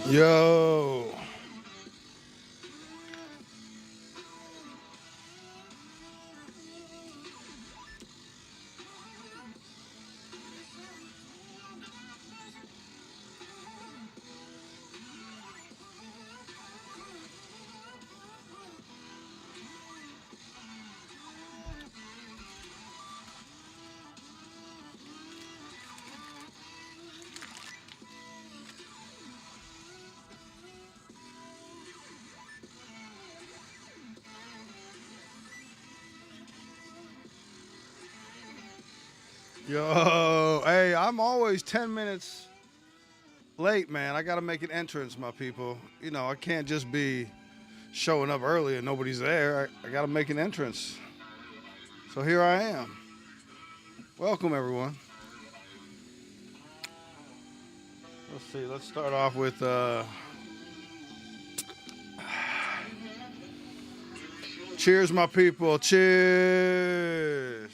Yo. Yo. Hey, I'm always 10 minutes late, man. I got to make an entrance, my people. You know, I can't just be showing up early and nobody's there. I got to make an entrance. So here I am. Welcome, everyone. Let's see. Let's start off with cheers, my people. Cheers.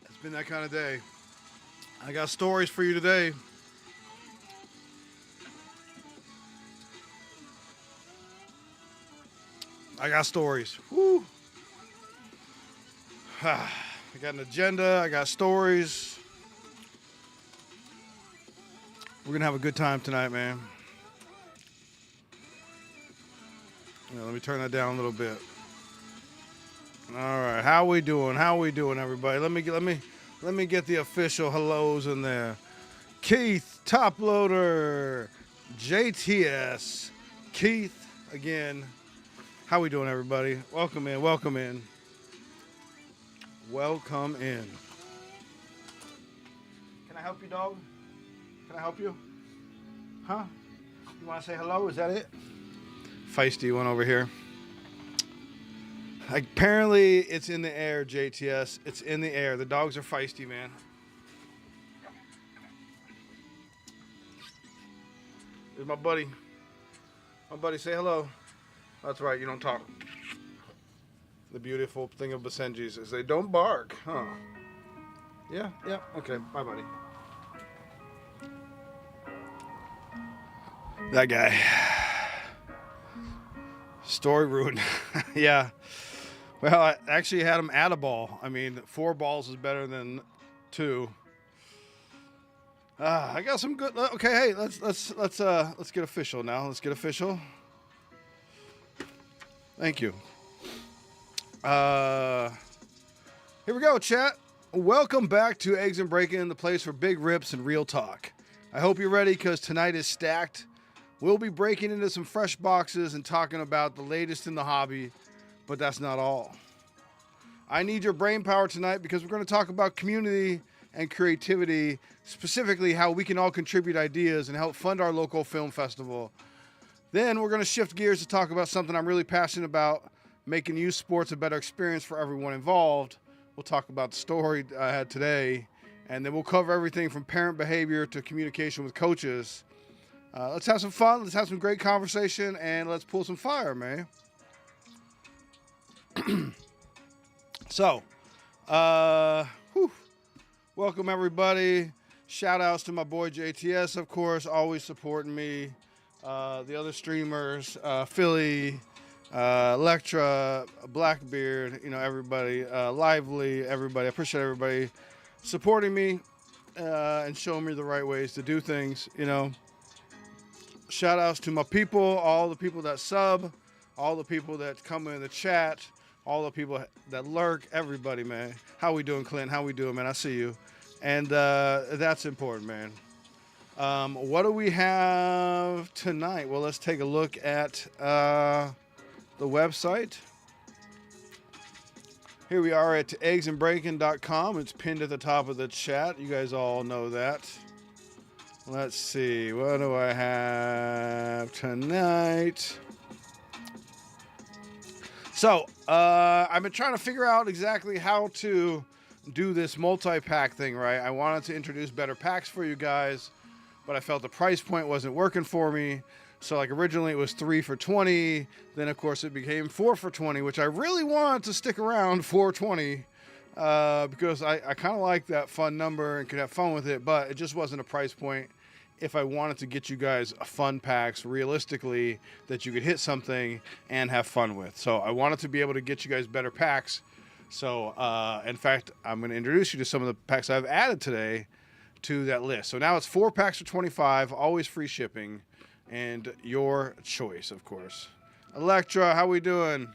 It's been that kind of day. I got stories for you today. I got stories. Woo. I got an agenda. I got stories. We're going to have a good time tonight, man. Let me turn that down a little bit. All right. How we doing? How we doing, everybody? Let me get the official hellos in there. Keith, Top Loader, JTS, Keith again. How we doing, everybody? Welcome in, welcome in. Welcome in. Can I help you, dog? Can I help you? Huh? You want to say hello? Is that it? Feisty one over here. Apparently, it's in the air, JTS. It's in the air. The dogs are feisty, man. Here's my buddy. My buddy, say hello. That's right, you don't talk. The beautiful thing of Basenjis is they don't bark, huh? Yeah, okay, bye, buddy. That guy. Story ruined. Yeah. Well, I actually had him add a ball. I mean, 4 balls is better than 2. I got some good. Okay, hey, let's get official now. Let's get official. Thank you. Here we go, chat. Welcome back to Eggs and Breakin, the place for big rips and real talk. I hope you're ready because tonight is stacked. We'll be breaking into some fresh boxes and talking about the latest in the hobby, but that's not all. I need your brain power tonight because we're going to talk about community and creativity, specifically how we can all contribute ideas and help fund our local film festival. Then we're going to shift gears to talk about something I'm really passionate about, making youth sports a better experience for everyone involved. We'll talk about the story I had today, and then we'll cover everything from parent behavior to communication with coaches. Let's have some fun. Let's have some great conversation, and let's pull some fire, man. So, welcome everybody. Shout outs to my boy JTS, of course, always supporting me. The other streamers, Philly, Electra, Blackbeard, everybody, Lively, everybody. I appreciate everybody supporting me and showing me the right ways to do things, Shout outs to my people, all the people that sub, all the people that come in the chat, all the people that lurk, everybody, man. How we doing, Clint? How we doing, man? I see you. And that's important, man. What do we have tonight? Well, let's take a look at the website. Here we are at eggsandbreakin.com. It's pinned at the top of the chat. You guys all know that. Let's see. What do I have tonight? So, I've been trying to figure out exactly how to do this multi-pack thing, right? I wanted to introduce better packs for you guys, but I felt the price point wasn't working for me. So like originally it was 3 for $20. Then of course it became 4 for $20, which I really wanted to stick around for $20 because I kind of like that fun number and could have fun with it, but it just wasn't a price point if I wanted to get you guys fun packs realistically that you could hit something and have fun with. So I wanted to be able to get you guys better packs. So in fact, I'm going to introduce you to some of the packs I've added today to that list. So now it's 4 packs for $25, always free shipping, and your choice, of course. Electra, how we doing?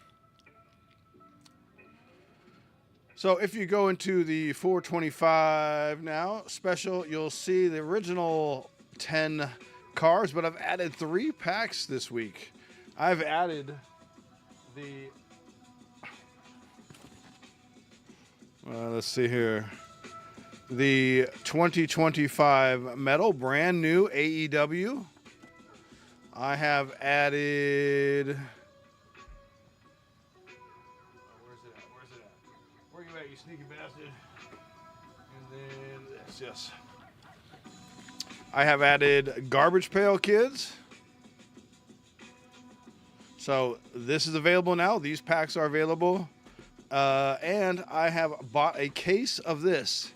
So if you go into the 425 now special, you'll see the original 10 cards, but I've added 3 packs this week. I've added the let's see here, the 2025 metal, brand new AEW. I have added, where's it at? Where you at, you sneaky bastard? And then this, yes. I have added Garbage Pail Kids. So this is available now. These packs are available. And I have bought a case of this.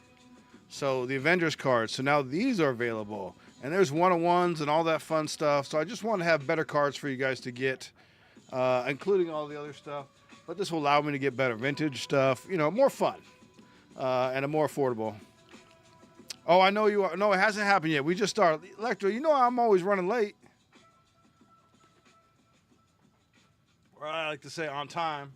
So the Avengers cards. So now these are available. And there's one-on-ones and all that fun stuff. So I just want to have better cards for you guys to get, including all the other stuff. But this will allow me to get better vintage stuff, you know, more fun and a more affordable. Oh, I know you are. No, it hasn't happened yet. We just started. Electra, you know I'm always running late. Or I like to say on time.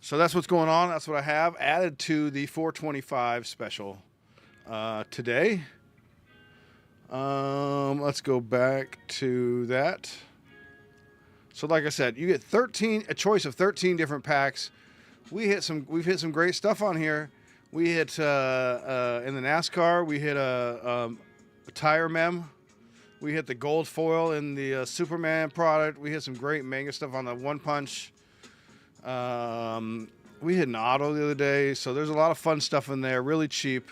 So that's what's going on. That's what I have added to the 425 special today. Let's go back to that. So like I said, you get a choice of 13 different packs. We've hit some great stuff on here. We hit in the NASCAR. We hit a tire mem. We hit the gold foil in the Superman product. We hit some great manga stuff on the One Punch. We hit an auto the other day, so there's a lot of fun stuff in there. Really cheap.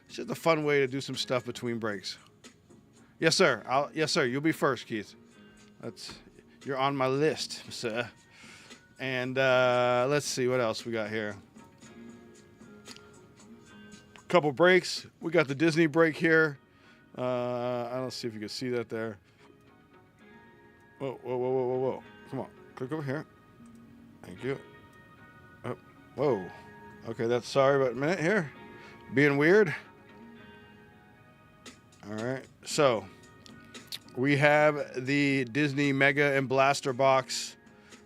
It's just a fun way to do some stuff between breaks. Yes, sir. Yes, sir. You'll be first, Keith. You're on my list, sir. And let's see what else we got here. Couple breaks. We got the Disney break here. Let's see if you can see that there. Whoa. Come on. Click over here. Thank you. Oh, whoa. Okay, that's sorry about a minute here. Being weird. All right. So we have the Disney Mega and Blaster box.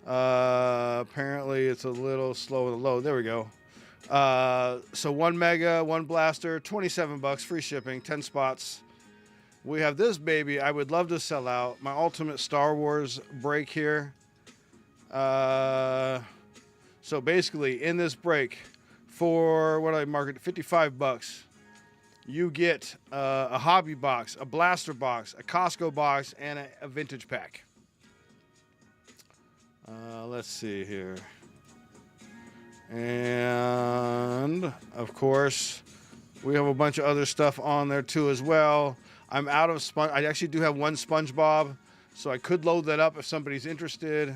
Apparently it's a little slow to load. There we go. So 1 Mega, 1 Blaster, $27, free shipping, 10 spots. We have this baby. I would love to sell out. My ultimate Star Wars break here. So basically in this break for what I market $55, you get a hobby box, a blaster box, a Costco box, and a vintage pack. Let's see here. And of course, we have a bunch of other stuff on there too as well. I'm out of sponge. I actually do have 1 SpongeBob, so I could load that up if somebody's interested.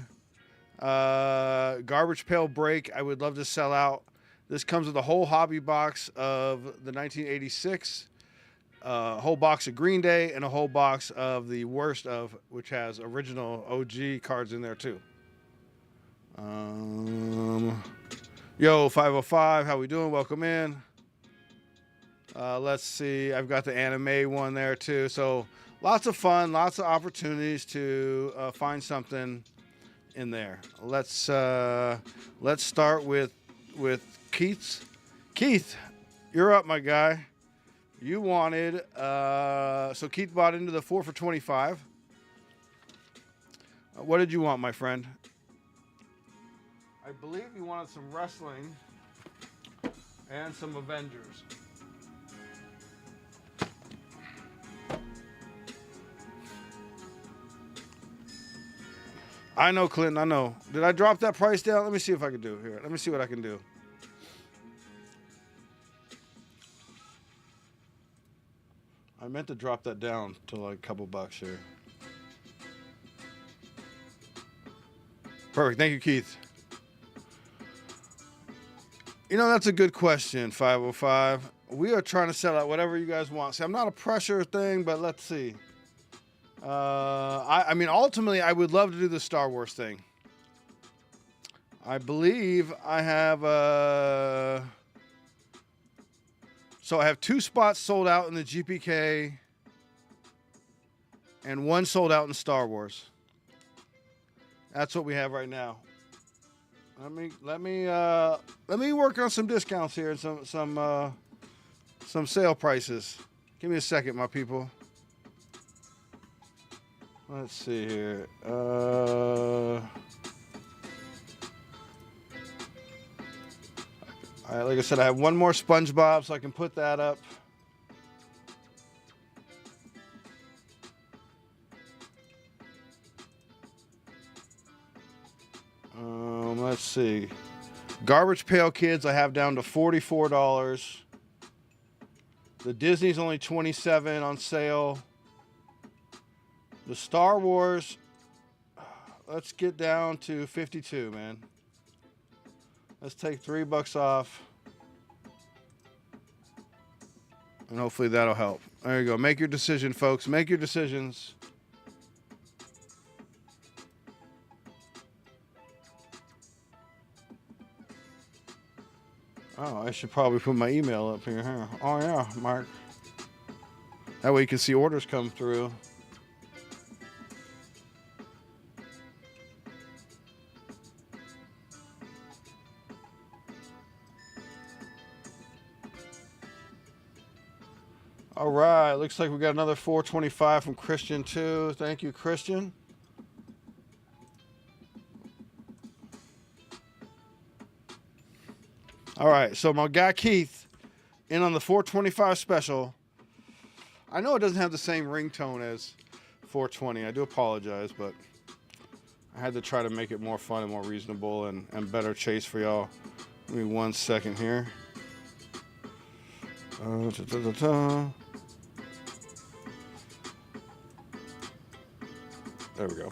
Garbage Pail break. I would love to sell out. This comes with a whole hobby box of the 1986, a whole box of Green Day, and a whole box of the worst of, which has original OG cards in there too. Yo, 505, how we doing? Welcome in. Let's see. I've got the anime one there too. So lots of fun, lots of opportunities to find something in there. Let's start with Keith's. Keith, you're up, my guy. You wanted so Keith bought into the 4 for $25. What did you want, my friend? I believe you wanted some wrestling and some Avengers. I know, Clinton, I know. Did I drop that price down? Let me see if I can do it here. Let me see what I can do. I meant to drop that down to like a couple bucks here. Perfect. Thank you, Keith. You know, that's a good question, 505. We are trying to sell out whatever you guys want. See, I'm not a pressure thing, but let's see. I mean, ultimately, I would love to do the Star Wars thing. I believe I have so I have 2 spots sold out in the GPK and 1 sold out in Star Wars. That's what we have right now. Let me work on some discounts here and some sale prices. Give me a second, my people. Let's see here. Like I said, I have 1 more SpongeBob, so I can put that up. Let's see. Garbage Pail Kids I have down to $44. The Disney's only $27 on sale. The Star Wars, let's get down to $52, man. Let's take $3 off. And hopefully that'll help. There you go. Make your decision, folks. Make your decisions. Oh, I should probably put my email up here, huh? Oh, yeah, Mark. That way you can see orders come through. All right, looks like we got another 425 from Christian too. Thank you, Christian. All right, so my guy Keith in on the 425 special. I know it doesn't have the same ringtone as 420. I do apologize, but I had to try to make it more fun and more reasonable and better chase for y'all. Give me 1 second here. There we go.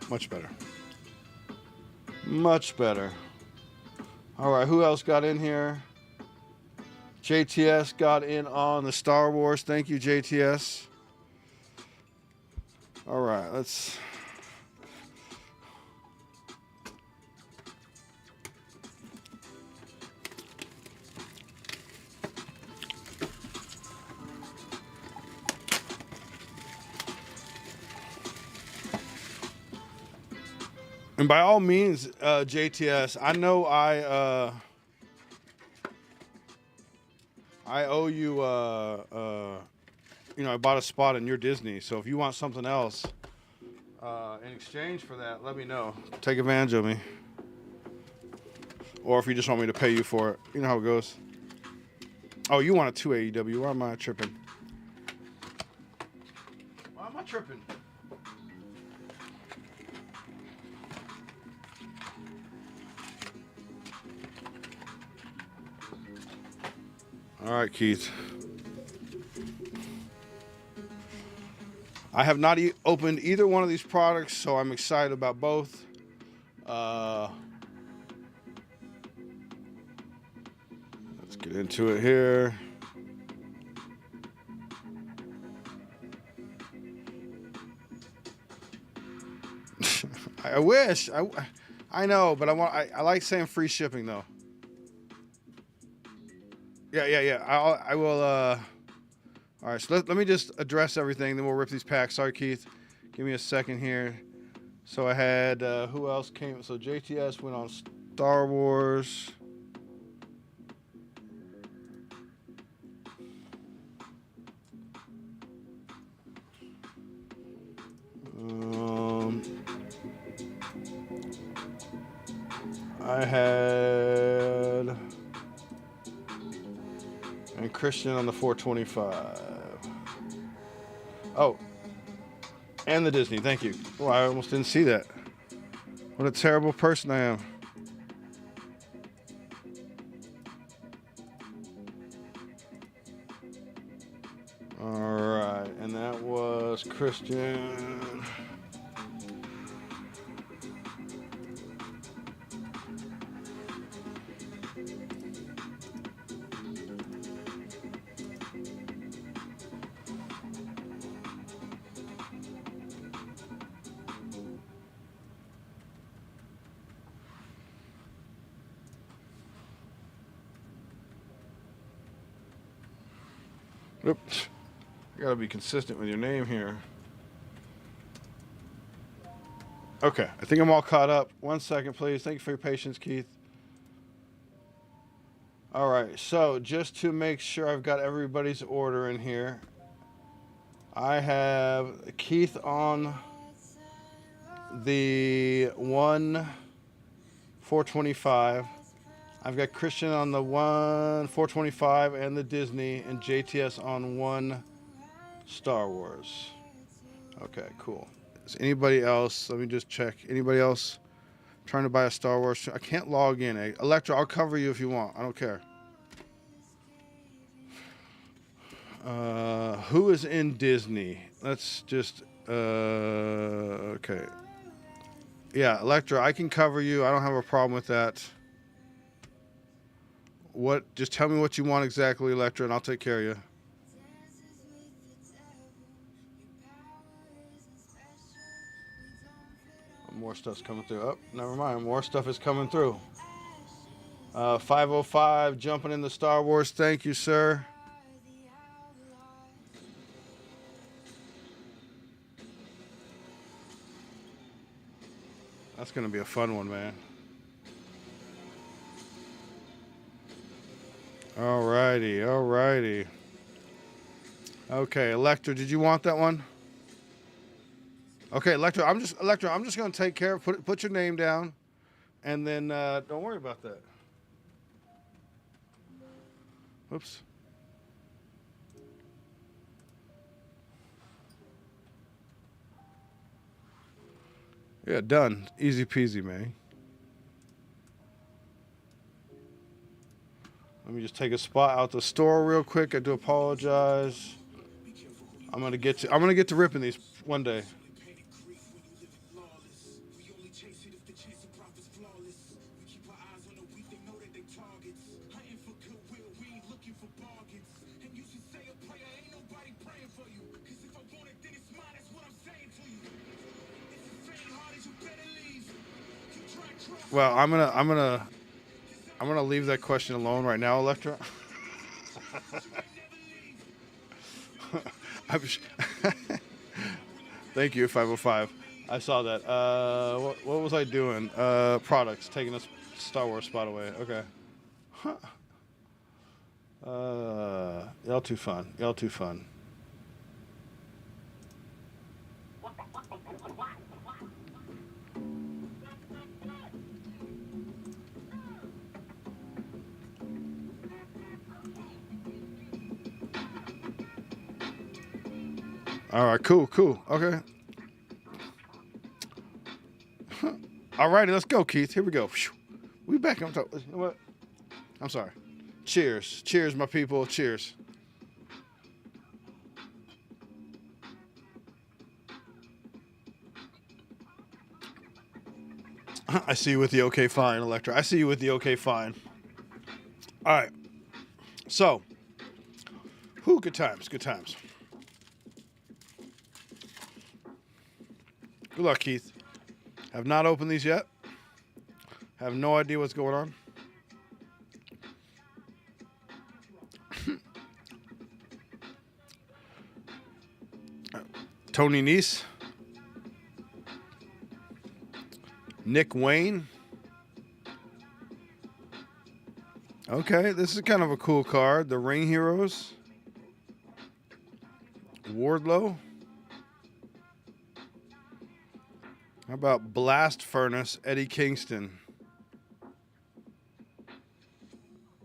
Much better. Much better. All right, who else got in here? JTS got in on the Star Wars. Thank you, JTS. All right, let's... And by all means, JTS, I know I owe you, you know, I bought a spot in your Disney. So if you want something else in exchange for that, let me know. Take advantage of me. Or if you just want me to pay you for it. You know how it goes. Oh, you want a 2 AEW. Why am I tripping? Why am I tripping? All right, Keith. I have not opened either one of these products, so I'm excited about both. Let's get into it here. I wish. I know, but I like saying free shipping though. Yeah. I will. All right, so let me just address everything, then we'll rip these packs. Sorry, Keith. Give me a second here. So I had, who else came? So JTS went on Star Wars. I had... And Christian on the 425. Oh. And the Disney. Thank you. Oh, I almost didn't see that. What a terrible person I am. All right. Christian. Oops. I gotta be consistent with your name here. Okay, I think I'm all caught up. 1 second, please. Thank you for your patience, Keith. All right, so just to make sure I've got everybody's order in here, I have Keith on the 425. I've got Christian on the 425 and the Disney, and JTS on 1 Star Wars. Okay, cool. Is anybody else? Let me just check. Anybody else trying to buy a Star Wars? I can't log in. Electra, I'll cover you if you want. I don't care. Who is in Disney? Let's just, okay. Yeah, Electra, I can cover you. I don't have a problem with that. Just tell me what you want exactly, Electra, and I'll take care of you. More stuff's coming through. Oh, never mind. More stuff is coming through. 505 jumping in the Star Wars. Thank you, sir. That's going to be a fun one, man. Alrighty. Okay, Electra, did you want that one? Okay, Electra, I'm just going to take care of put your name down, and then don't worry about that. Oops. Yeah, done. Easy peasy, man. Let me just take a spot out the store real quick. I do apologize. I'm gonna get to ripping these one day. Well, I'm gonna leave that question alone right now, Electra. Thank you, 505. I saw that. What was I doing? Products, taking a Star Wars spot away. Okay. Y'all too fun. All right, cool. Okay. All righty, let's go, Keith. Here we go. We back on top. You know what? I'm sorry. Cheers, my people. Cheers. I see you with the okay, fine, Electra. I see you with the okay, fine. All right. So, good times. Good luck, Keith. Have not opened these yet. Have no idea what's going on. Tony Nese. Nick Wayne. Okay, this is kind of a cool card. The Ring Heroes. Wardlow. How about Blast Furnace, Eddie Kingston?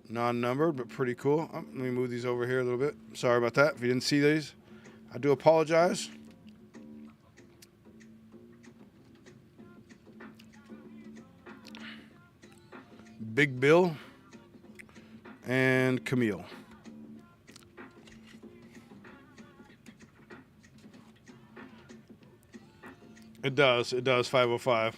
Non-numbered, but pretty cool. Oh, let me move these over here a little bit. Sorry about that. If you didn't see these, I do apologize. Big Bill and Camille. It does. It does. 505.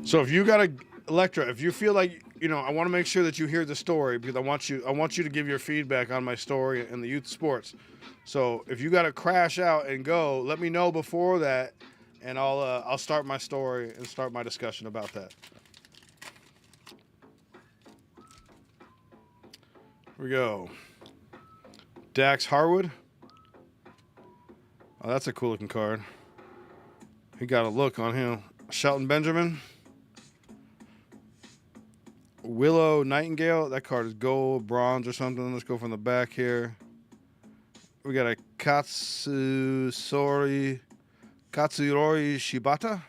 So if you got a Electra, if you feel like, I want to make sure that you hear the story because I want you to give your feedback on my story in the youth sports. So if you got to crash out and go, let me know before that, and I'll start my story and start my discussion about that. Here we go. Dax Harwood. Oh, that's a cool looking card. He got a look on him. Shelton Benjamin. Willow Nightingale. That card is gold, bronze, or something. Let's go from the back here. We got a Katsuyori Shibata.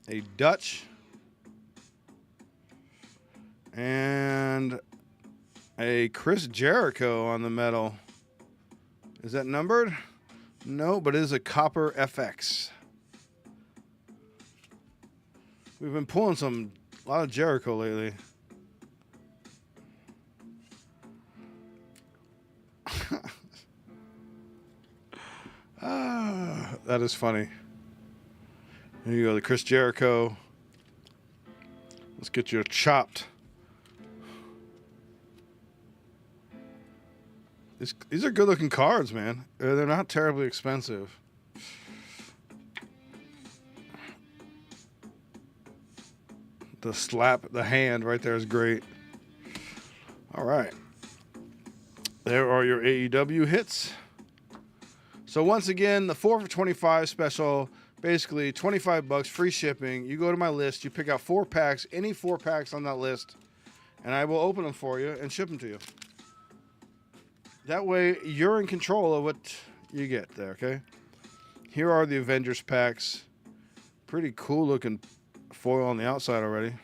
A Dutch. And a Chris Jericho on the metal. Is that numbered? No, but it is a Copper FX. We've been pulling a lot of Jericho lately. That is funny. Here you go, the Chris Jericho. Let's get you chopped. These are good looking cards, man. They're not terribly expensive. The hand right there is great. All right. There are your AEW hits. So once again, the 4 for 25 special, basically $25 free shipping. You go to my list, you pick out 4 packs, any 4 packs on that list, and I will open them for you and ship them to you. That way, you're in control of what you get there, okay? Here are the Avengers packs. Pretty cool looking foil on the outside already.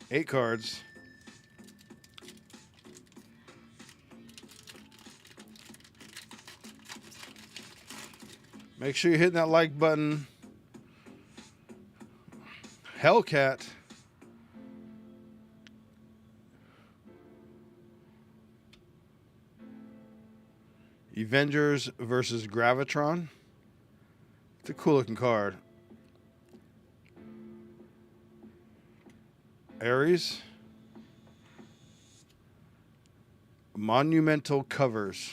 8 cards. Make sure you're hitting that like button. Hellcat. Avengers versus Gravitron. It's a cool looking card. Ares. Monumental covers.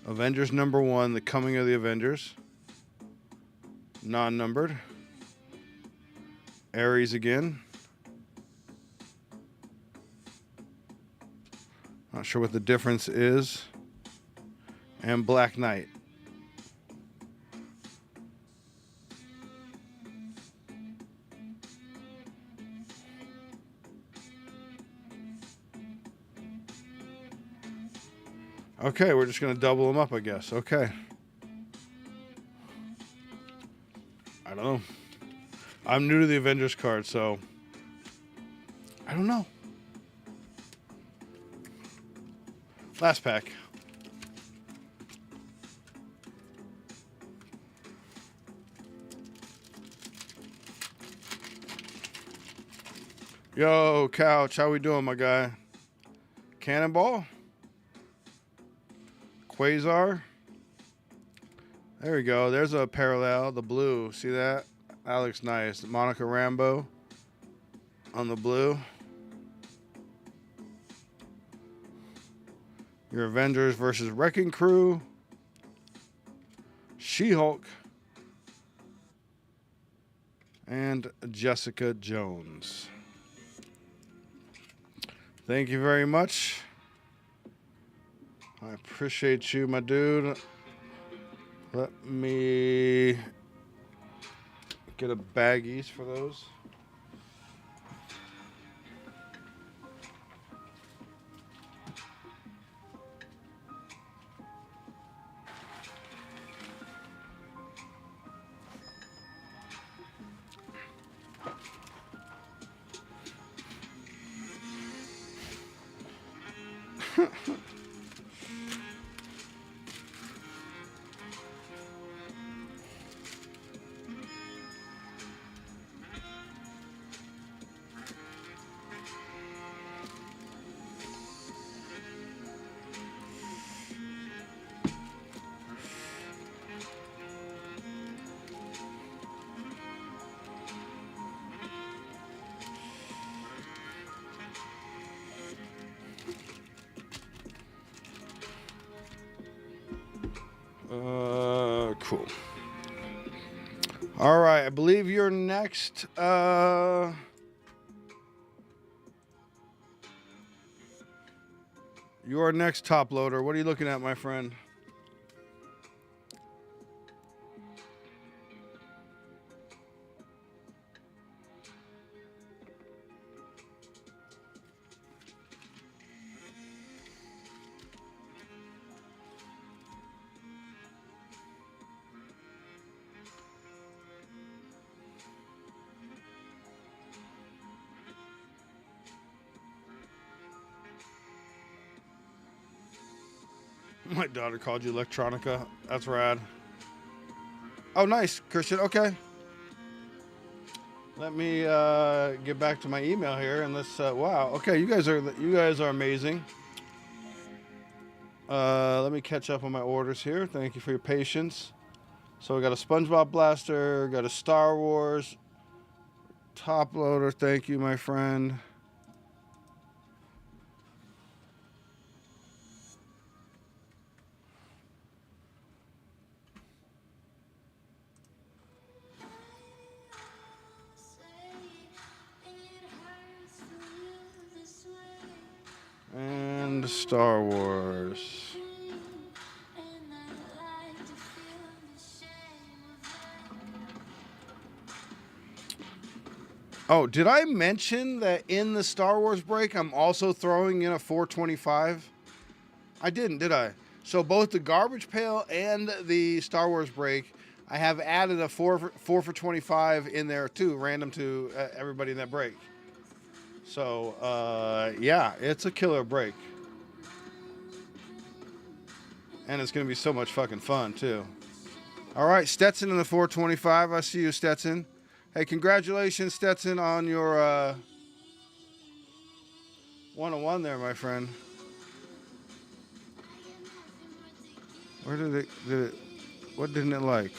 Avengers #1, The Coming of the Avengers. Non-numbered. Ares again. Not sure what the difference is. And Black Knight. Okay, we're just going to double them up, I guess. Okay. I don't know. I'm new to the Avengers card, so I don't know. Last pack. Yo, Couch, how we doing, my guy? Cannonball. Quasar. There we go. There's a parallel. The blue. See that? That looks nice. Monica Rambeau on the blue. Your Avengers versus Wrecking Crew. She-Hulk. And Jessica Jones. Thank you very much. I appreciate you, my dude. Let me get a baggies for those. Cool. All right, I believe you're next. Your next top loader. What are you looking at, my friend? My daughter called you electronica. That's rad. Oh, nice, Christian. Okay. Let me get back to my email here, and let's. Wow. Okay, you guys are amazing. Let me catch up on my orders here. Thank you for your patience. So we got a SpongeBob blaster, got a Star Wars top loader. Thank you, my friend. And Star Wars. Oh, did I mention that in the Star Wars break, I'm also throwing in a 425? I didn't, did I? So both the garbage pail and the Star Wars break, I have added a 4 for 25 in there too, random to everybody in that break. So, yeah, it's a killer break. And it's going to be so much fucking fun, too. All right, Stetson in the 425. I see you, Stetson. Hey, congratulations, Stetson, on your 101 there, my friend. Where did it, what didn't it like?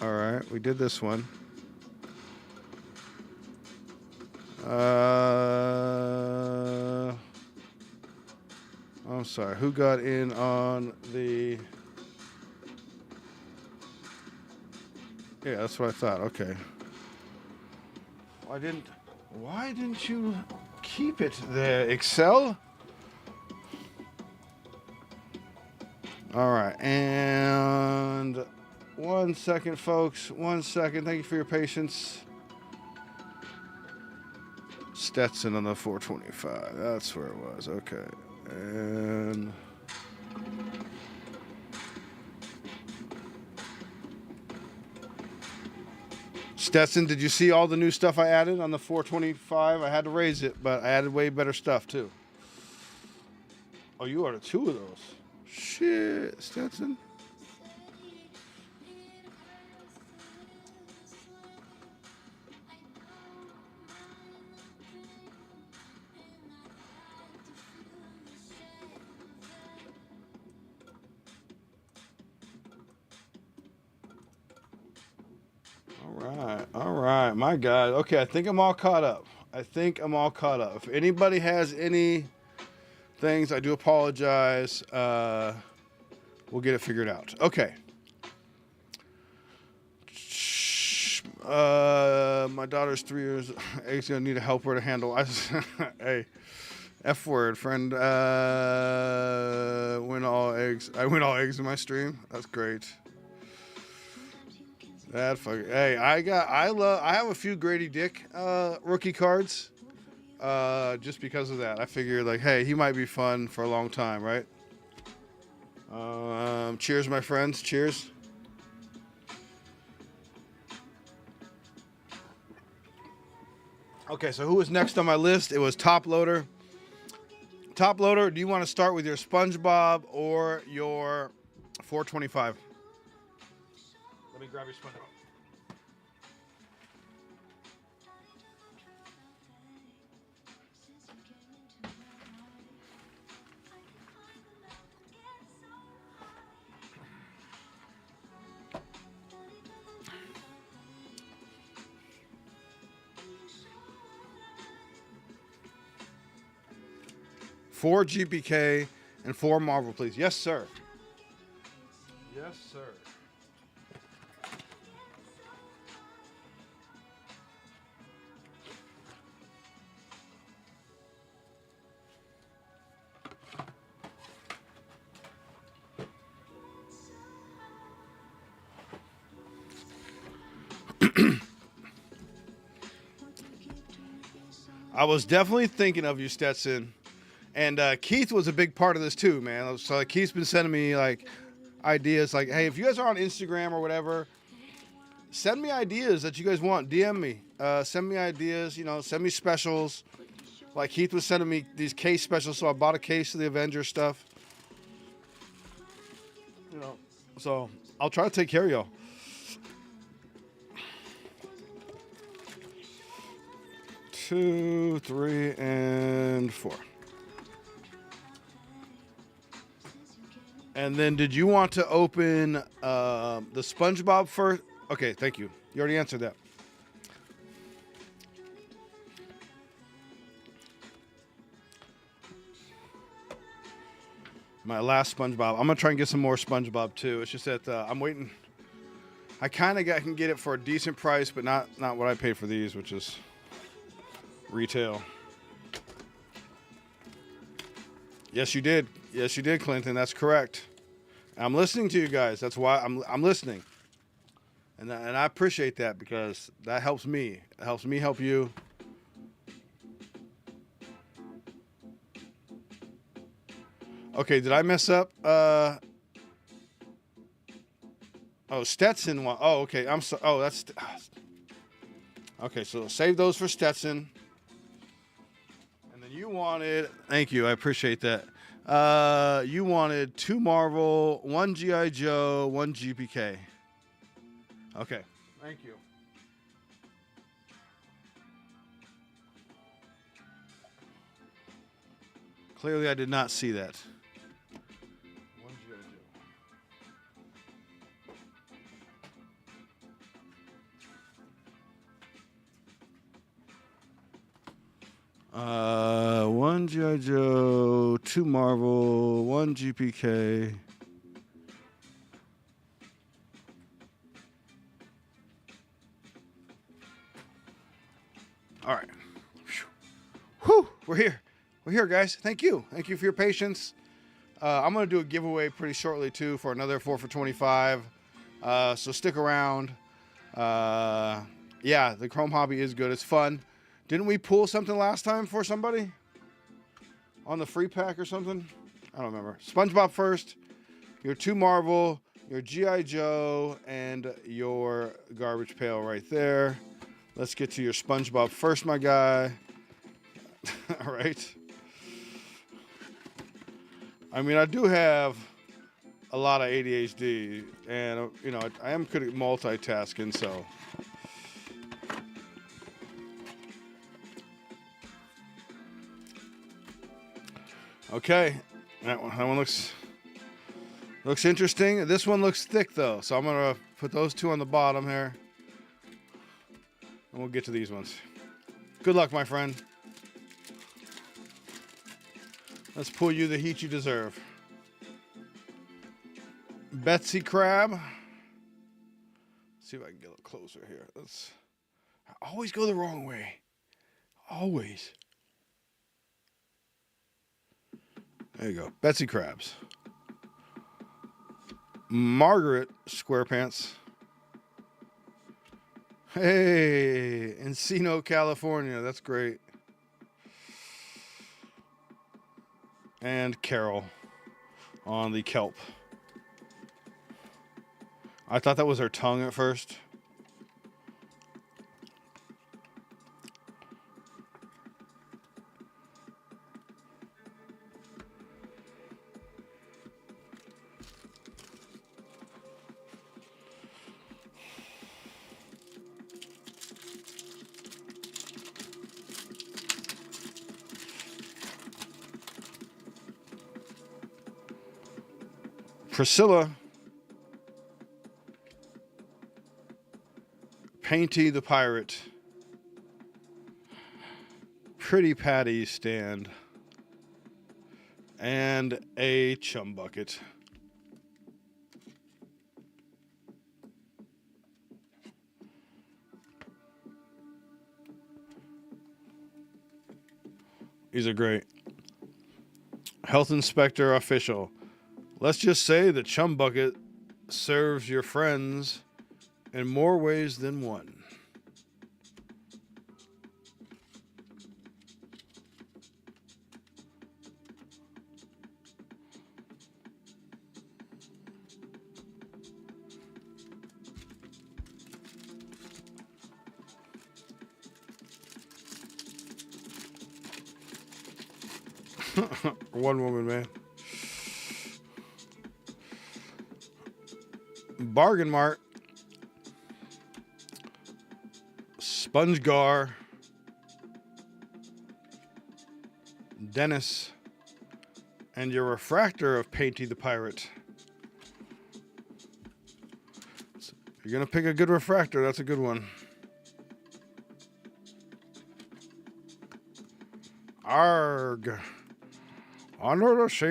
All right, we did this one. I'm sorry, who got in on the... Yeah, that's what I thought. Okay. Why didn't you keep it there, Excel? All right, and 1 second, folks. 1 second. Thank you for your patience. Stetson on the 425. That's where it was. Okay, and... Stetson, did you see all the new stuff I added on the 425? I had to raise it, but I added way better stuff, too. Oh, you ordered 2 of those. Shit, Stetson. All right, my God. Okay, I think I'm all caught up. If anybody has any things, I do apologize. We'll get it figured out. Okay. My daughter's 3 years. Egg's gonna need a helper to handle. Hey, F word, friend. Win all eggs. I win all eggs in my stream. That's great. Hey, I have a few Grady Dick rookie cards. Just because of that. I figured like, hey, he might be fun for a long time, right? Cheers, my friends. Cheers. Okay, so who was next on my list? It was top loader. Top loader, do you want to start with your SpongeBob or your 425? Let me grab your SpongeBob. Four GPK and 4 Marvel, please. Yes, sir. Yes, sir. I was definitely thinking of you, Stetson. And Keith was a big part of this too, man. So like, Keith's been sending me like ideas, like, hey, if you guys are on Instagram or whatever, send me ideas that you guys want. DM me. Send me ideas. You know, send me specials. Like Keith was sending me these case specials, so I bought a case of the Avengers stuff. You know, so I'll try to take care of y'all. Two, 3, and 4. And then did you want to open the SpongeBob first? Okay, thank you. You already answered that. My last SpongeBob. I'm going to try and get some more SpongeBob too. It's just that I'm waiting. I kind of can get it for a decent price, but not what I paid for these, which is retail. Yes, you did. Yes, you did, Clinton. That's correct. I'm listening to you guys. That's why I'm listening. And I appreciate that because that helps me. It helps me help you. Okay, did I mess up? Oh, Stetson. Oh, okay. I'm so. Oh, that's. Okay, so save those for Stetson. And then you wanted. Thank you. I appreciate that. You wanted 2 Marvel, 1 G.I. Joe, 1 GPK. Okay. Thank you. Clearly, I did not see that. 1 G.I. Joe. 1 G.I. Joe, 2 Marvel, 1 GPK. All right. Whew, we're here. We're here, guys. Thank you. Thank you for your patience. I'm going to do a giveaway pretty shortly, too, for another 4 for 25. So stick around. Yeah, the Chrome hobby is good. It's fun. Didn't we pull something last time for somebody? On the free pack or something? I don't remember. SpongeBob first. Your 2 Marvel. Your G.I. Joe. And your garbage pail right there. Let's get to your SpongeBob first, my guy. All right. I mean, I do have a lot of ADHD, and you know, I am good at multitasking, so. Okay, that one looks interesting. This one looks thick though, so I'm gonna put those 2 on the bottom here, and we'll get to these ones. Good luck, my friend. Let's pull you the heat you deserve. Betsy Crab. Let's see if I can get a little closer here. I always go the wrong way. Always. There you go. Betsy Crabs. Margaret SquarePants. Hey, Encino, California. That's great. And Carol on the kelp. I thought that was her tongue at first. Priscilla, Painty the Pirate, Pretty Patty stand, and a chum bucket. These are great. Health Inspector Official. Let's just say the chum bucket serves your friends in more ways than one. One woman, man. Bargain Mart. Sponge Gar. Dennis. And your refractor of Painty the Pirate. So if you're going to pick a good refractor, that's a good one. Arg. Under the sea,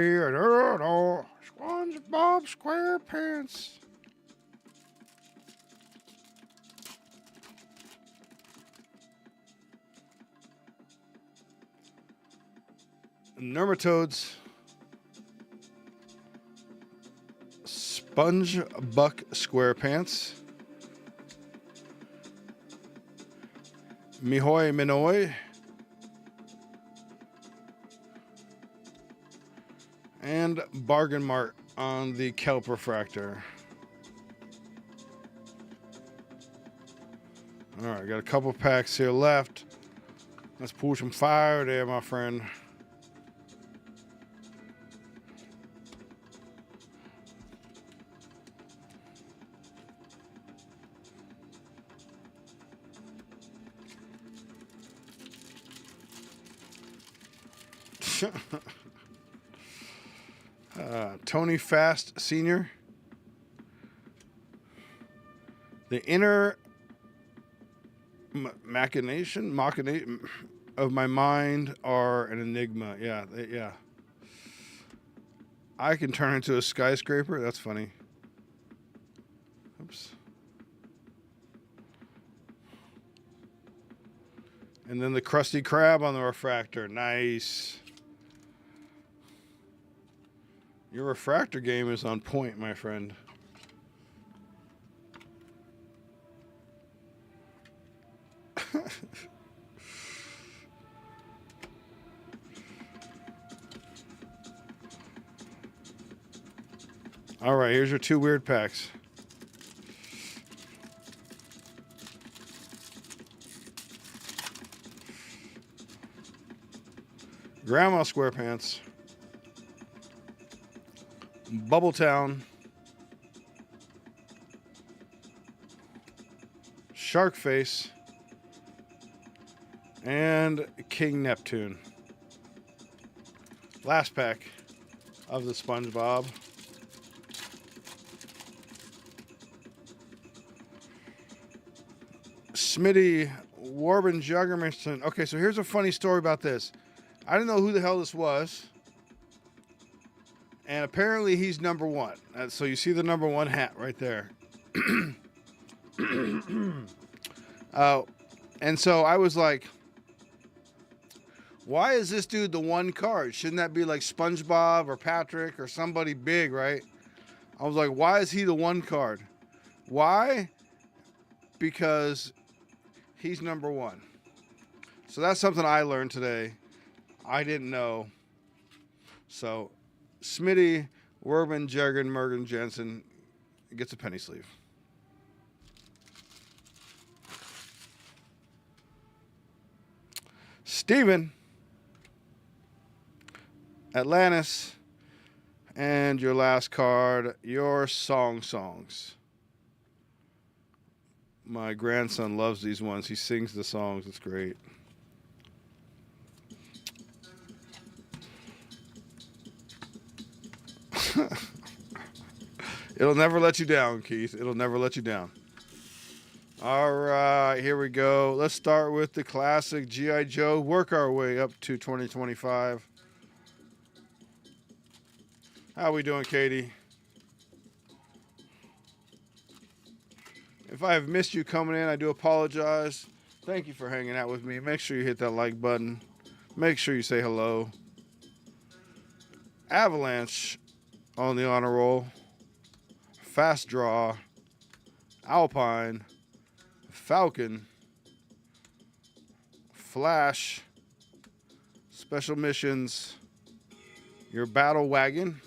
SpongeBob SquarePants. Nematodes. SpongeBuck SquarePants. Mihoy Minoy. And Bargain Mart on the Kelp Refractor. Alright, got a couple packs here left. Let's pull some fire there, my friend. Tony Fast Sr. The inner machination of my mind are an enigma. Yeah. I can turn into a skyscraper. That's funny. Oops. And then the Krusty Krab on the refractor. Nice. Your refractor game is on point, my friend. All right, here's your two weird packs. Grandma SquarePants. Bubbletown. Shark Face. And King Neptune. Last pack of the SpongeBob. Smitty Warben Juggermanson. Okay, so here's a funny story about this. I didn't know who the hell this was. And apparently he's number one. So you see the number one hat right there. And so I was like, why is this dude the one card? Shouldn't that be like SpongeBob or Patrick or somebody big, right? I was like, why is he the one card? Why? Because he's number one. So that's something I learned today. I didn't know. So Smitty, Werben, Jergen, Mergen, Jensen gets a penny sleeve. Steven, Atlantis, and your last card, your songs. My grandson loves these ones. He sings the songs. It's great. It'll never let you down, Keith. It'll never let you down. All right, here we go. Let's start with the classic G.I. Joe. Work our way up to 2025. How we doing, Katie? If I have missed you coming in, I do apologize. Thank you for hanging out with me. Make sure you hit that like button. Make sure you say hello. Avalanche on the honor roll. Fast Draw. Alpine. Falcon. Flash. Special Missions. Your Battle Wagon.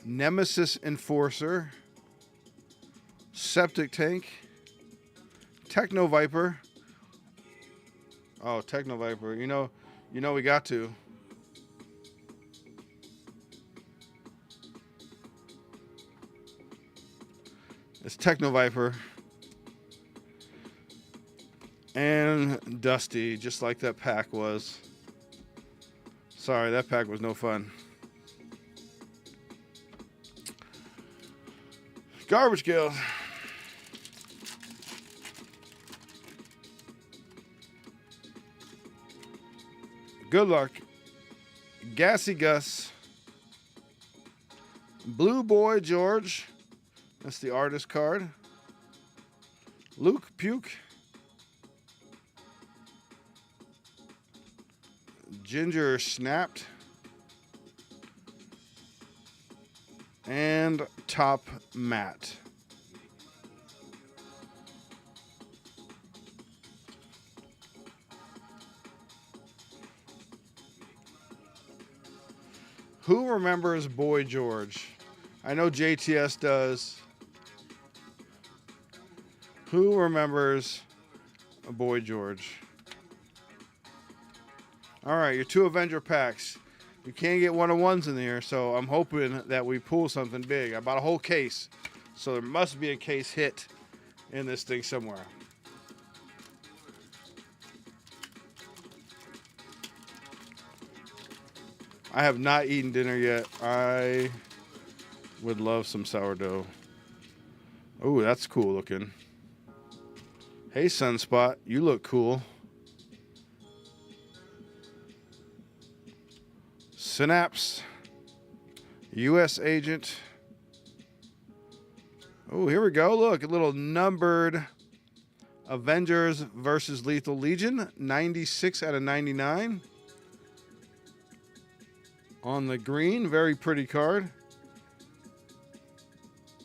Nemesis Enforcer. Septic Tank. Techno Viper. Oh, Techno Viper. You know we got to. It's Techno Viper. And Dusty, just like that pack was. Sorry, that pack was no fun. Garbage Guild. Good luck. Gassy Gus. Blue Boy George. That's the artist card. Luke Puke. Ginger Snapped. And Top Matte. Who remembers Boy George? I know JTS does. Who remembers Boy George? All right, your 2 Avenger packs. You can't get 1-of-1s in there, so I'm hoping that we pull something big. I bought a whole case, so there must be a case hit in this thing somewhere. I have not eaten dinner yet. I would love some sourdough. Oh, that's cool looking. Hey, Sunspot, you look cool. Synapse. U.S. Agent. Oh, here we go. Look, a little numbered Avengers versus Lethal Legion. 96 out of 99. On the green, very pretty card.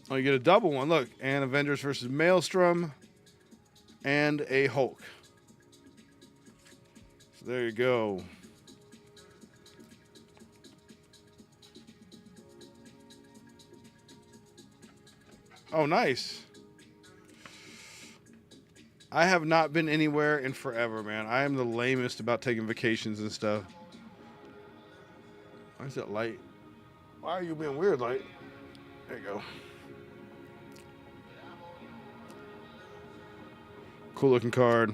Oh, you get a double one. Look, and Avengers versus Maelstrom, and a Hulk. So there you go. Oh, nice. I have not been anywhere in forever, man. I am the lamest about taking vacations and stuff. Why is it light? Why are you being weird, light? There you go. Cool looking card.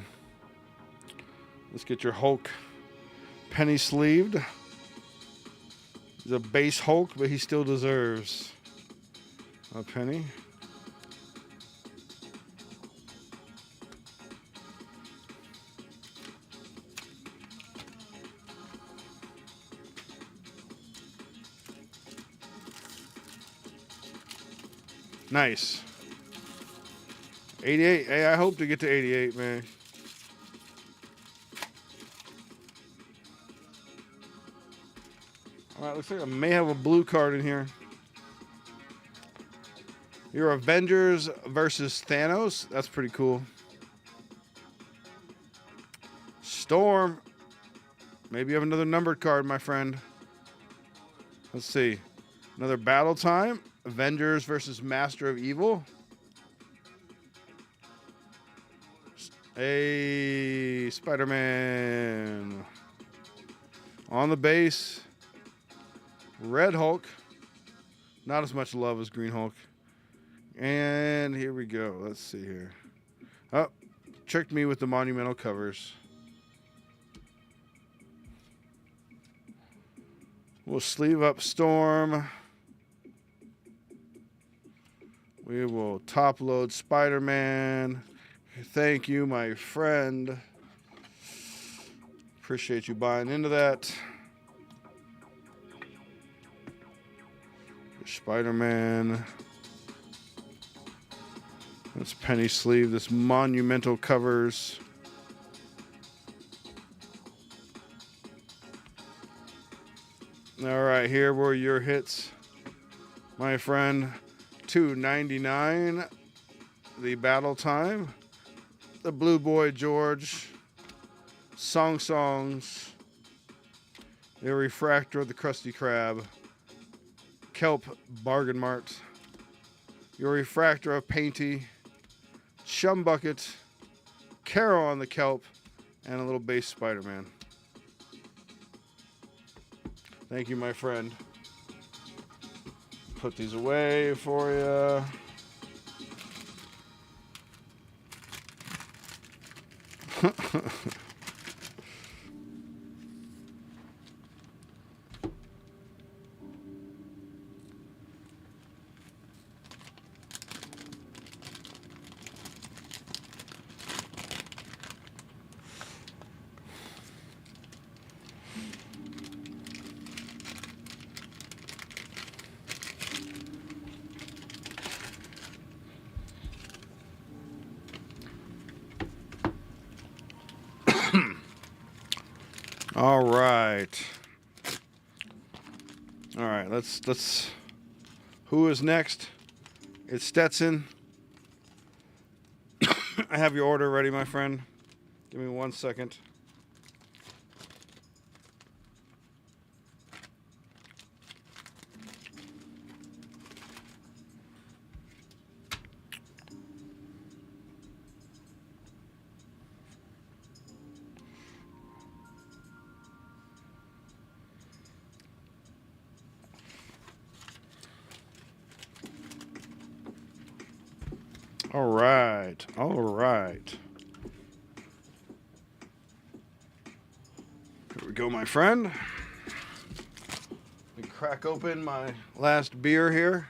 Let's get your Hulk penny sleeved. He's a base Hulk, but he still deserves a penny. Nice. 88. Hey, I hope to get to 88, man. All right, looks like I may have a blue card in here. Your Avengers versus Thanos. That's pretty cool. Storm. Maybe you have another numbered card, my friend. Let's see. Another battle time. Avengers versus Master of Evil. Hey, Spider-Man. On the base. Red Hulk. Not as much love as Green Hulk. And here we go. Let's see here. Oh, tricked me with the monumental covers. We'll sleeve up Storm. We will top load Spider-Man. Thank you, my friend. Appreciate you buying into that. Spider-Man. This penny sleeve, this monumental covers. All right, here were your hits, my friend. $2.99. The Battle Time. The Blue Boy George. Songs. The Refractor of the Krusty Krab. Kelp Bargain Mart. Your Refractor of Painty. Chum Bucket. Carol on the Kelp. And a little base Spider-Man. Thank you, my friend. Put these away for you. All right, let's who is next? It's Stetson. I have your order ready, my friend. Give me 1 second. All right. Here we go, my friend. Let me crack open my last beer here.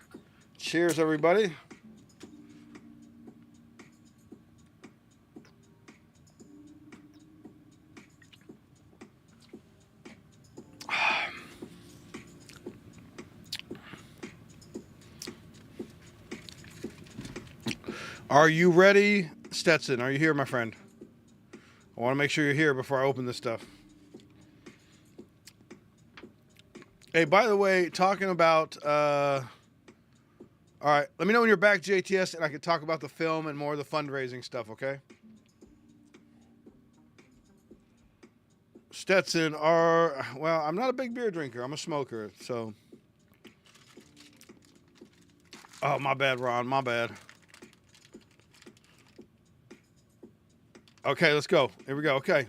Cheers, everybody. Are you ready, Stetson? Are you here, my friend? I want to make sure you're here before I open this stuff. Hey, by the way, talking about... all right, let me know when you're back, JTS, and I can talk about the film and more of the fundraising stuff, okay? Stetson, well, I'm not a big beer drinker. I'm a smoker, so... Oh, my bad, Ron. My bad. Okay, let's go. Here we go. Okay.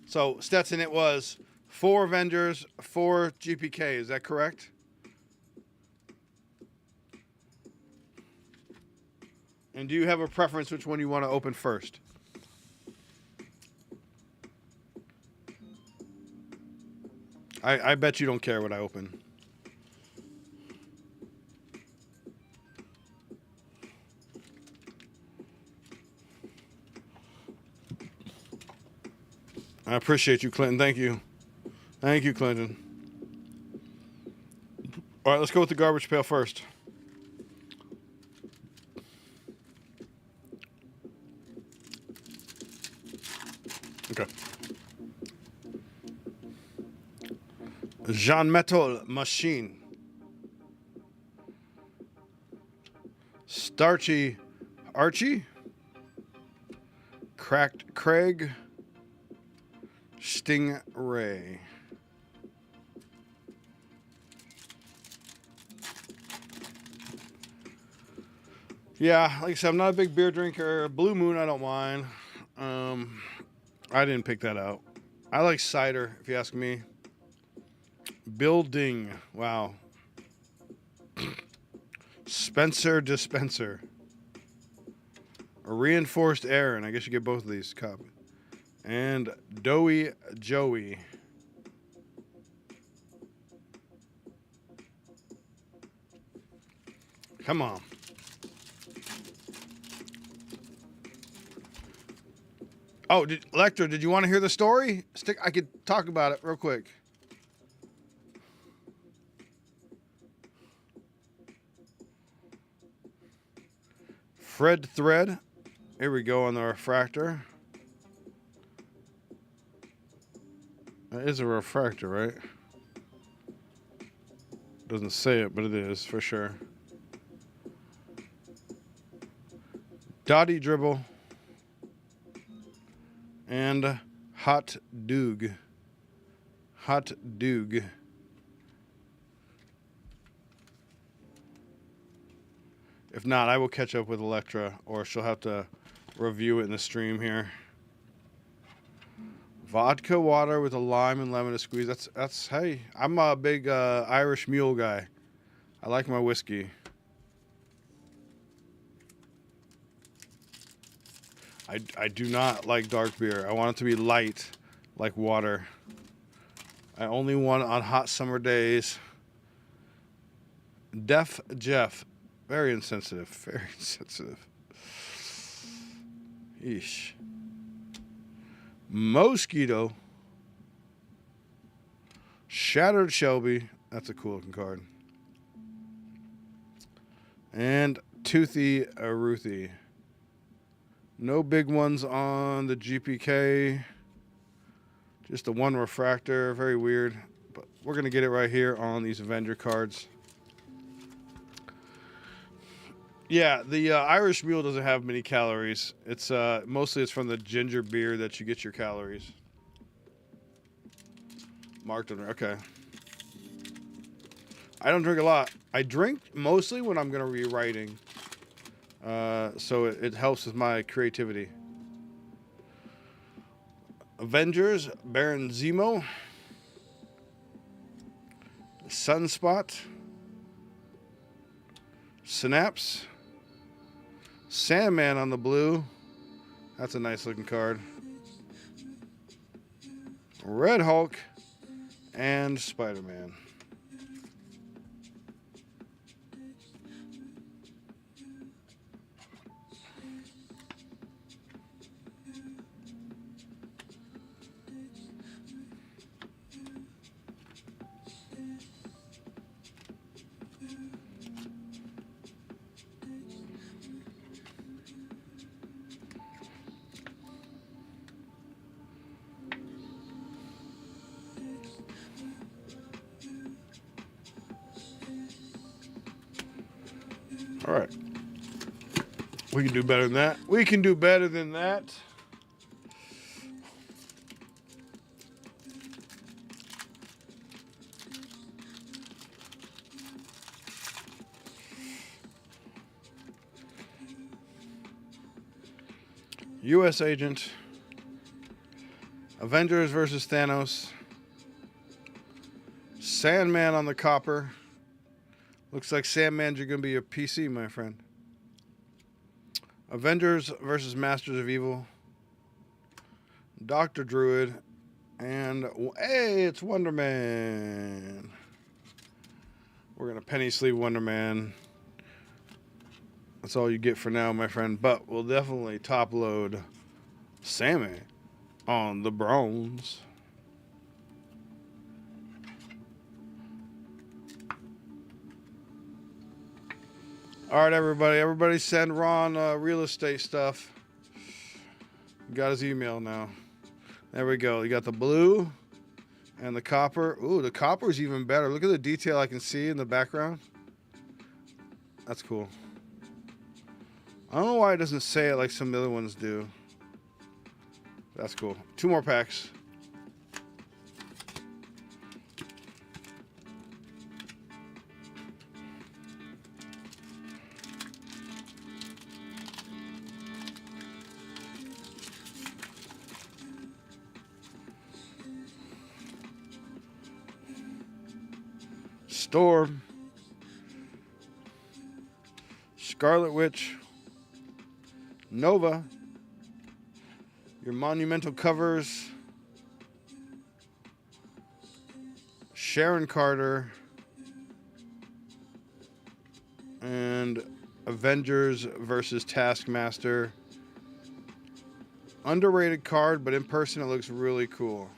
So, Stetson, it was 4 Avengers, 4 GPK. Is that correct? And do you have a preference which one you want to open first? I bet you don't care what I open. I appreciate you, Clinton. Thank you. Thank you, Clinton. All right, let's go with the garbage pail first. Okay. Jean Metal Machine. Starchy Archie. Cracked Craig. Stingray. Yeah, like I said, I'm not a big beer drinker. Blue Moon, I don't mind. I didn't pick that out. I like cider, if you ask me. Building. Wow. Spencer Dispenser. A reinforced Aaron. I guess you get both of these. Copy. And Doughy Joey. Come on. Oh, Electra, did you want to hear the story? I could talk about it real quick. Fred thread. Here we go on the refractor. That is a refractor, right? Doesn't say it, but it is for sure. Dotty dribble. And hot doog. Hot doog. If not, I will catch up with Electra, or she'll have to review it in the stream here. Vodka water with a lime and lemon to squeeze. That's hey, I'm a big Irish mule guy. I like my whiskey. I do not like dark beer. I want it to be light, like water. I only want it on hot summer days. Deaf Jeff. Very insensitive. Very insensitive. Yeesh. Mosquito. Shattered Shelby. That's a cool looking card. And Toothy Ruthie. No big ones on the GPK. Just the one refractor. Very weird. But we're going to get it right here on these Avenger cards. Yeah, the Irish Mule doesn't have many calories. It's mostly it's from the ginger beer that you get your calories. Marked on there. Okay. I don't drink a lot. I drink mostly when I'm going to be writing. So it helps with my creativity. Avengers, Baron Zemo. Sunspot. Synapse. Sandman on the blue. That's a nice looking card. Red Hulk. And Spider-Man. All right. We can do better than that. We can do better than that. U.S. Agent. Avengers versus Thanos. Sandman on the copper. Looks like Sandman, you're going to be a PC, my friend. Avengers versus Masters of Evil. Dr. Druid. And, hey, it's Wonder Man. We're going to penny sleeve Wonder Man. That's all you get for now, my friend. But we'll definitely top load Sammy on the bronze. All right, everybody. Everybody send Ron real estate stuff. Got his email now. There we go. You got the blue and the copper. Ooh, the copper is even better. Look at the detail I can see in the background. That's cool. I don't know why it doesn't say it like some other ones do. That's cool. 2 more packs. Storm. Scarlet Witch. Nova. Your monumental covers. Sharon Carter. And Avengers versus Taskmaster. Underrated card, but in person it looks really cool.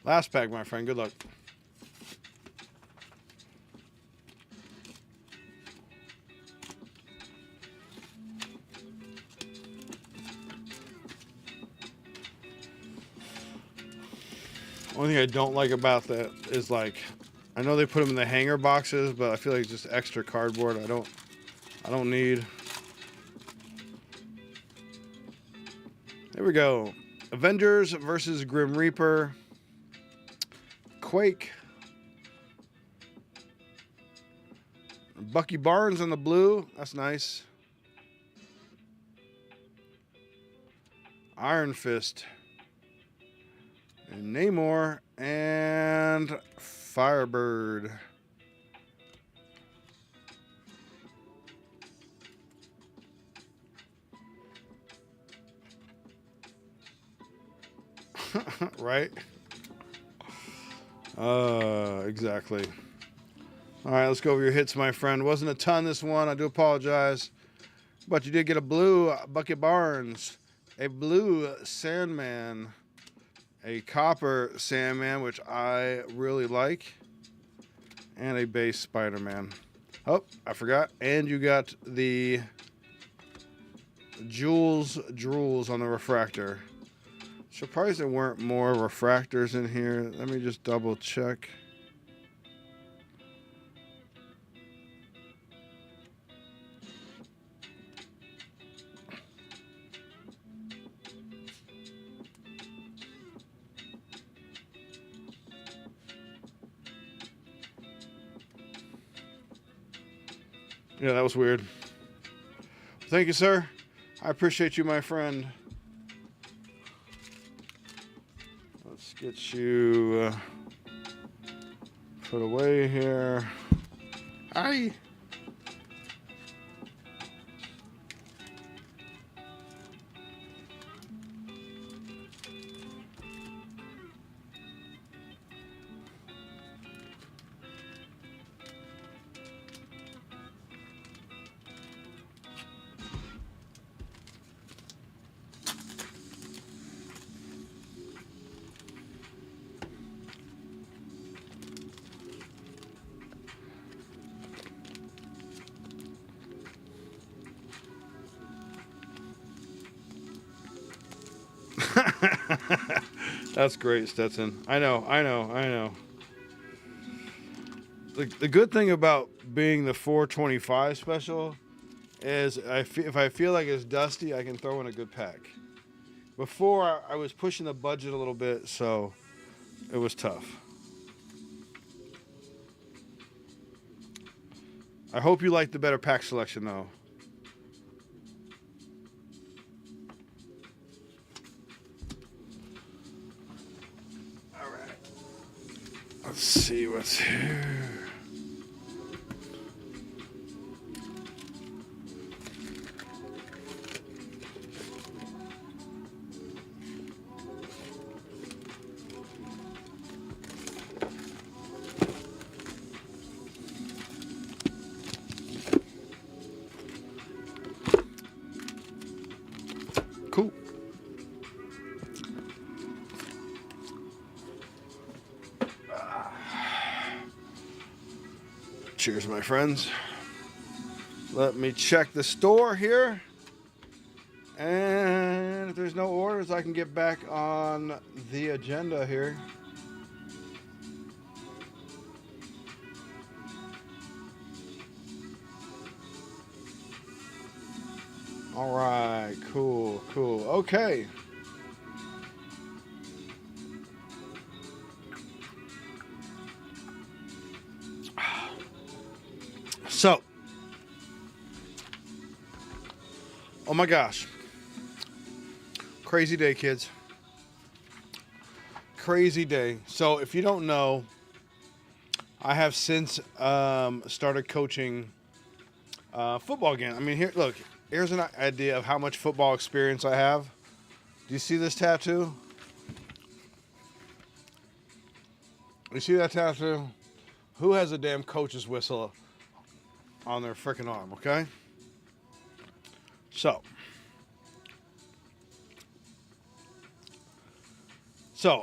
Last pack, my friend. Good luck. Only thing I don't like about that is, like, I know they put them in the hanger boxes, but I feel like it's just extra cardboard. I don't need. There we go. Avengers versus Grim Reaper. Quake. Bucky Barnes on the blue. That's nice. Iron Fist. And Namor and Firebird. Right? Exactly. All right, let's go over your hits, my friend. Wasn't a ton this one. I do apologize. But you did get a blue Bucky Barnes, a blue Sandman, a copper Sandman, which I really like, and a base Spider-Man. Oh, I forgot. And you got the Drools on the refractor. Surprised there weren't more refractors in here. Let me just double check. Yeah, that was weird. Thank you, sir. I appreciate you, my friend. Let's get you put away here. Hi. That's great, Stetson. I know. The good thing about being the 425 special is if I feel like it's dusty, I can throw in a good pack. Before, I was pushing the budget a little bit, so it was tough. I hope you like the better pack selection, though. All right. Let's see what's here. Cool. Cheers, my friends. Let me check the store here. And if there's no orders, I can get back on the agenda here. All right, cool. Okay. So, oh my gosh. Crazy day, kids. Crazy day. So, if you don't know, I have since started coaching Football game. I mean, here's an idea of how much football experience I have. Do you see this tattoo? You see that tattoo? Who has a damn coach's whistle on their freaking arm, okay? So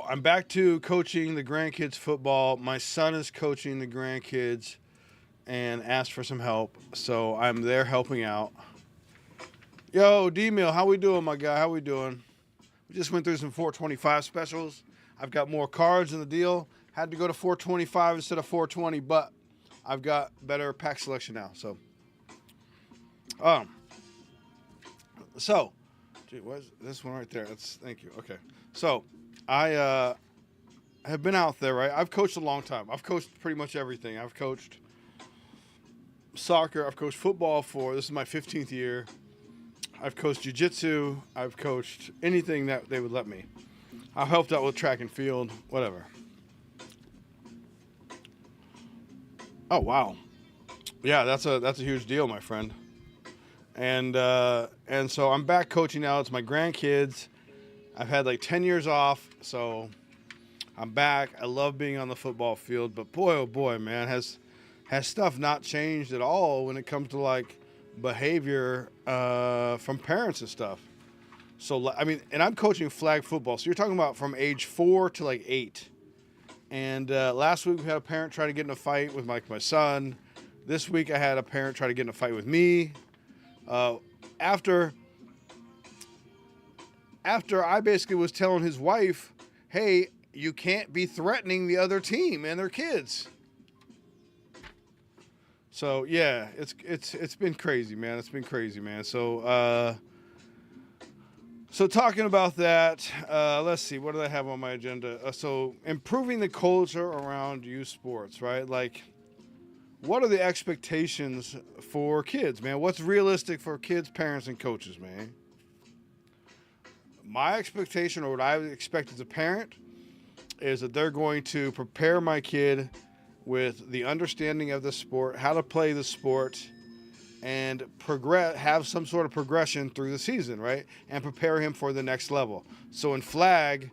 I'm back to coaching the grandkids football. My son is coaching the grandkids and asked for some help, so I'm there helping out. Yo, D-Mill, how we doing, my guy? How we doing? We just went through some 425 specials. I've got more cards in the deal. Had to go to 425 instead of 420, but I've got better pack selection now. Gee, what is this one right there? Thank you. Okay. So, I have been out there, right? I've coached a long time. I've coached pretty much everything. I've coached soccer. I've coached football this is my 15th year. I've coached jiu-jitsu. I've coached anything that they would let me. I've helped out with track and field, whatever. Oh, wow. Yeah, that's a huge deal, my friend. And so I'm back coaching now. It's my grandkids. I've had like 10 years off, so I'm back. I love being on the football field, but boy, oh boy, man, has stuff not changed at all when it comes to like behavior from parents and stuff. So, I mean, and I'm coaching flag football, so you're talking about from age 4 to like 8. And last week we had a parent try to get in a fight with my son. This week I had a parent try to get in a fight with me. After I basically was telling his wife, hey, you can't be threatening the other team and their kids. So yeah, it's been crazy, man. It's been crazy, man. So talking about that, let's see, what do I have on my agenda? So improving the culture around youth sports, right? Like, what are the expectations for kids, man? What's realistic for kids, parents, and coaches, man? My expectation, or what I would expect as a parent, is that they're going to prepare my kid with the understanding of the sport, how to play the sport, and have some sort of progression through the season, right? And prepare him for the next level. So in flag,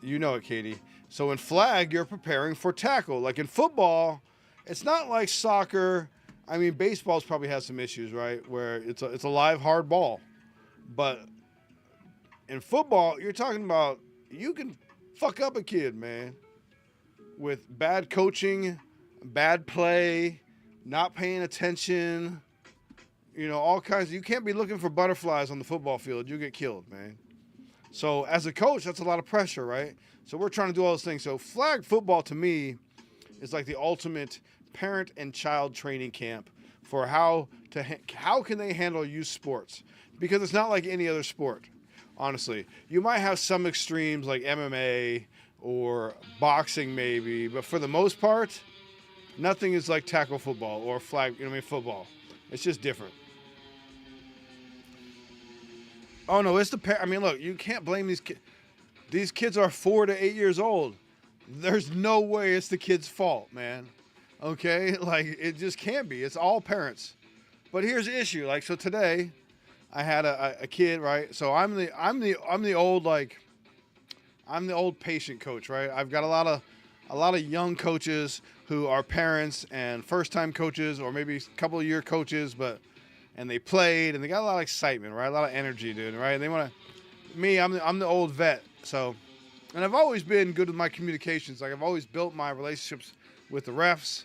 you know it, Katie. So in flag, you're preparing for tackle. Like in football, it's not like soccer. I mean, baseball's probably has some issues, right? Where it's a live, hard ball. But in football, you're talking about you can fuck up a kid, man, with bad coaching, bad play, not paying attention, all kinds. You can't be looking for butterflies on the football field. You get killed, man. So as a coach, that's a lot of pressure, right? So we're trying to do all those things. So flag football to me is like the ultimate parent and child training camp for how can they handle youth sports, because it's not like any other sport. Honestly, you might have some extremes like MMA or boxing maybe, but for the most part, nothing is like tackle football or flag, football. It's just different. Oh no, it's the I mean, look, you can't blame these kids. These kids are 4 to 8 years old. There's no way it's the kid's fault, man. Okay? Like, it just can't be. It's all parents. But here's the issue. Like, so today I had a kid, right? So I'm the old patient coach, right? I've got a lot of young coaches who are parents and first-time coaches, or maybe a couple of year coaches, and they played and they got a lot of excitement, right? A lot of energy, dude, right? They want to. Me, I'm the old vet, so, and I've always been good with my communications. Like, I've always built my relationships with the refs,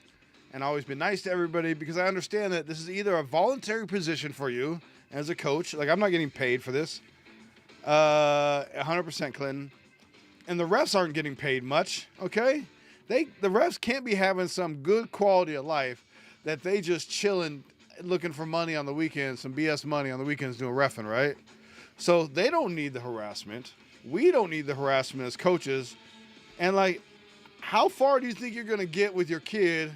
and always been nice to everybody, because I understand that this is either a voluntary position for you as a coach. Like, I'm not getting paid for this, 100%, Clinton, and the refs aren't getting paid much. Okay, the refs can't be having some good quality of life that they just chilling, looking for money on the weekends, some BS money on the weekends doing reffing, right? So they don't need the harassment. We don't need the harassment as coaches. And like, how far do you think you're going to get with your kid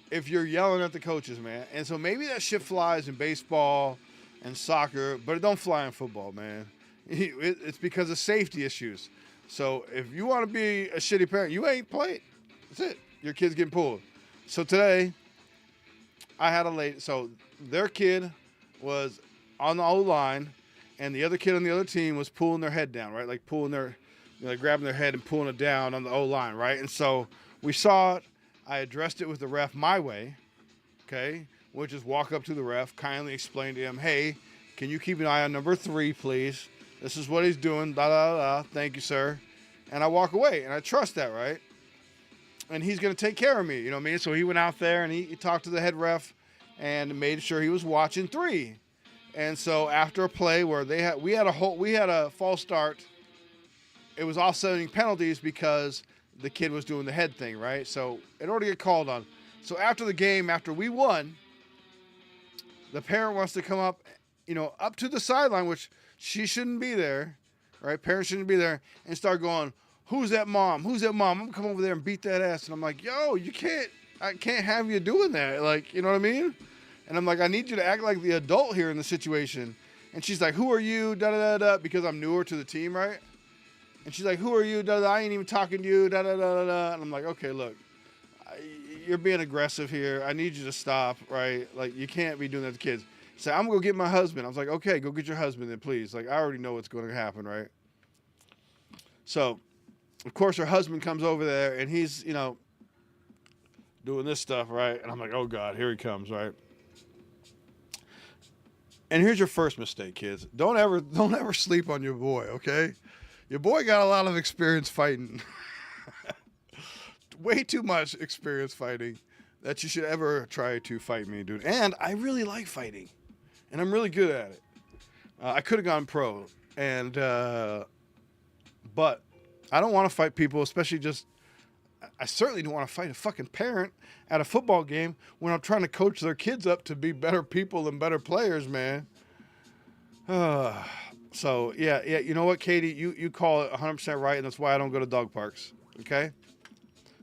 if you're yelling at the coaches, man? And so maybe that shit flies in baseball and soccer, but it don't fly in football, man. It's because of safety issues. So if you want to be a shitty parent, you ain't played. That's it. Your kid's getting pulled. So today, I had a lady. So their kid was on the O line, and the other kid on the other team was pulling their head down, right? Like pulling their, like grabbing their head and pulling it down on the O line, right? And so we saw it. I addressed it with the ref my way, okay? Which is walk up to the ref, kindly explain to him, hey, can you keep an eye on number 3, please? This is what he's doing. Da da da. Thank you, sir. And I walk away, and I trust that, right? And he's going to take care of me, you know what I mean? So he went out there and he talked to the head ref and made sure he was watching 3. And so after a play where we had a false start, it was offsetting penalties because the kid was doing the head thing, right? So in order to get called on. So after the game, after we won, the parent wants to come up, up to the sideline, which she shouldn't be there, right? Parents shouldn't be there, and start going, who's that mom? Who's that mom? I'm gonna come over there and beat that ass. And I'm like, yo, I can't have you doing that. Like, you know what I mean? And I'm like, I need you to act like the adult here in the situation. And she's like, who are you? Da da da da. Because I'm newer to the team, right? And she's like, who are you? Da da. I ain't even talking to you. Da da da da da. And I'm like, okay, look, you're being aggressive here. I need you to stop, right? Like, you can't be doing that to kids. She said, I'm gonna go get my husband. I was like, okay, go get your husband then, please. Like, I already know what's going to happen, right? So, of course, her husband comes over there and he's, doing this stuff, right? And I'm like, oh God, here he comes, right? And here's your first mistake, kids. Don't ever sleep on your boy, okay? Your boy got a lot of experience fighting. Way too much experience fighting that you should ever try to fight me, dude. And I really like fighting. And I'm really good at it. I could have gone pro. And, but I don't want to fight people, especially I certainly don't want to fight a fucking parent at a football game when I'm trying to coach their kids up to be better people and better players, man. So, yeah, you know what, Katie? You call it 100% right, and that's why I don't go to dog parks, okay?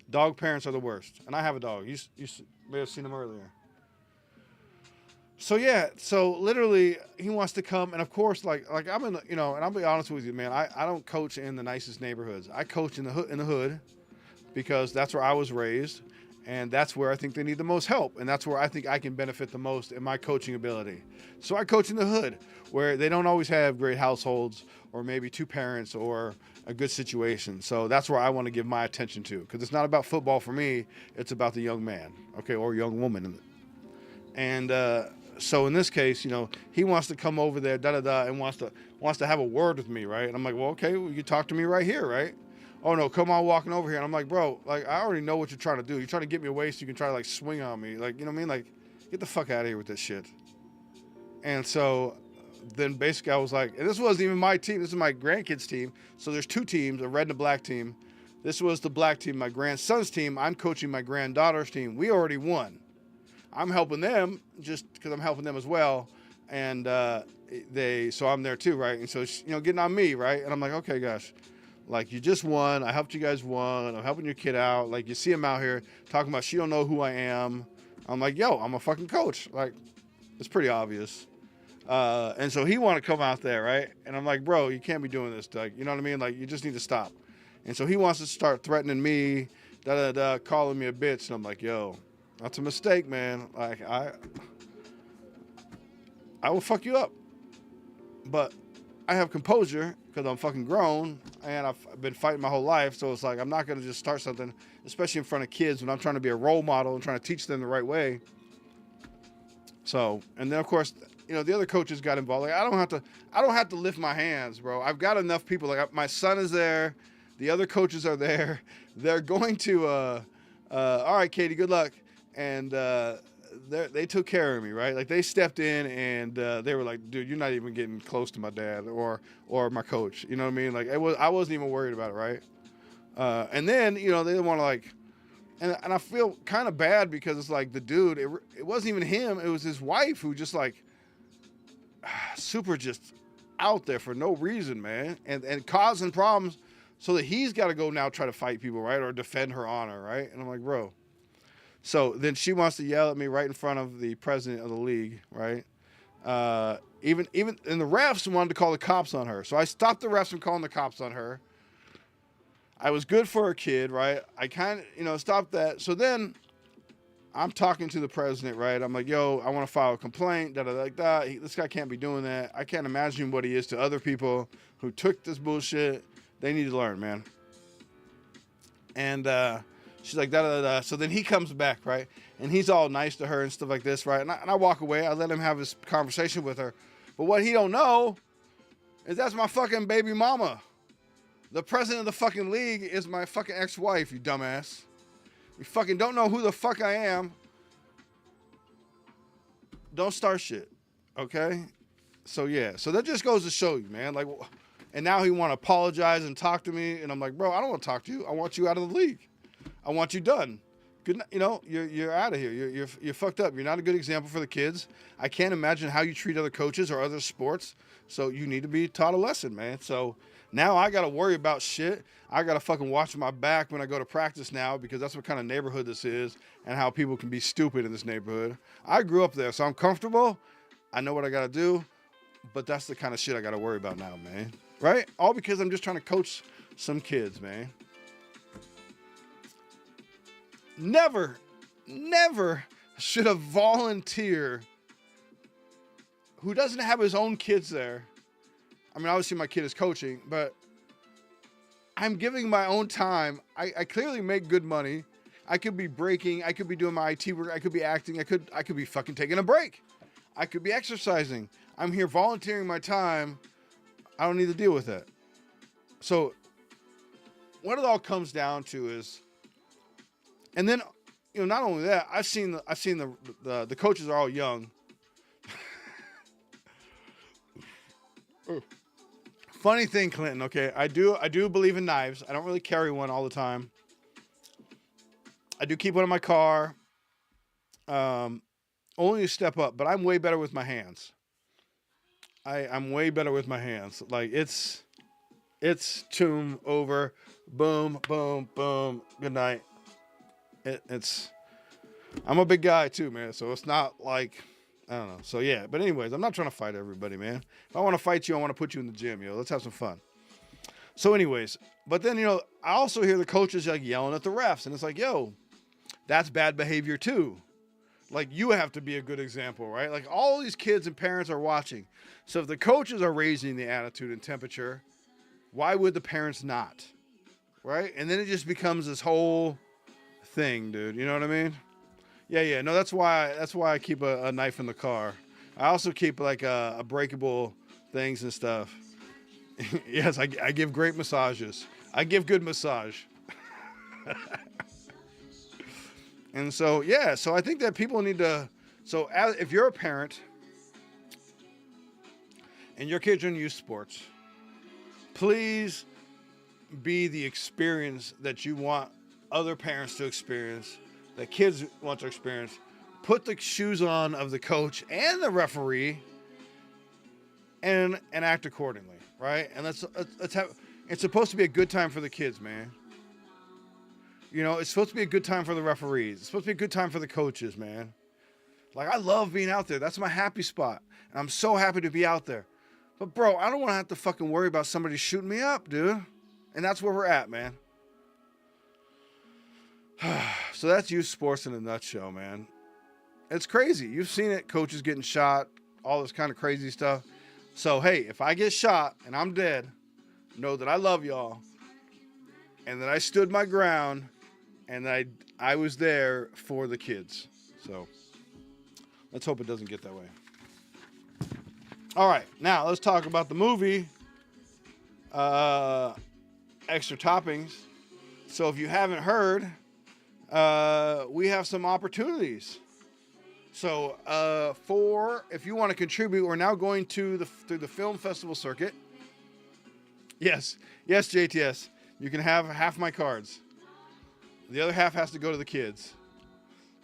Dog parents are the worst. And I have a dog. You may have seen him earlier. So, yeah, literally he wants to come, and of course, like I'm in, and I'll be honest with you, man, I don't coach in the nicest neighborhoods. I coach in the hood because that's where I was raised, and that's where I think they need the most help, and that's where I think I can benefit the most in my coaching ability. So I coach in the hood where they don't always have great households or maybe 2 parents or a good situation. So that's where I want to give my attention to, because it's not about football for me. It's about the young man, okay, or young woman. And so in this case, he wants to come over there, and wants to have a word with me, right? And I'm like, well, okay, well, you talk to me right here, right? Oh no, come on, walking over here. And I'm like, bro, like, I already know what you're trying to do. You're trying to get me away so you can try to like swing on me, like, you know what I mean? Like, get the fuck out of here with this shit. And so then basically I was like, and this wasn't even my team. This is my grandkids' team. So there's 2 teams, a red and a black team. This was the black team, my grandson's team. I'm coaching my granddaughter's team. We already won. I'm helping them just because I'm helping them as well. And so I'm there too, right? And so, getting on me, right? And I'm like, okay, gosh, like, you just won. I helped you guys won. I'm helping your kid out. Like, you see him out here talking about she don't know who I am. I'm like, yo, I'm a fucking coach. Like, it's pretty obvious. And so he wanted to come out there, right? And I'm like, bro, you can't be doing this, Doug. You know what I mean? Like, you just need to stop. And so he wants to start threatening me, calling me a bitch. And I'm like, yo, that's a mistake, man. Like, I will fuck you up. But I have composure because I'm fucking grown and I've been fighting my whole life. So it's like, I'm not going to just start something, especially in front of kids when I'm trying to be a role model and trying to teach them the right way. So, and then of course, the other coaches got involved. Like, I don't have to lift my hands, bro. I've got enough people. Like, my son is there. The other coaches are there. They're going to, all right, Katie, good luck. And, they took care of me, right? Like, they stepped in and they were like, dude, you're not even getting close to my dad or my coach. You know what I mean? Like, I wasn't even worried about it, right? And then, they didn't want to, like, and I feel kind of bad because it's like the dude, it wasn't even him. It was his wife who just, like, super just out there for no reason, man. And causing problems so that he's got to go now try to fight people, right? Or defend her honor, right? And I'm like, bro. So then she wants to yell at me right in front of the president of the league, right? Even and the refs wanted to call the cops on her. So I stopped the refs from calling the cops on her. I was good for her kid, right? I kind of, stopped that. So then I'm talking to the president, right? I'm like, yo, I want to file a complaint, like that. This guy can't be doing that. I can't imagine what he is to other people who took this bullshit. They need to learn, man. And she's like, da da da. So then he comes back, right? And he's all nice to her and stuff like this, right? And I walk away. I let him have his conversation with her. But what he don't know is that's my fucking baby mama. The president of the fucking league is my fucking ex-wife, you dumbass. You fucking don't know who the fuck I am. Don't start shit, okay? So yeah, so that just goes to show you, man. Like, and now he want to apologize and talk to me, and I'm like, bro, I don't want to talk to you. I want you out of the league. I want you done. Good, you know, you're out of here. You're fucked up. You're not a good example for the kids. I can't imagine how you treat other coaches or other sports. So you need to be taught a lesson, man. So now I got to worry about shit. I got to fucking watch my back when I go to practice now because that's what kind of neighborhood this is and how people can be stupid in this neighborhood. I grew up there, so I'm comfortable. I know what I got to do, but that's the kind of shit I got to worry about now, man. Right? All because I'm just trying to coach some kids, man. Never should a volunteer who doesn't have his own kids there. I mean, obviously my kid is coaching, but I'm giving my own time. I clearly make good money. I could be breaking. I could be doing my IT work. I could be acting. I could be fucking taking a break. I could be exercising. I'm here volunteering my time. I don't need to deal with that. So what it all comes down to is, and then, you know, not only that, I've seen the coaches are all young. Funny thing, Clinton. Okay, I do believe in knives. I don't really carry one all the time. I do keep one in my car. Only a step up, but I'm way better with my hands. I'm way better with my hands. Like it's tomb over, boom, boom, boom. Good night. I'm a big guy too, man. So it's not like, I don't know. So yeah, but anyways, I'm not trying to fight everybody, man. If I want to fight you, I want to put you in the gym, yo. Let's have some fun. So anyways, but then, you know, I also hear the coaches like yelling at the refs, and it's like, yo, that's bad behavior too. Like, you have to be a good example, right? Like, all these kids and parents are watching. So if the coaches are raising the attitude and temperature, why would the parents not? Right? And then it just becomes this whole thing, dude. You know what I mean? Yeah. No, that's why I keep a knife in the car. I also keep like a breakable things and stuff. Yes, I give great massages. I give good massage. And so, yeah, so I think that people need to, so if you're a parent and your kids are in youth sports, please be the experience that you want other parents to experience, that kids want to experience. Put the shoes on of the coach and the referee and act accordingly, right? And let's have, it's supposed to be a good time for the kids, man. You know, it's supposed to be a good time for the referees. It's supposed to be a good time for the coaches, man. Like, I love being out there. That's my happy spot. And I'm so happy to be out there. But, bro, I don't want to have to fucking worry about somebody shooting me up, dude. And that's where we're at, man. So that's youth sports in a nutshell, man. It's crazy. You've seen it. Coaches getting shot, all this kind of crazy stuff. So, hey, if I get shot and I'm dead, know that I love y'all and that I stood my ground and that I was there for the kids. So let's hope it doesn't get that way. All right, now let's talk about the movie, Extra Toppings. So if you haven't heard, we have some opportunities. So if you want to contribute, we're now going through the film festival circuit. Yes, JTS, you can have half my cards. The other half has to go to the kids,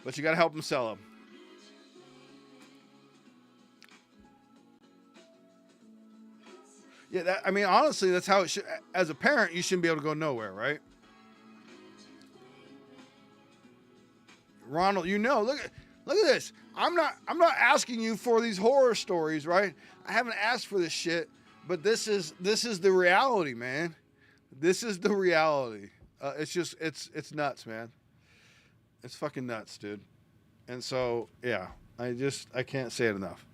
but you got to help them sell them. Yeah, I mean, honestly, that's how it should. As a parent, you shouldn't be able to go nowhere, right? Ronald, you know, look at this. I'm not asking you for these horror stories, right? I haven't asked for this shit, but this is the reality, man. This is the reality. It's nuts, man. It's fucking nuts, dude. And so, yeah, I can't say it enough.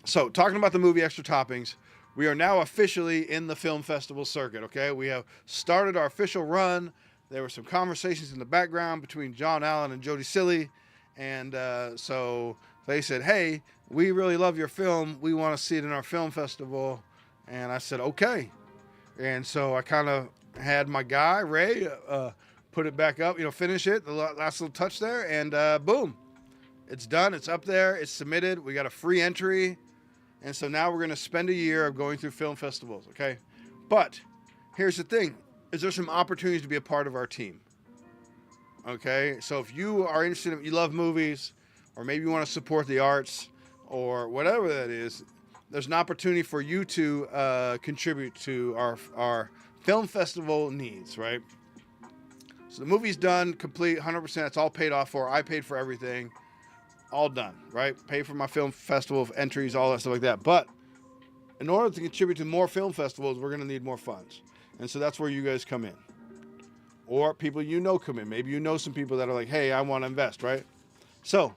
So, talking about the movie Extra Toppings, we are now officially in the film festival circuit, okay? We have started our official run. There were some conversations in the background between John Allen and Jody Silly. And so they said, hey, we really love your film. We want to see it in our film festival. And I said, okay. And so I kind of had my guy, Ray, put it back up, finish it, the last little touch there. And boom, it's done. It's up there. It's submitted. We got a free entry. And so now we're going to spend a year of going through film festivals, okay? But here's the thing. Is there some opportunities to be a part of our team? Okay? So if you are interested, you love movies, or maybe you want to support the arts, or whatever that is, there's an opportunity for you to contribute to our film festival needs, right? So the movie's done, complete, 100%. It's all paid off for. I paid for everything. All done, right? Pay for my film festival entries, all that stuff like that. But in order to contribute to more film festivals, we're going to need more funds. And so that's where you guys come in. Or people come in. Maybe you know some people that are like, hey, I want to invest, right? So,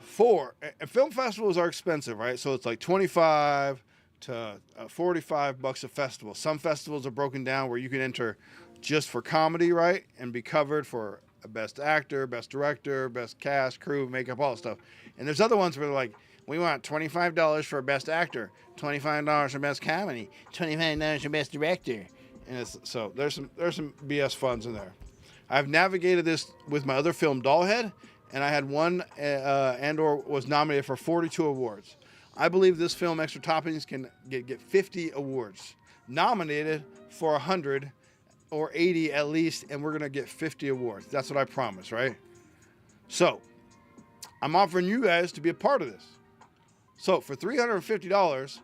film festivals are expensive, right? So it's like $25 to $45 a festival. Some festivals are broken down where you can enter just for comedy, right? And be covered for a best actor, best director, best cast, crew, makeup, all that stuff. And there's other ones where they're like, we want $25 for best actor, $25 for best comedy, $25 for best director. And so there's some BS funds in there. I've navigated this with my other film, Dollhead, and I had one and/or was nominated for 42 awards. I believe this film, Extra Toppings, can get 50 awards, nominated for 100 or 80 at least, and we're going to get 50 awards. That's what I promise, right? So, I'm offering you guys to be a part of this. So, for $350,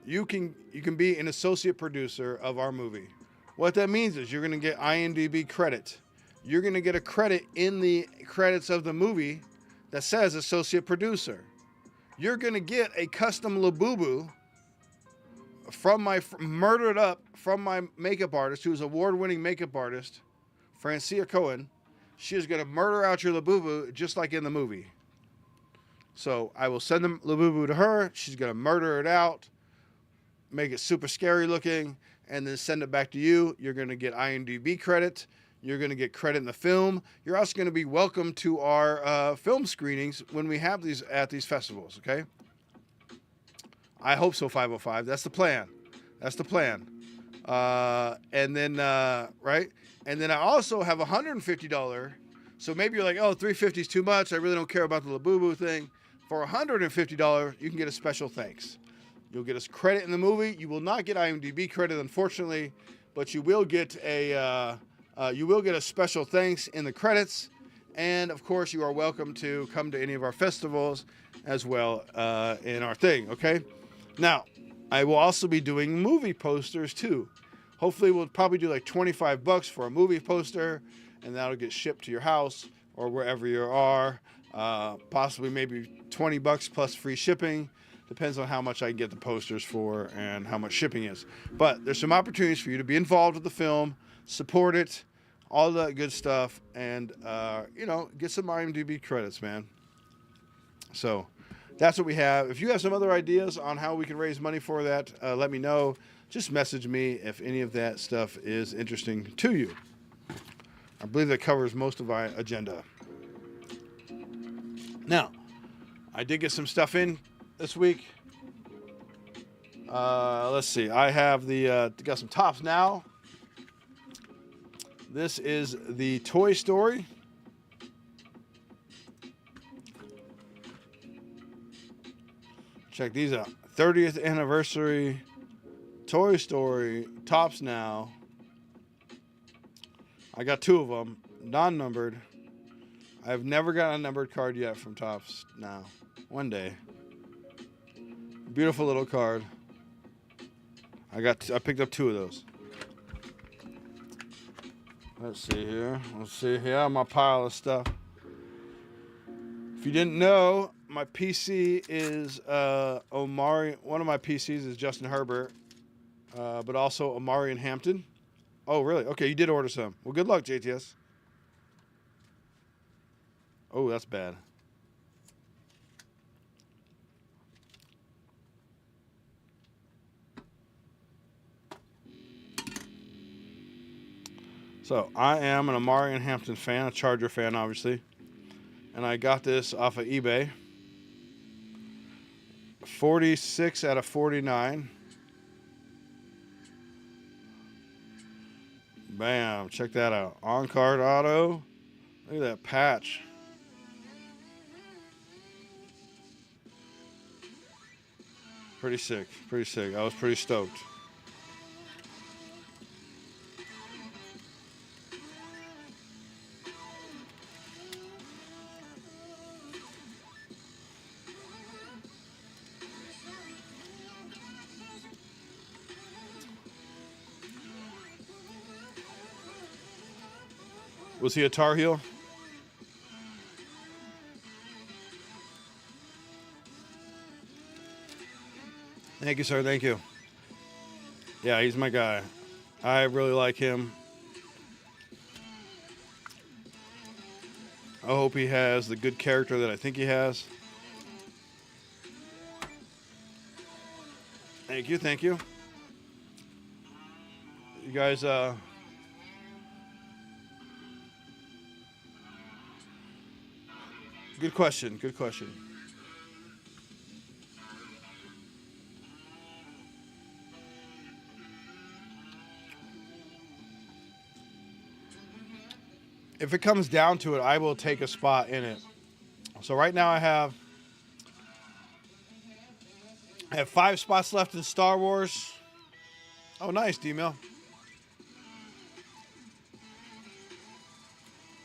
you can be an associate producer of our movie. What that means is you're going to get IMDb credit. You're going to get a credit in the credits of the movie that says associate producer. You're going to get a custom Labubu from my makeup artist, who's award-winning makeup artist, Francia Cohen. She is going to murder out your Labubu just like in the movie. So I will send the Labubu to her. She's going to murder it out, make it super scary looking, and then send it back to you. You're going to get IMDb credit. You're going to get credit in the film. You're also going to be welcome to our film screenings when we have these at these festivals, okay? I hope so, 505. That's the plan. And then, right? And then I also have $150. So maybe you're like, oh, $350 is too much. I really don't care about the Labubu thing. For $150, you can get a special thanks. You'll get us credit in the movie. You will not get IMDb credit, unfortunately, but you will get a special thanks in the credits. And of course, you are welcome to come to any of our festivals as well in our thing, okay? Now, I will also be doing movie posters too. Hopefully, we'll probably do like $25 for a movie poster, and that'll get shipped to your house or wherever you are. Possibly maybe $20 plus free shipping. Depends on how much I can get the posters for and how much shipping is. But there's some opportunities for you to be involved with the film, support it, all that good stuff, and get some IMDb credits, man. So that's what we have. If you have some other ideas on how we can raise money for that, let me know. Just message me if any of that stuff is interesting to you. I believe that covers most of our agenda. Now, I did get some stuff in this week. Let's see. I have got some tops now. This is the Toy Story. Check these out. 30th anniversary Toy Story tops now. I got 2 of them, non-numbered. I've never gotten a numbered card yet from Tops now. One day. Beautiful little card. I picked up 2 of those. Let's see here. My pile of stuff. If you didn't know, my PC is Omari. One of my PCs is Justin Herbert, but also Omari and Hampton. Oh, really? Okay, you did order some. Well, good luck, JTS. Oh, that's bad. So I am an Amari and Hampton fan, a Charger fan, obviously. And I got this off of eBay. 46 out of 49. Bam, check that out. On-card auto. Look at that patch. Pretty sick, pretty sick. I was pretty stoked. Was he a Tar Heel? Thank you, sir. Thank you. Yeah, he's my guy. I really like him. I hope he has the good character that I think he has. Thank you, thank you. You guys, good question, good question. If it comes down to it, I will take a spot in it. So right now I have 5 spots left in Star Wars. Oh, nice, D-Mill.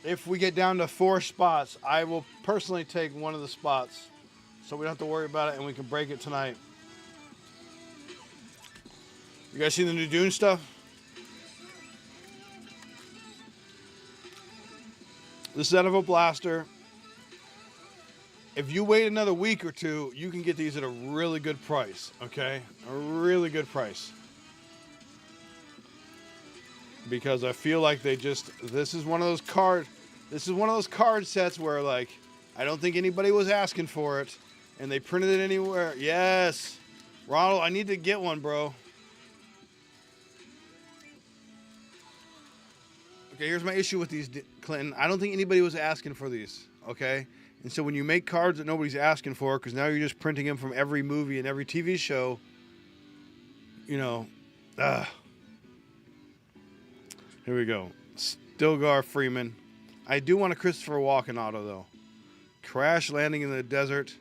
If we get down to 4 spots, I will personally take one of the spots, so we don't have to worry about it, and we can break it tonight. You guys seen the new Dune stuff? This is out of a blaster. If you wait another week or two, you can get these at a really good price, okay? A really good price. Because I feel like this is one of those card sets where, like, I don't think anybody was asking for it, and they printed it anywhere. Yes. Ronald, I need to get one, bro. Okay, here's my issue with these, Clinton. I don't think anybody was asking for these, okay? And so when you make cards that nobody's asking for, because now you're just printing them from every movie and every TV show, you know, here we go. Stilgar Freeman. I do want a Christopher Walken auto, though. Crash Landing in the Desert.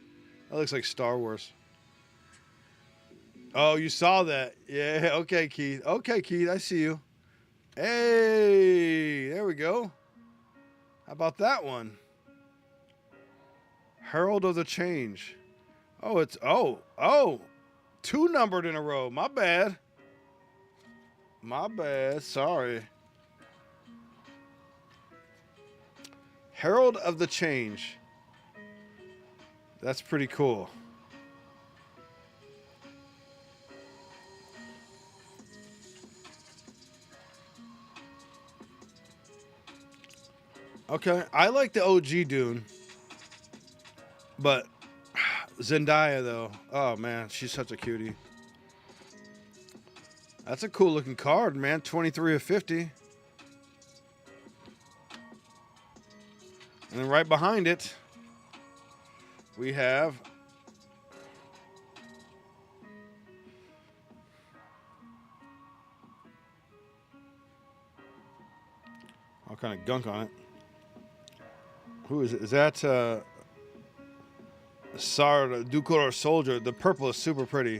That looks like Star Wars. Oh, you saw that. Yeah, okay, Keith. Okay, Keith, I see you. Hey, there we go. How about that one? Herald of the Change. Oh, it's, oh, 2 numbered in a row. My bad. My bad. Sorry. Herald of the Change. That's pretty cool. Okay, I like the OG Dune. But Zendaya, though. Oh, man, she's such a cutie. That's a cool looking card, man. 23 of 50. And then right behind it, we have all kind of gunk on it. Who is it? Is that Sar Ducolor Soldier? The purple is super pretty.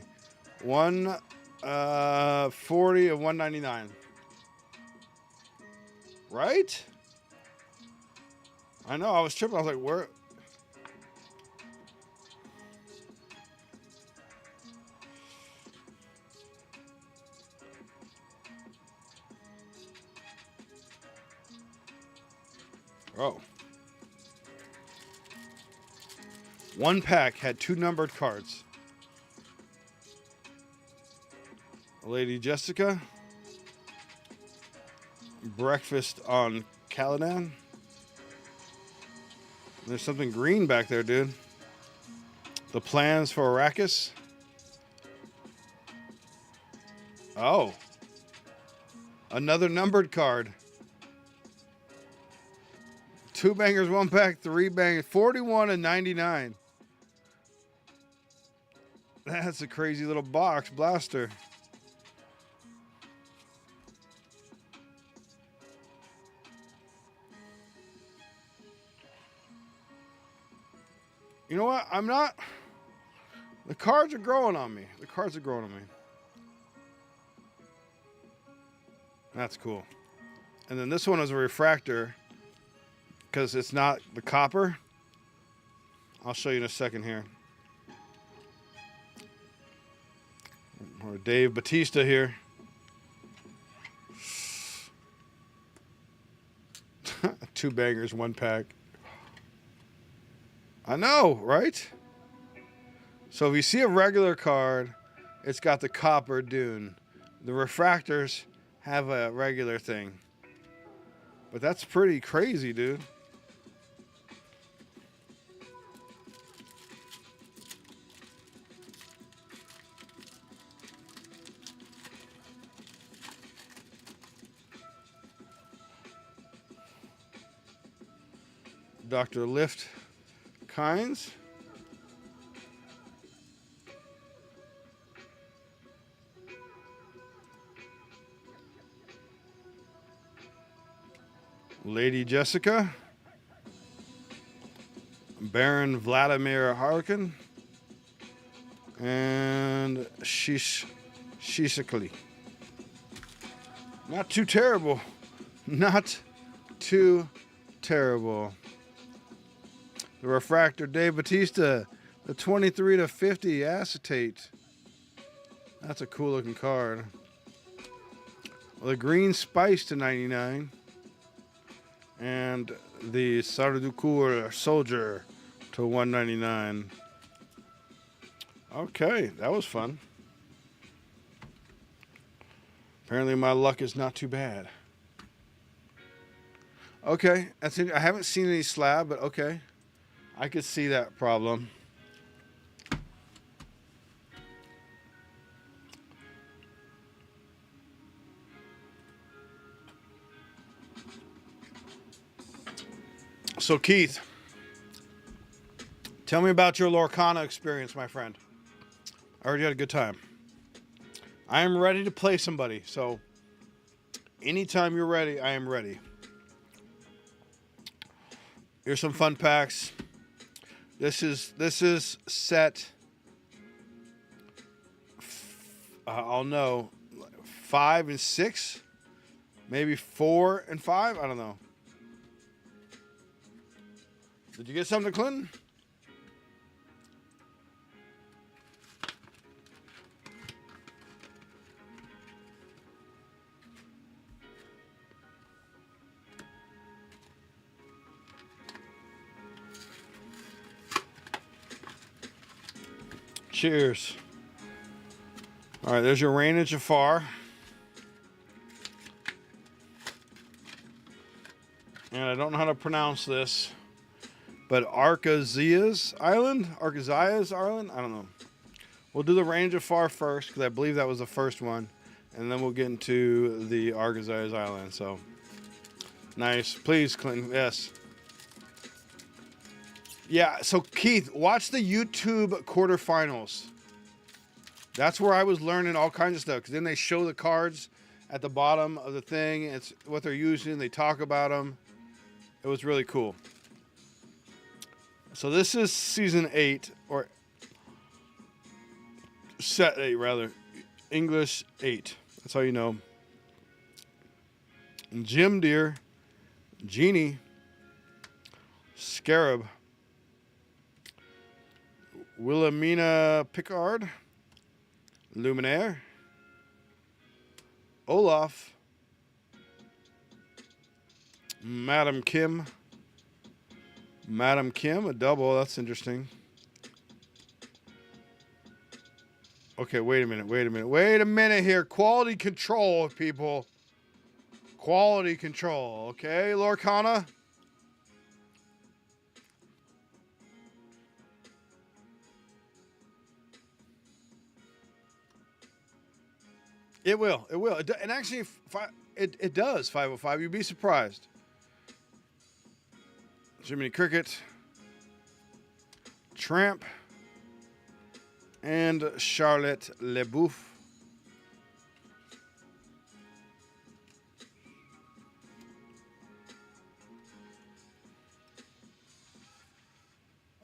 140 of 199. Right? I know, I was tripping. I was like, where? Oh. One pack had 2 numbered cards. Lady Jessica. Breakfast on Caladan. There's something green back there, dude. The plans for Arrakis. Oh. Another numbered card. 2 bangers, 1 pack, 3 bangers. 41 and 99. That's a crazy little box blaster. You know what? I'm not. The cards are growing on me. The cards are growing on me. That's cool. And then this one is a refractor because it's not the copper. I'll show you in a second here. Or Dave Bautista here. 2 bangers, 1 pack. I know, right? So if you see a regular card, it's got the copper dune. The refractors have a regular thing. But that's pretty crazy, dude. Dr. Lift Kynes. Lady Jessica. Baron Vladimir Harkin. And Shishikli. Not too terrible. Not too terrible. The refractor, Dave Bautista, the 23 to 50 acetate. That's a cool looking card. The green spice to 99. And the Sardukur soldier to 199. Okay, that was fun. Apparently my luck is not too bad. Okay, that's it. I haven't seen any slab, but okay. I could see that problem. So Keith, tell me about your Lorcana experience, my friend. I heard you had a good time. I am ready to play somebody, so anytime you're ready, I am ready. Here's some fun packs. This is set. I'll know 5 and 6, maybe 4 and 5. I don't know. Did you get something, Clinton? Cheers. All right, there's your Rain and Jafar. And I don't know how to pronounce this, but Arkazia's Island? Arkazia's Island? I don't know. We'll do the Rain and Jafar first, because I believe that was the first one. And then we'll get into the Arkazia's Island. So, nice. Please, Clinton. Yes. Yeah, so Keith, watch the YouTube quarterfinals. That's where I was learning all kinds of stuff. Because then they show the cards at the bottom of the thing. It's what they're using. They talk about them. It was really cool. So this is season 8, or set 8, rather. English 8. That's how you know. Jim Deere, Genie, Scarab, Wilhelmina Picard, Luminaire, Olaf, Madam Kim, a double. That's interesting. Okay, wait a minute here. Quality control, people. Quality control, okay, Lorcana? It will. It will. And actually, it does 505. You'd be surprised. Jiminy Cricket, Tramp, and Charlotte LeBouf.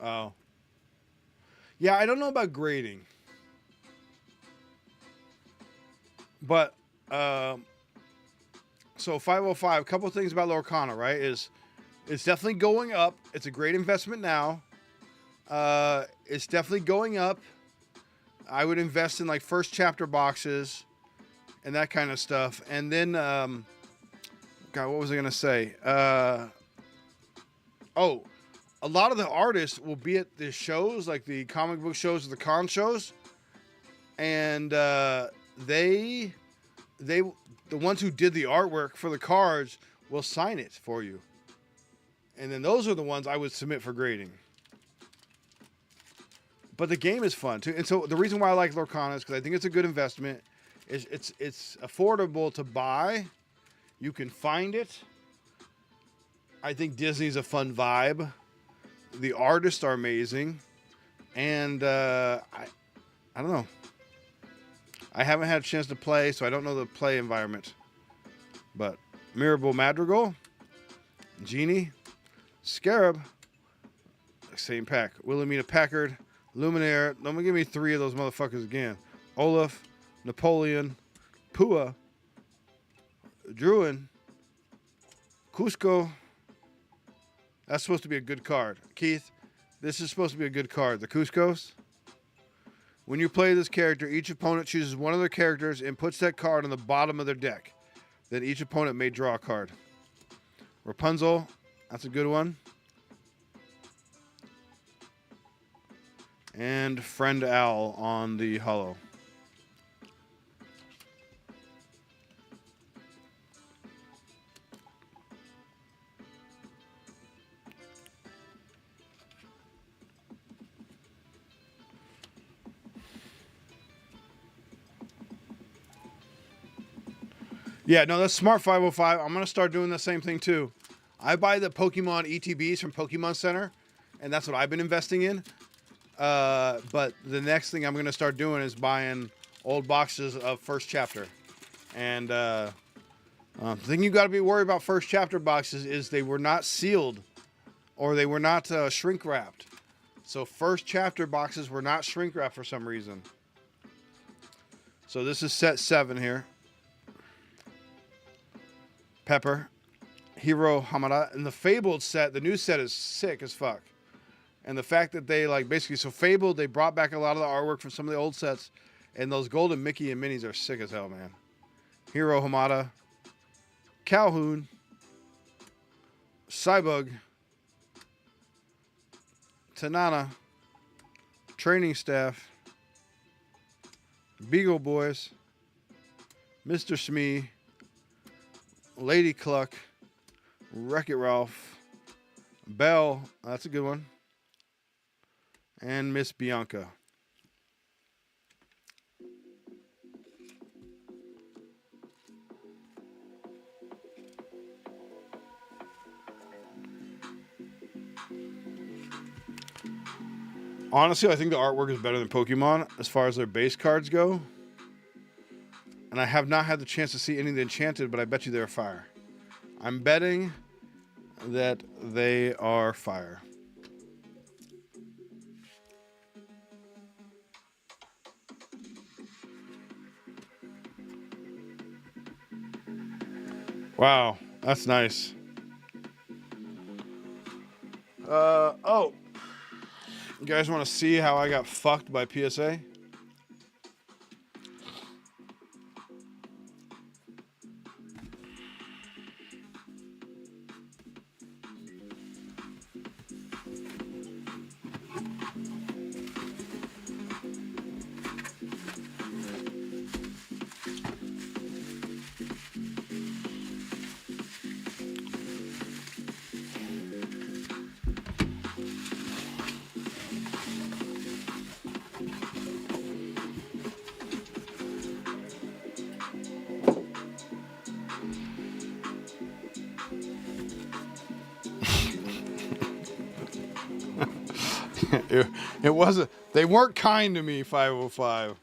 Oh. Yeah, I don't know about grading. But, so 505, a couple things about Lorcana, right? Is it's definitely going up. It's a great investment now. It's definitely going up. I would invest in like first chapter boxes and that kind of stuff. And then, God, what was I going to say? Oh, a lot of the artists will be at the shows, like the comic book shows or the con shows. And the ones who did the artwork for the cards will sign it for you. And then those are the ones I would submit for grading. But the game is fun too. And so the reason why I like Lorcana is because I think it's a good investment. It's affordable to buy. You can find it. I think Disney's a fun vibe. The artists are amazing. And I don't know. I haven't had a chance to play, so I don't know the play environment. But Mirabelle Madrigal, Genie, Scarab, same pack. Wilhelmina Packard, Luminaire. Don't give me three of those motherfuckers again. Olaf, Napoleon, Pua, Druin, Cusco. That's supposed to be a good card. Keith, this is supposed to be a good card. The Cuscos. When you play this character, each opponent chooses one of their characters and puts that card on the bottom of their deck. Then each opponent may draw a card. Rapunzel, that's a good one. And Friend Owl on the holo. Yeah, no, that's smart 505. I'm going to start doing the same thing too. I buy the Pokemon ETBs from Pokemon Center, and that's what I've been investing in. But the next thing I'm going to start doing is buying old boxes of first chapter. And the thing you got to be worried about first chapter boxes is they were not sealed or they were not shrink wrapped. So first chapter boxes were not shrink wrapped for some reason. So this is set 7 here. Pepper, Hiro Hamada, and the Fabled set, the new set is sick as fuck. And the fact that they like basically, so Fabled, they brought back a lot of the artwork from some of the old sets, and those golden Mickey and Minnies are sick as hell, man. Hiro Hamada, Calhoun, Cybug, Tanana, Training Staff, Beagle Boys, Mr. Smee, Lady Cluck, Wreck-It Ralph, Belle, that's a good one, and Miss Bianca. Honestly, I think the artwork is better than Pokemon as far as their base cards go. And I have not had the chance to see any of the Enchanted, but I bet you they're fire. I'm betting that they are fire. Wow, that's nice. Oh. You guys want to see how I got fucked by PSA? It wasn't. They weren't kind to me, 505.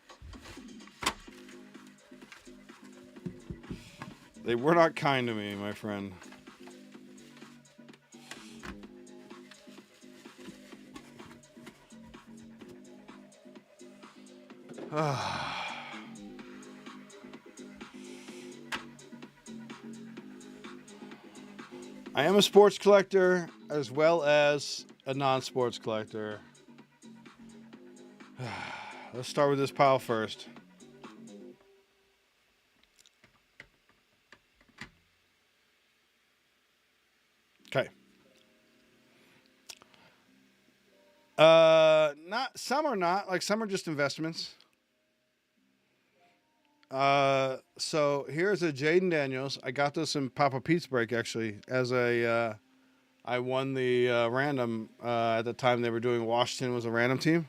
They were not kind to me, my friend. I am a sports collector as well as a non-sports collector. Let's start with this pile first. Okay. Not some are not, like some are just investments. So here's a Jaden Daniels. I got this in Papa Pete's break actually as a I won the random at the time they were doing Washington was a random team.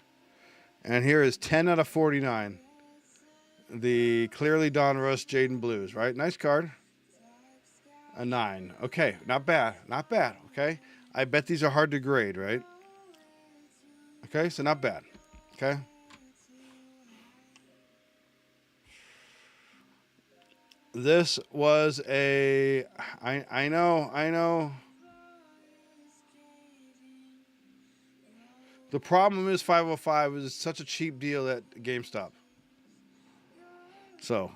And here is 10 out of 49. The clearly Don Russ Jaden Blues, right? Nice card. A 9. Okay, not bad. Not bad, okay? I bet these are hard to grade, right? Okay, so not bad. Okay? This was a I know. The problem is 505 is such a cheap deal at GameStop. So,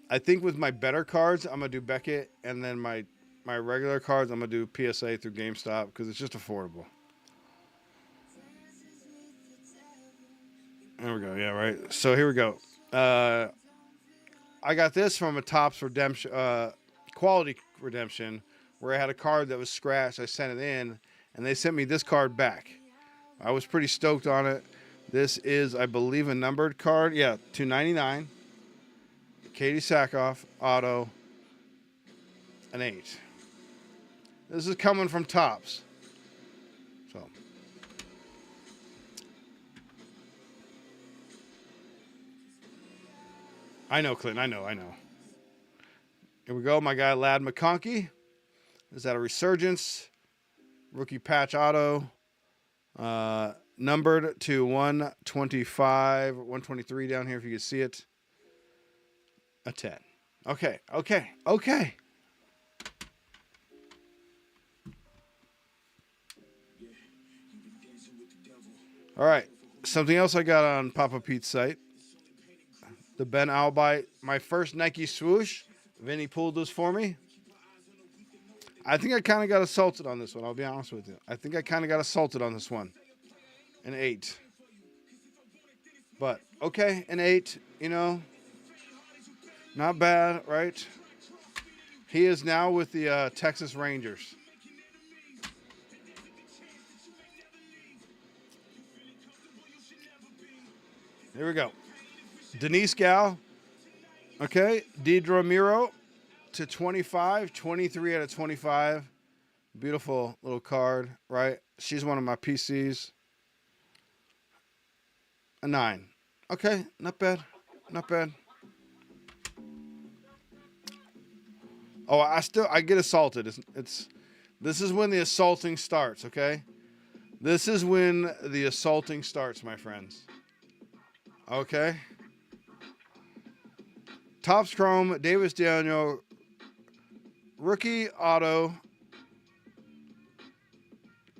I think with my better cards, I'm going to do Beckett, and then my regular cards, I'm going to do PSA through GameStop because it's just affordable. There we go. Yeah, right. So here we go. I got this from a Topps redemption, quality redemption, where I had a card that was scratched. I sent it in, and they sent me this card back. I was pretty stoked on it. This is, I believe, a numbered card. Yeah, $2.99. Katie Sackhoff, auto, an 8. This is coming from Topps. So. I know, Clint. I know. Here we go. My guy, Ladd McConkey. Is that a Resurgence? Rookie patch auto. Numbered to 125, 123 down here if you can see it. A 10. Okay. All right. Something else I got on Papa Pete's site. The Ben Albite. My first Nike swoosh. Vinny pulled this for me. I think I kind of got assaulted on this one. I'll be honest with you. I think I kind of got assaulted on this one. An 8. But, okay, an 8, you know. Not bad, right? He is now with the Texas Rangers. Here we go. Denise Gal. Okay. Deidre Miro to 25. 23 out of 25. Beautiful little card, right? She's one of my PCs. A 9. Okay. Not bad. Oh, I get assaulted. This is when the assaulting starts, okay? This is when the assaulting starts, my friends. Okay? Topps Chrome, Davis Daniel, rookie auto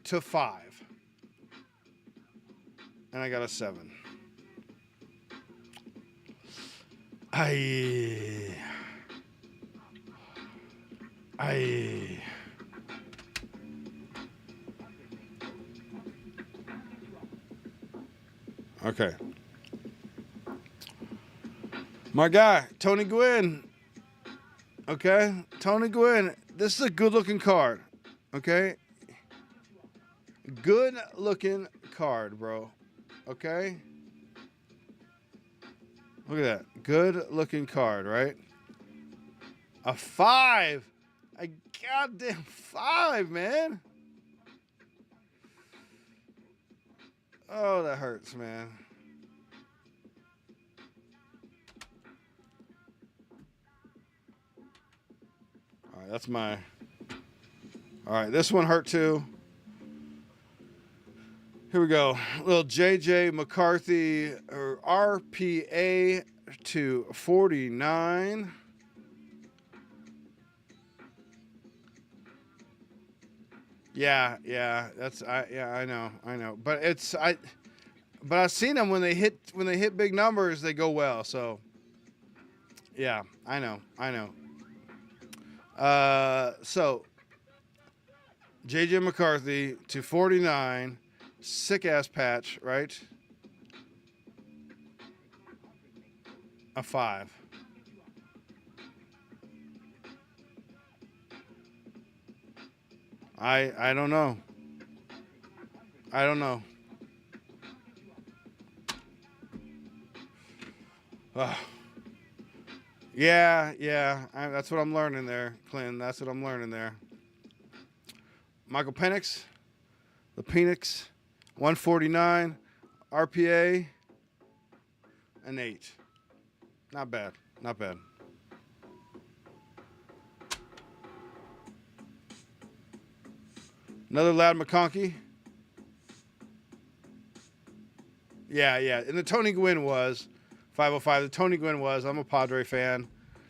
to 5. And I got a 7. Aye. Okay. My guy, Tony Gwynn. Okay? Tony Gwynn. This is a good-looking card. Okay? Good-looking card, bro. Okay? Look at that. Good-looking card, right? A 5. A goddamn 5, man. Oh, that hurts, man. All right, that's my... All right, this one hurt too. Here we go. Little JJ McCarthy or RPA to 49. Yeah, I know. But I've seen them when they hit big numbers, they go well. So yeah, I know. So JJ McCarthy to 49, sick ass patch, right? A 5. I don't know. I don't know. Ugh. Yeah. That's what I'm learning there, Clinton. That's what I'm learning there. Michael Penix, the Penix, 149, RPA, an 8. Not bad. Another Loud McConkey. Yeah. And the Tony Gwynn was 505. The Tony Gwynn was. I'm a Padre fan.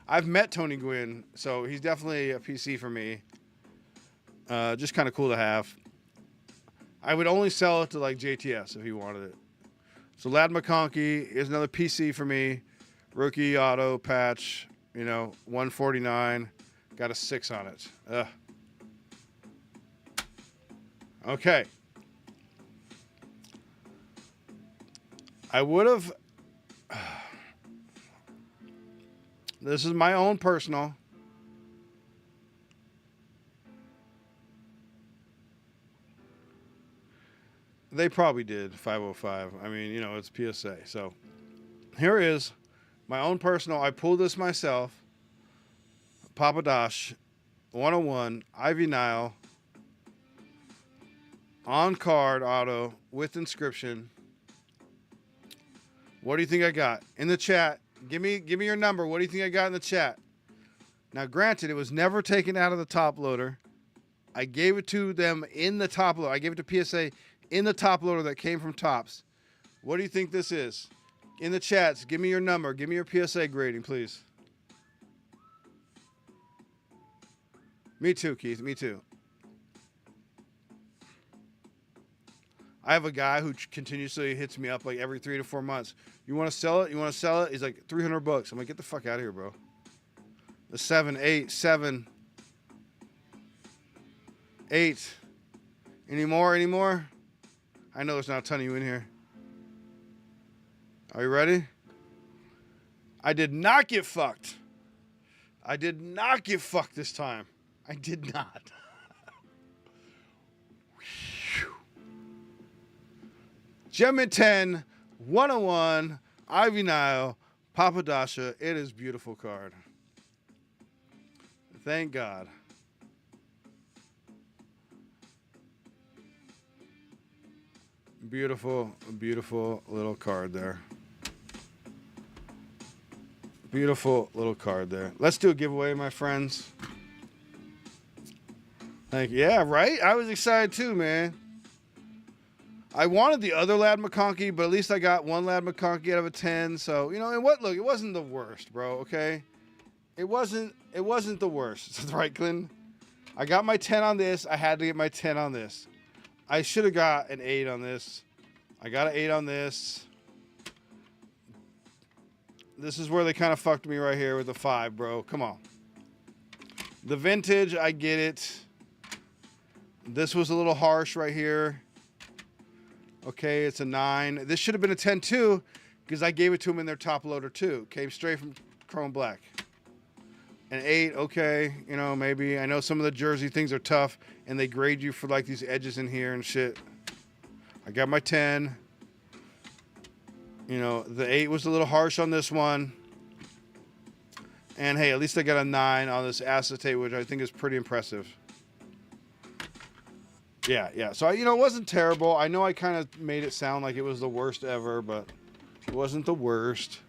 I've met Tony Gwynn, so he's definitely a PC for me. Just kind of cool to have. I would only sell it to like JTS if he wanted it. So Lad McConkey is another PC for me. Rookie auto patch, 149. Got a 6 on it. Ugh. Okay. I would have. This is my own personal. They probably did 505. I mean, it's PSA. So here is my own personal. I pulled this myself. Papa Dosh, 101, Ivy Nile, on card auto with inscription. What do you think I got? In the chat, give me your number. What do you think I got in the chat? Now, granted, it was never taken out of the top loader. I gave it to them in the top loader. I gave it to PSA in the top loader that came from Tops. What do you think this is? In the chats, give me your number. Give me your PSA grading, please. Me too, Keith. Me too. I have a guy who continuously hits me up like every 3 to 4 months. You want to sell it? You want to sell it? He's like $300. I'm like, get the fuck out of here, bro. The 7, 8, 7, 8. Any more? I know there's not a ton of you in here. Are you ready? I did not get fucked. I did not get fucked this time. I did not. Gem in 10, 101, Ivy Nile, Papadasha. It is a beautiful card. Thank God. Beautiful little card there. Beautiful little card there. Let's do a giveaway, my friends. Thank you. Yeah, right? I was excited too, man. I wanted the other Lad McConkey, but at least I got one Lad McConkey out of a 10. So, and what? Look, it wasn't the worst, bro, okay? It wasn't the worst. Right, Glenn? I got my 10 on this. I had to get my 10 on this. I should have got an 8 on this. I got an 8 on this. This is where they kind of fucked me right here with the 5, bro. Come on. The vintage, I get it. This was a little harsh right here. Okay, it's a 9. This should have been a 10 too, because I gave it to them in their top loader too. Came straight from Chrome Black. An 8, okay, maybe. I know some of the jersey things are tough, and they grade you for like these edges in here and shit. I got my 10. The 8 was a little harsh on this one. And hey, at least I got a 9 on this acetate, which I think is pretty impressive. Yeah. So, it wasn't terrible. I know I kind of made it sound like it was the worst ever, but it wasn't the worst.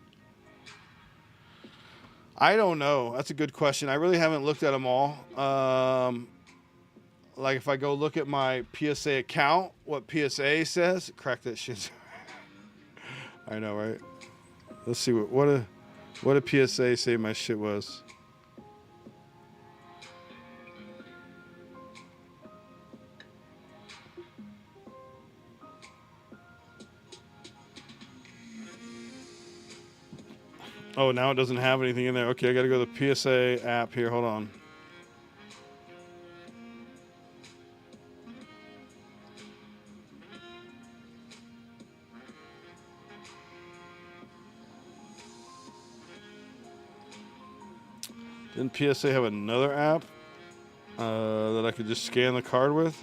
I don't know. That's a good question. I really haven't looked at them all. Like if I go look at my PSA account, what PSA says, crack that shit. I know, right? Let's see what a PSA say my shit was. Oh, now it doesn't have anything in there. Okay, I got to go to the PSA app here. Hold on. Didn't PSA have another app that I could just scan the card with?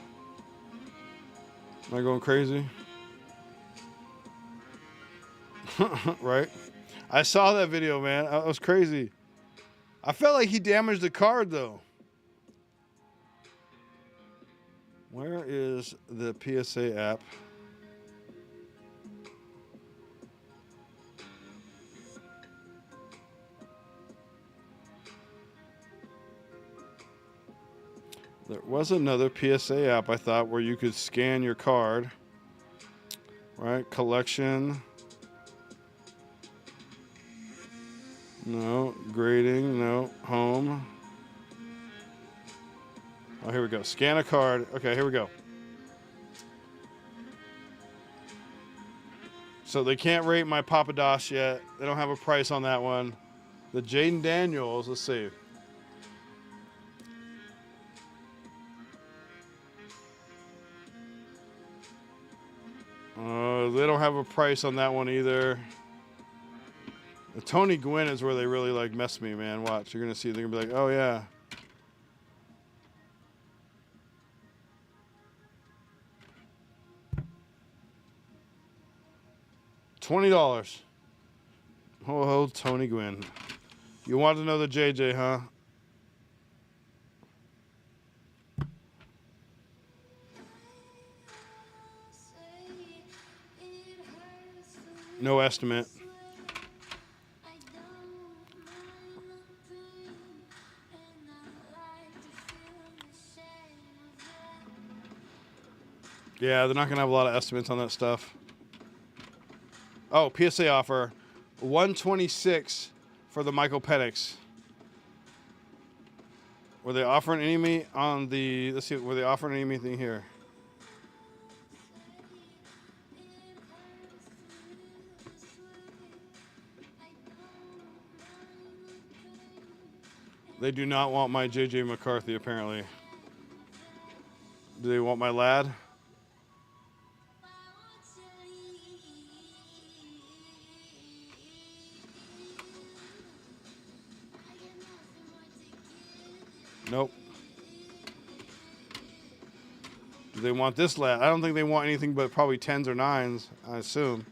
Am I going crazy? Right? I saw that video, man. That was crazy. I felt like he damaged the card, though. Where is the PSA app? There was another PSA app, I thought, where you could scan your card. Right? Collection. No. Grading. No. Home. Oh, here we go. Scan a card. Okay, here we go. So they can't rate my Papados yet. They don't have a price on that one. The Jaden Daniels, let's see. They don't have a price on that one either. The Tony Gwynn is where they really like mess me, man. Watch, you're gonna see. They're gonna be like, oh yeah. $20. Oh, Tony Gwynn. You wanted to know the JJ, huh? No estimate. Yeah, they're not going to have a lot of estimates on that stuff. Oh, PSA offer. $126 for the Michael Penix. Were they offering any on the... Let's see, were they offering anything here? They do not want my JJ McCarthy, apparently. Do they want my lad? Nope. Do they want this lad? I don't think they want anything but probably 10s or 9s, I assume.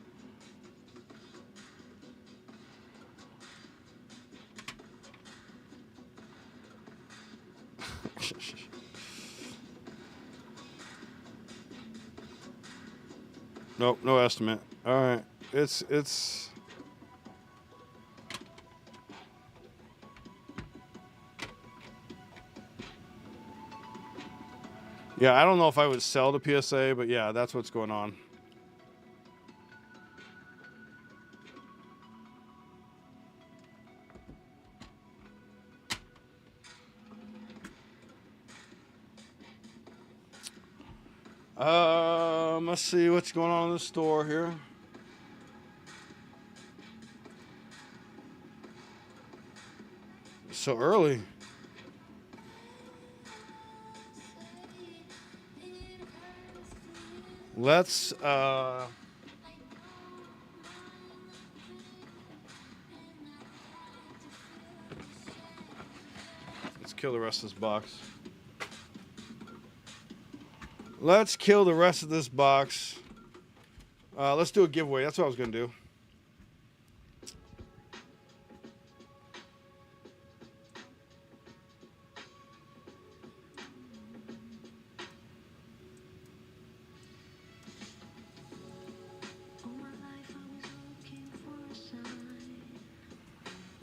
Nope, no estimate. All right. It's yeah, I don't know if I would sell to PSA, but yeah, that's what's going on. Let's see what's going on in the store here. So early. Let's kill the rest of this box. Let's kill the rest of this box. Let's do a giveaway. That's what I was going to do.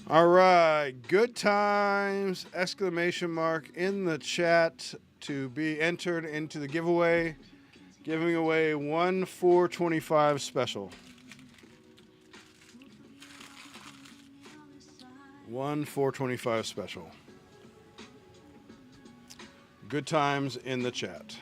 All right. Good times! Exclamation mark in the chat. to be entered into the giveaway, giving away one 425 special. One 425 special. Good times in the chat.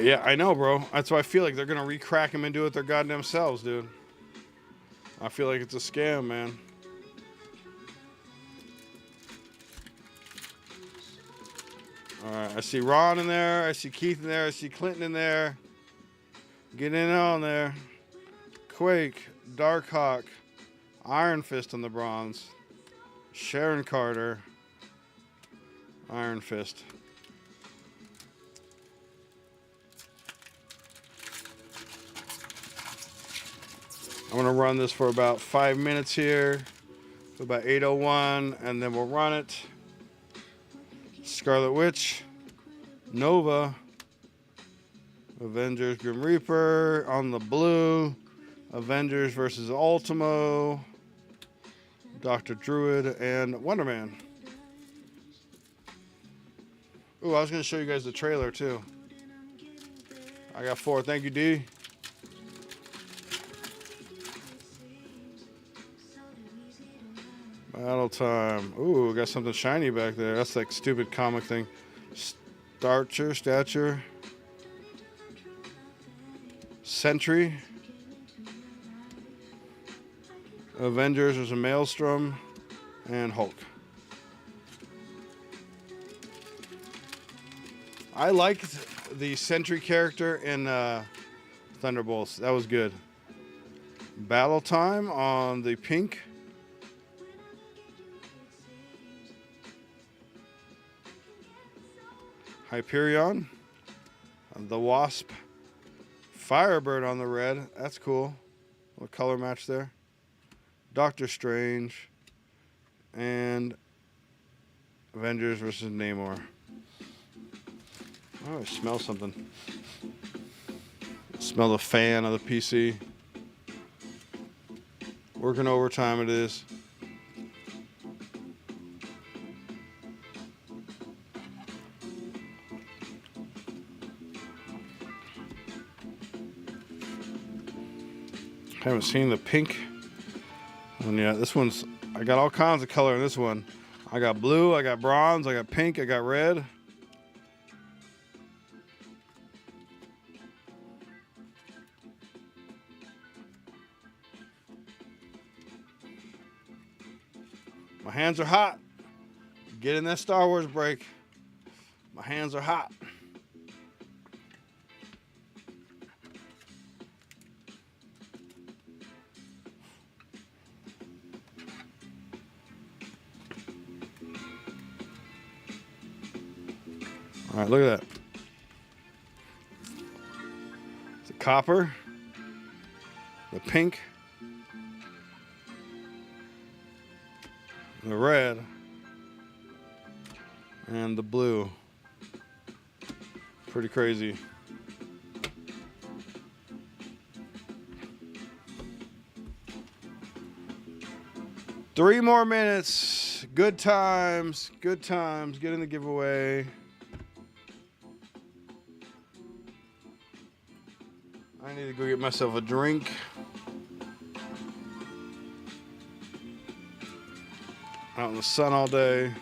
Yeah, I know, bro. That's why I feel like they're gonna re-crack them and do it their goddamn selves, dude. I feel like it's a scam, man. All right, I see Ron in there. I see Keith in there. I see Clinton in there. Get in on there. Quake, Darkhawk, Iron Fist on the bronze. Sharon Carter, Iron Fist. I'm going to run this for about 5 minutes here, to about 8:01, and then we'll run it. Scarlet Witch, Nova, Avengers Grim Reaper on the blue, Avengers versus Ultimo, Dr. Druid, and Wonder Man. Ooh, I was going to show you guys the trailer too. I got 4. Thank you, D. Battle time. Ooh, got something shiny back there. That's like stupid comic thing. Stature. Sentry. Avengers, there's a Maelstrom. And Hulk. I liked the Sentry character in Thunderbolts. That was good. Battle time on the pink. Hyperion, the Wasp, Firebird on the red. That's cool. What color match there? Doctor Strange, and Avengers versus Namor. Oh, I smell something. Smell the fan of the PC. Working overtime it is. Haven't seen the pink one yet. This one's, I got all kinds of color in this one. I got blue, I got bronze, I got pink, I got red. My hands are hot. Get in that Star Wars break. My hands are hot. All right, look at that. The copper, the pink, the red, and the blue. Pretty crazy. Three more minutes. Good times. Good times. Get in the giveaway. I need to go get myself a drink. Out in the sun all day.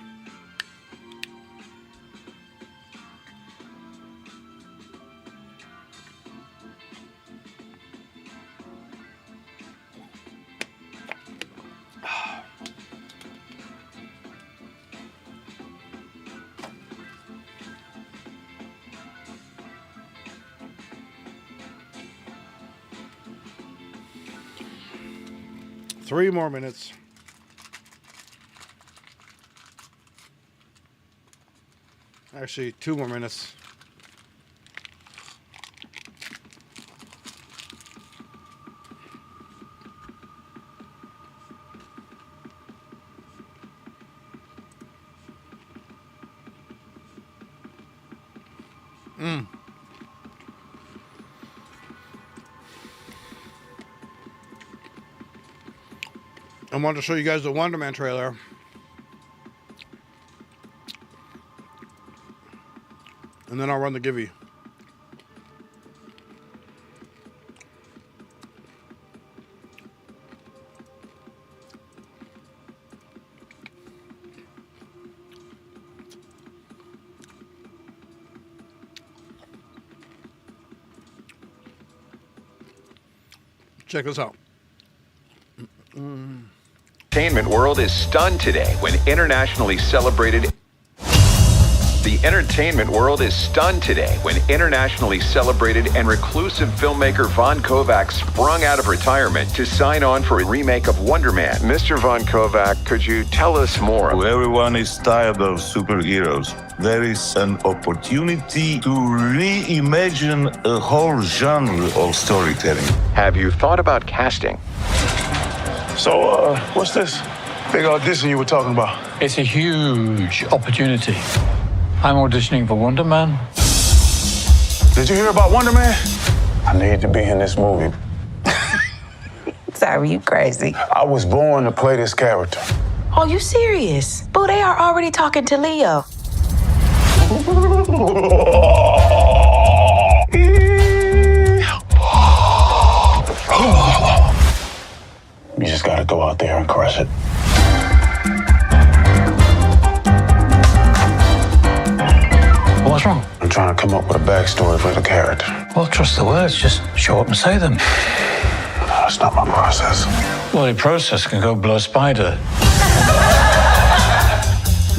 Three more minutes. Actually, 2 more minutes. I wanted to show you guys the Wonder Man trailer. And then I'll run the Givey. Check this out. Entertainment world is stunned today when internationally celebrated. The entertainment world is stunned today when internationally celebrated and reclusive filmmaker Von Kovac sprung out of retirement to sign on for a remake of Wonder Man. Mr. Von Kovac, could you tell us more? Everyone is tired of superheroes. There is an opportunity to reimagine a whole genre of storytelling. Have you thought about casting? So, what's this big audition you were talking about? It's a huge opportunity. I'm auditioning for Wonder Man. Did you hear about Wonder Man? I need to be in this movie. Sorry, you crazy. I was born to play this character. Oh, you serious? Boo, they are already talking to Leo. You just gotta go out there and crush it. What's wrong? I'm trying to come up with a backstory for the character. Well, trust the words. Just show up and say them. No, that's not my process. Well, the process can go blow a spider.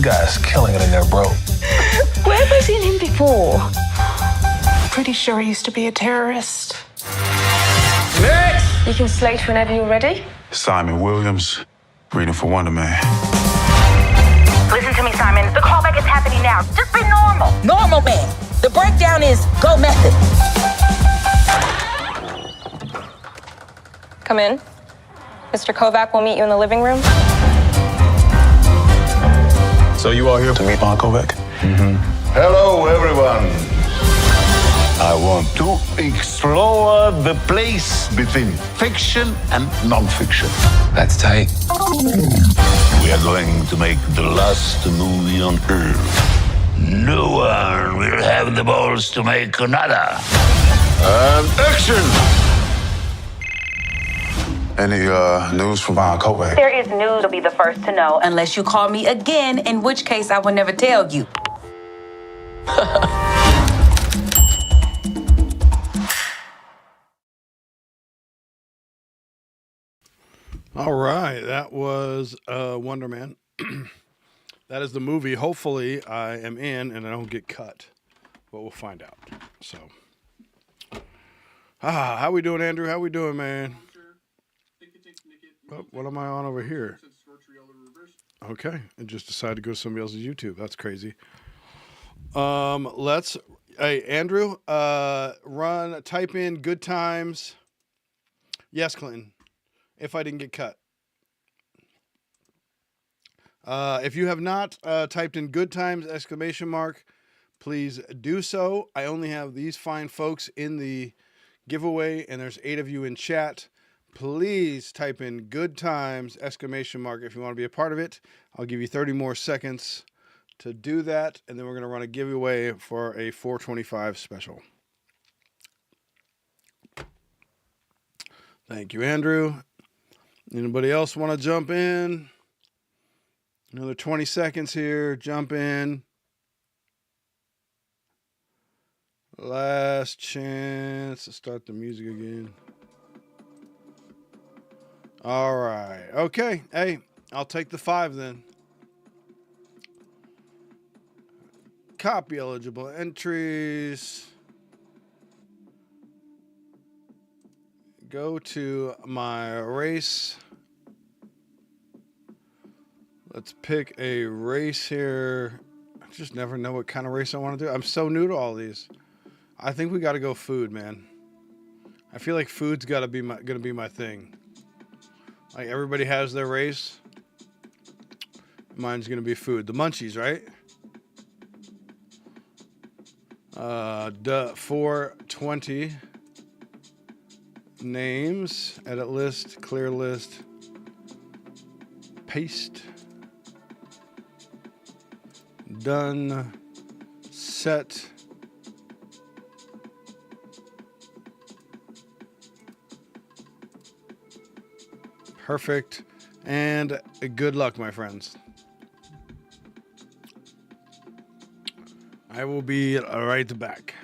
Guy's killing it in there, bro. Where have I seen him before? Pretty sure he used to be a terrorist. Next! You can slate whenever you're ready. Simon Williams, reading for Wonder Man. Listen to me, Simon. The callback is happening now. Just be normal. Normal man. The breakdown is go method. Come in. Mr. Kovac will meet you in the living room. So you all here to meet Von Kovac? Hello, everyone. I want to explore the place between fiction and non-fiction. That's tight. We are going to make the last movie on Earth. No one will have the balls to make another. And action! Any news from Von Kovac? There is news. You'll be the first to know. Unless you call me again, in which case I will never tell you. All right, that was Wonder Man. That is the movie. Hopefully, I am in and I don't get cut, but we'll find out. So, how we doing, Andrew? How we doing, man? Oh, what am I on over here? Okay, I just decided to go to somebody else's YouTube. That's crazy. Hey, Andrew, type in good times. Yes, Clinton. If I didn't get cut. If you have not typed in good times, ! Please do so. I only have these fine folks in the giveaway, and there's 8 of you in chat. Please type in good times! If you want to be a part of it. I'll give you 30 more seconds to do that, and then we're going to run a giveaway for a 425 special. Thank you, Andrew. Anybody else want to jump in? Another 20 seconds here. Jump in. Last chance to start the music again. All right. Okay. Hey, I'll take the 5 then. Copy eligible entries. Go to my race. Let's pick a race here. I just never know what kind of race I want to do. I'm so new to all these. I think we got to go food, man. I feel like food's got to be gonna be my thing. Like everybody has their race. Mine's gonna be food. The munchies, right? 420 names, edit list, clear list, paste, done, set. Perfect. And good luck, my friends. I will be right back.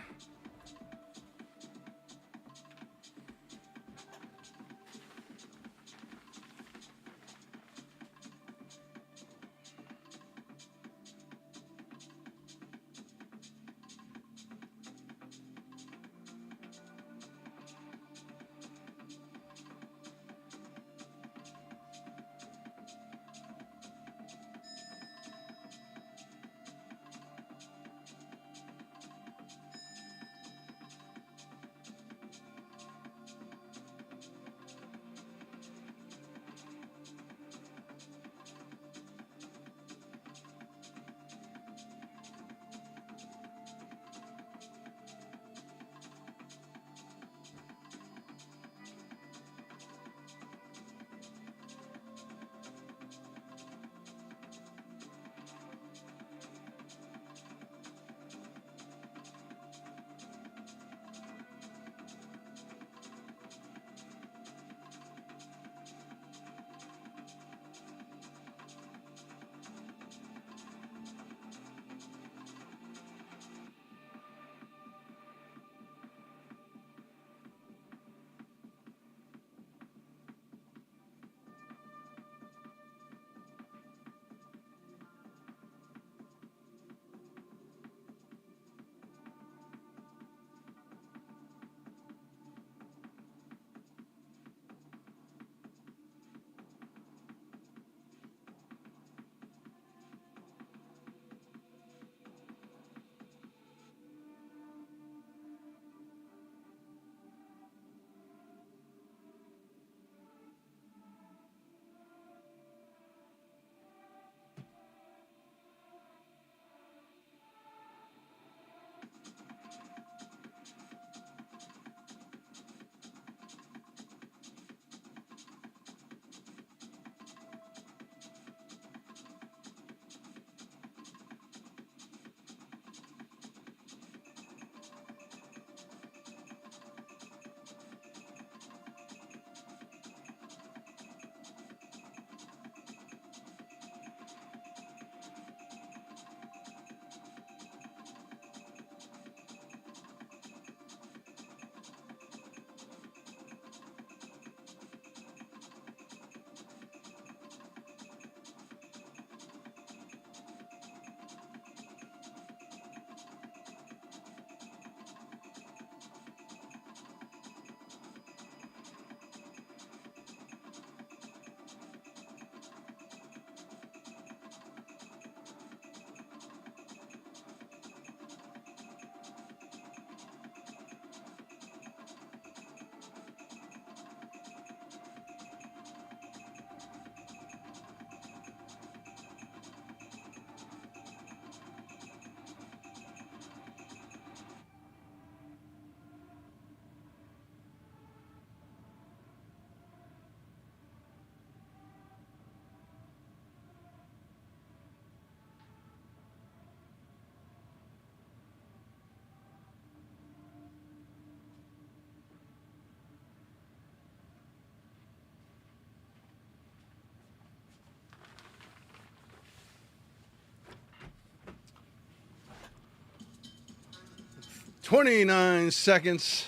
$29 seconds.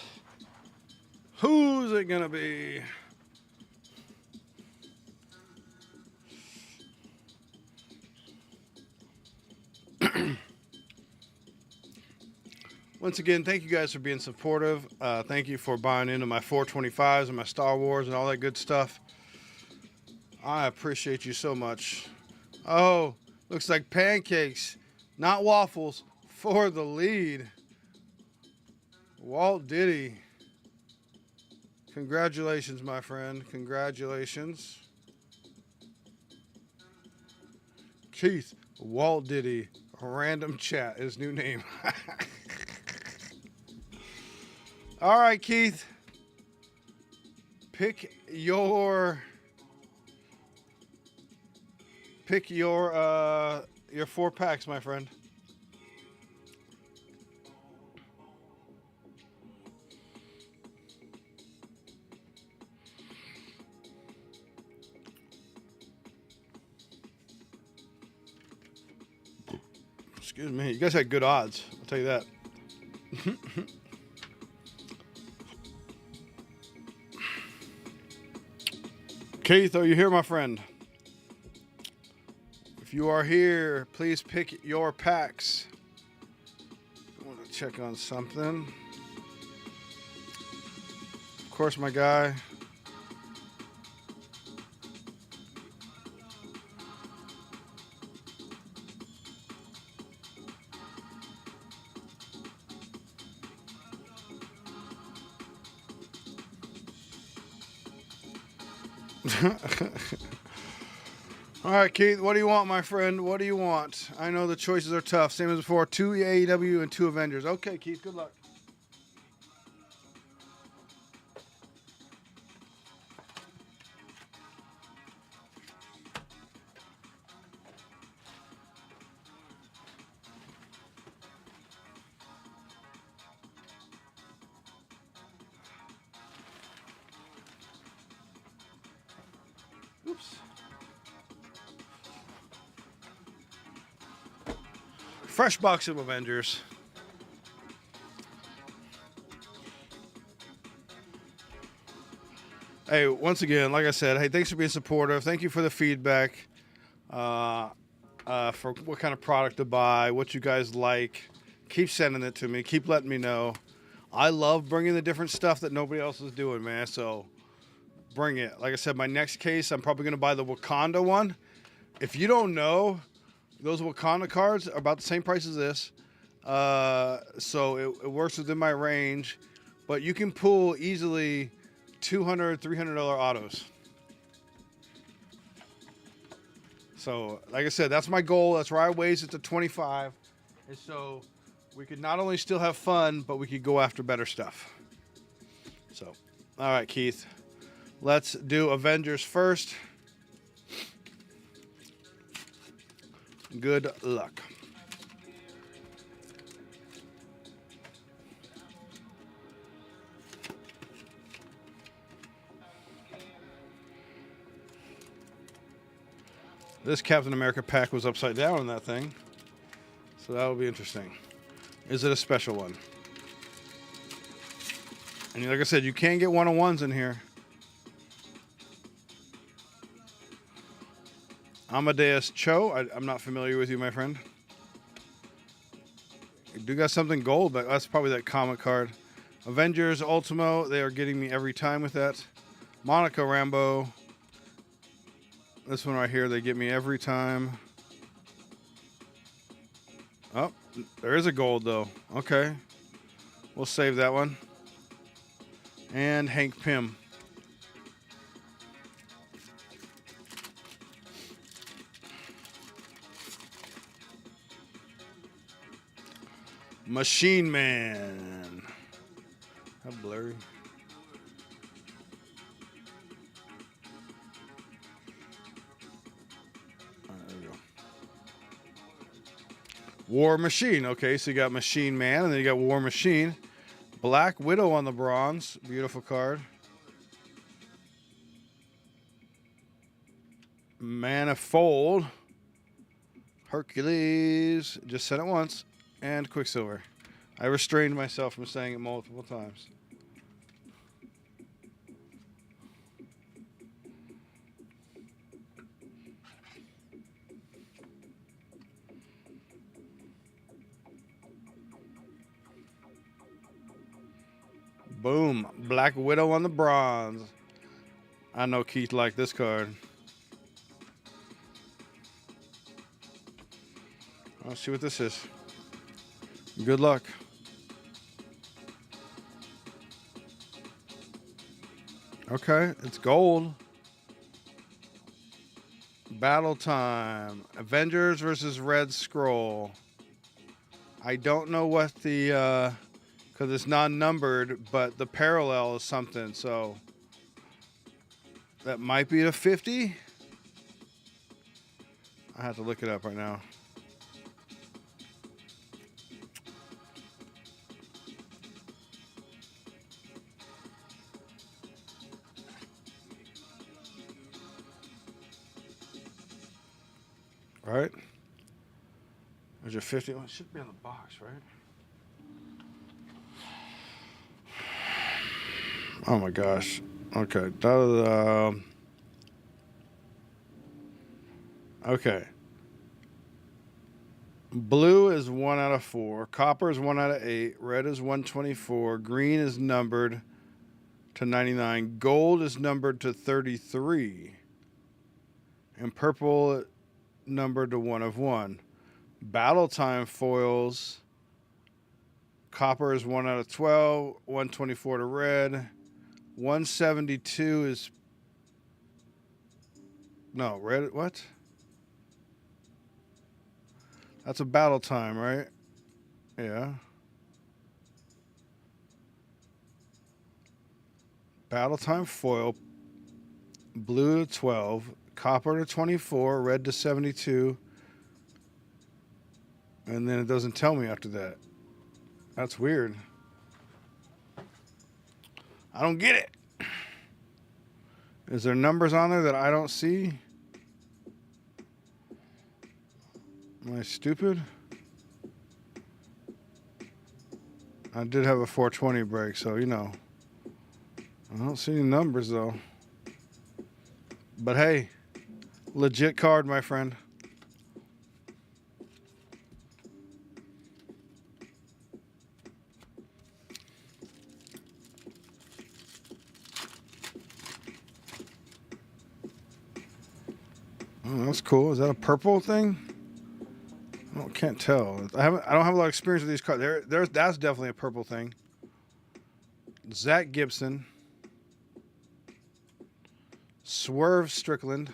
Who's it gonna be? Once again, thank you guys for being supportive. Thank you for buying into my 425s and my Star Wars and all that good stuff. I appreciate you so much. Oh, looks like pancakes, not waffles, for the lead. Walt Diddy. Congratulations, my friend. Congratulations. Keith Walt Diddy. Random chat, his new name. All right, Keith. Pick your 4 packs, my friend. Excuse me. You guys had good odds. I'll tell you that. Keith, are you here, my friend? If you are here, please pick your packs. I want to check on something. Of course, my guy. All right, Keith, what do you want, my friend? What do you want? I know the choices are tough. Same as before, 2 AEW and 2 Avengers. Okay, Keith, good luck. Oops. Fresh box of Avengers. Hey, once again, like I said, hey, thanks for being supportive. Thank you for the feedback, for what kind of product to buy, what you guys like. Keep sending it to me. Keep letting me know. I love bringing the different stuff that nobody else is doing, man. So bring it. Like I said, my next case, I'm probably going to buy the Wakanda one. If you don't know, those Wakanda cards are about the same price as this. So it works within my range. But you can pull easily $200, $300 autos. So, like I said, that's my goal. That's why I raised it to 25. And so we could not only still have fun, but we could go after better stuff. So, all right, Keith. Let's do Avengers first. Good luck. This Captain America pack was upside down in that thing. So that will be interesting. Is it a special one? And like I said, you can get one-on-ones in here. Amadeus Cho. I'm not familiar with you, my friend. You do got something gold, but that's probably that comic card. Avengers Ultimo. They are getting me every time with that. Monica Rambeau. This one right here, they get me every time. Oh, there is a gold, though. Okay. We'll save that one. And Hank Pym. Machine Man. How blurry. There we go. War Machine. Okay, so you got Machine Man, and then you got War Machine. Black Widow on the bronze. Beautiful card. Manifold. Hercules. Just said it once. And Quicksilver. I restrained myself from saying it multiple times. Boom. Black Widow on the bronze. I know Keith liked this card. Let's see what this is. Good luck. Okay, it's gold. Battle time. Avengers versus Red Scroll. I don't know what the because it's non-numbered, but the parallel is something. So that might be a 50. I have to look it up right now. All right. There's your 50. Well, it should be on the box, right? Oh my gosh. Okay. Okay. Blue is 1 out of 4. Copper is 1 out of 8. Red is 124. Green is numbered to 99. Gold is numbered to 33. And purple numbered to 1 of 1. Battle time foils. Copper is 1 out of 12. 124 to red. 172 is... No, red... What? That's a battle time, right? Yeah. Battle time foil. Blue to 12. Copper to 24. Red to 72. And then it doesn't tell me after that. That's weird. I don't get it. Is there numbers on there that I don't see? Am I stupid? I did have a 420 break, so you know. I don't see any numbers though. But hey, legit card, my friend. Oh, that's cool. Is that a purple thing? I can't tell. I don't have a lot of experience with these cards. That's definitely a purple thing. Zach Gibson. Swerve Strickland.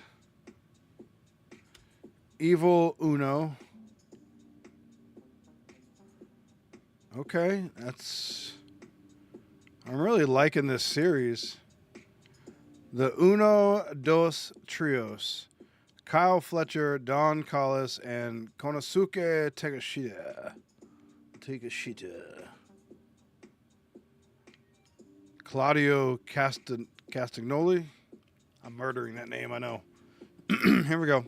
Evil Uno. Okay, I'm really liking this series. The Uno Dos Trios. Kyle Fletcher, Don Collis, and Konosuke Takeshita. Claudio Castagnoli. I'm murdering that name, I know. Here we go.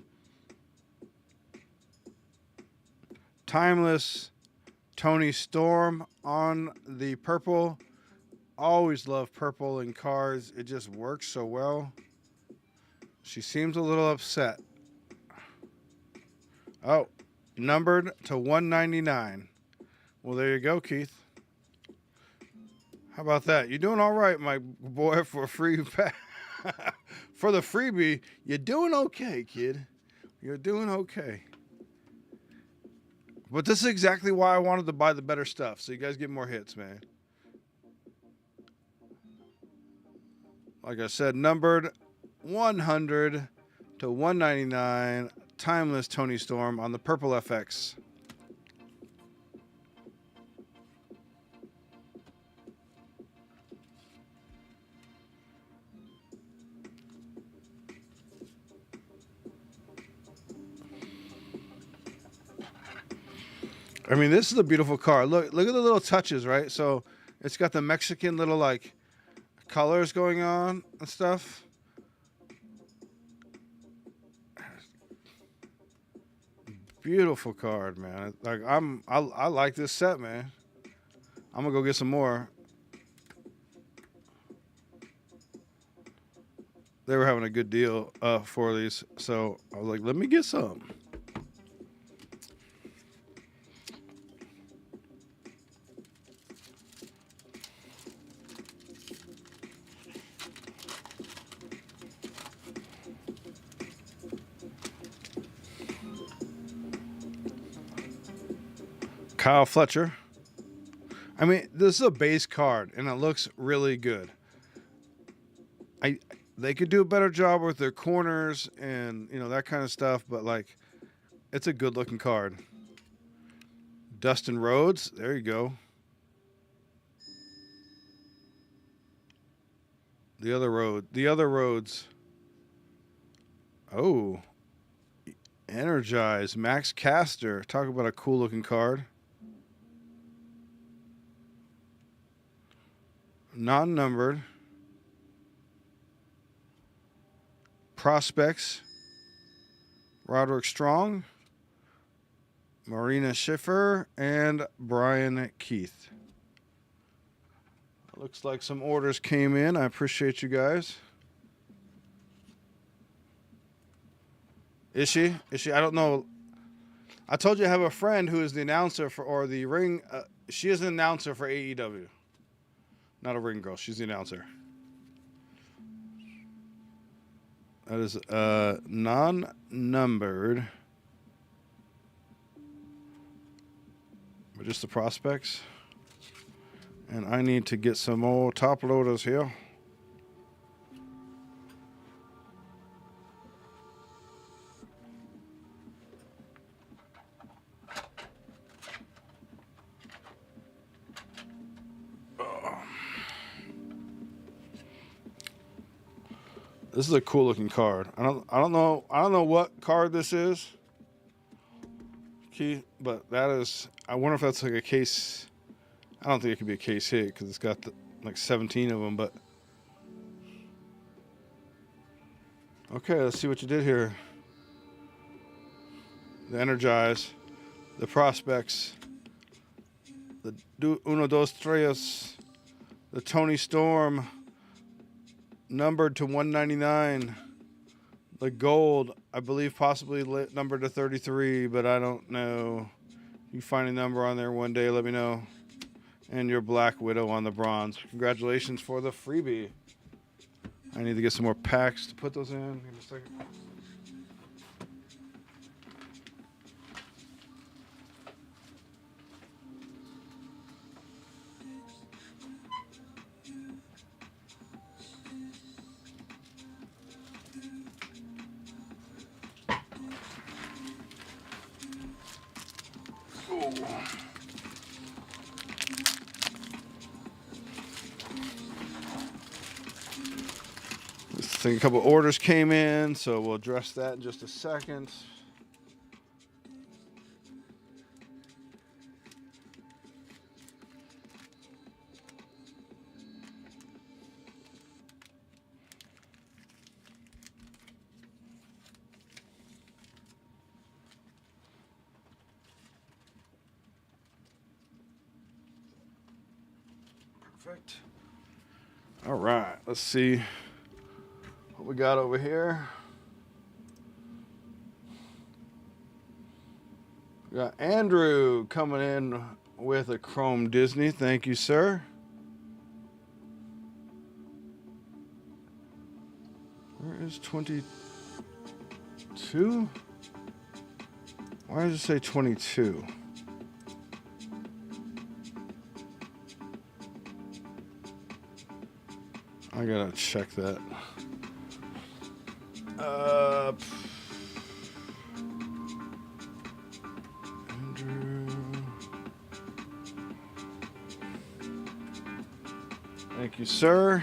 Timeless Tony Storm on the purple. Always love purple in cards. It just works so well. She seems a little upset. Oh, numbered to 199. Well, there you go, Keith. How about that? You're doing all right, my boy, for a free for the freebie. You're doing okay, kid. You're doing okay. But this is exactly why I wanted to buy the better stuff, so you guys get more hits, man. Like I said, numbered 100 to 199. Timeless Tony Storm on the purple FX. I mean, this is a beautiful car. Look at the little touches, right? So it's got the Mexican little like colors going on and stuff. Beautiful card, man. Like I like this set, man. I'm gonna go get some more. They were having a good deal for these, so I was like, let me get some. Kyle Fletcher. I mean, this is a base card, and it looks really good. They could do a better job with their corners and, you know, that kind of stuff, but, like, it's a good-looking card. Dustin Rhodes. There you go. The other roads. Oh, Energize, Max Caster. Talk about a cool looking card. Non-numbered. Prospects. Roderick Strong. Marina Schiffer and Brian Keith. Looks like some orders came in. I appreciate you guys. Is she? I don't know. I told you I have a friend who is the announcer or the ring. She is an announcer for AEW. Not a ring girl. She's the announcer. That is non-numbered. But just the prospects. And I need to get some more top loaders here. This is a cool looking card. I don't know what card this is. But that is, I wonder if that's like a case. I don't think it could be a case hit because it's got like 17 of them, but okay, let's see what you did here. The Energize, the Prospects, the Uno Dos Tres, the Tony Storm, numbered to 199, the Gold, I believe possibly numbered to 33, but I don't know. You find a number on there one day, let me know. And your Black Widow on the bronze. Congratulations for the freebie. I need to get some more packs to put those in. Give me a second. I think a couple orders came in, so we'll address that in just a second. Perfect. All right, let's see what we got over here. We got Andrew coming in with a Chrome Disney. Thank you, sir. Where is 22? Why does it say 22? I gotta check that. Andrew. Thank you, sir.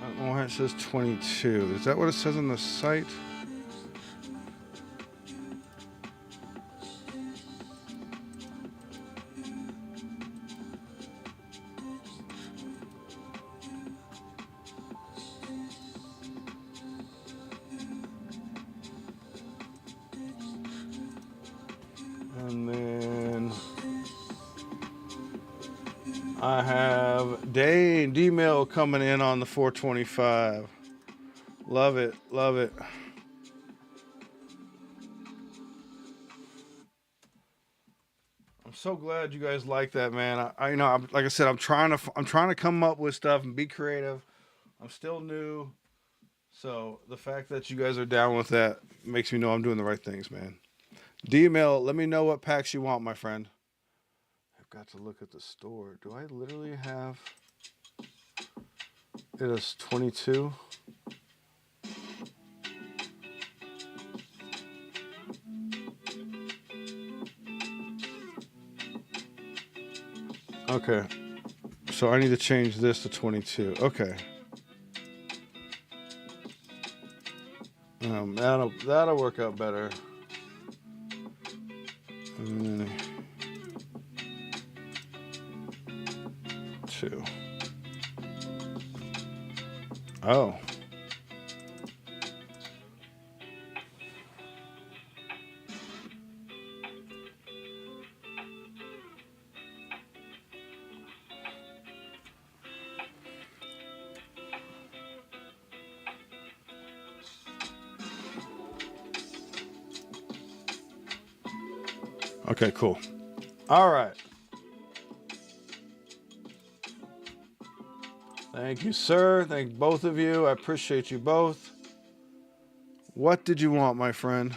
I don't know why it says 22. Is that what it says on the site? And then I have D-Mail coming in on the 425. Love it, love it. I'm so glad you guys like that, man. I like I said, I'm trying to come up with stuff and be creative. I'm still new, so the fact that you guys are down with that makes me know I'm doing the right things, man. D-Mail, let me know what packs you want, my friend. I've got to look at the store. Do I literally have it as 22? Okay. So I need to change this to 22. Okay. That'll work out better. And then 2. Oh. Okay, cool. All right. Thank you, sir. Thank both of you. I appreciate you both. What did you want, my friend?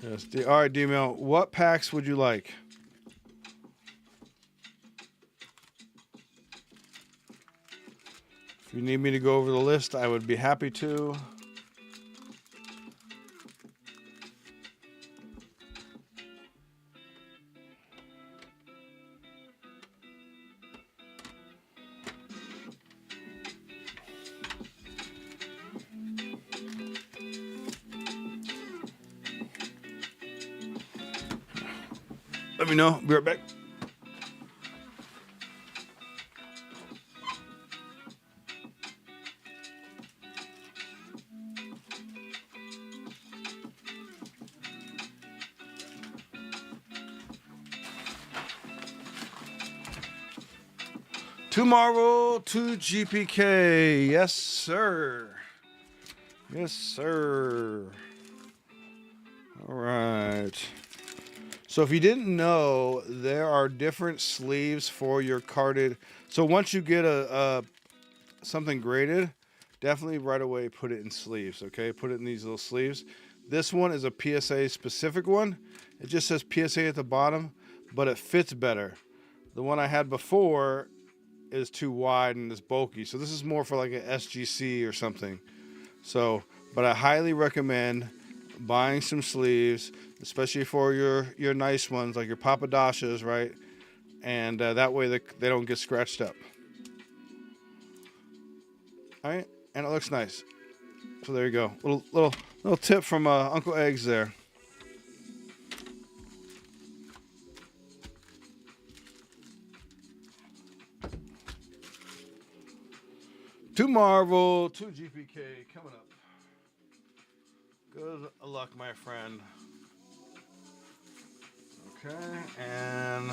Yes. All right, D-Mail. What packs would you like? If you need me to go over the list, I would be happy to. Let me know. Be right back. To Marvel, to GPK. Yes, sir. Yes, sir. All right. So if you didn't know, there are different sleeves for your carded. So once you get a something graded, definitely right away put it in sleeves, okay? Put it in these little sleeves. This one is a PSA specific one. It just says PSA at the bottom, but it fits better. The one I had before is too wide and is bulky. So this is more for like an SGC or something. So, but I highly recommend buying some sleeves, especially for your nice ones, like your papadashas, right? And that way they don't get scratched up. All right, and it looks nice. So there you go. Little tip from Uncle Eggs there. To Marvel, to GPK, coming up. Good luck, my friend. Okay, and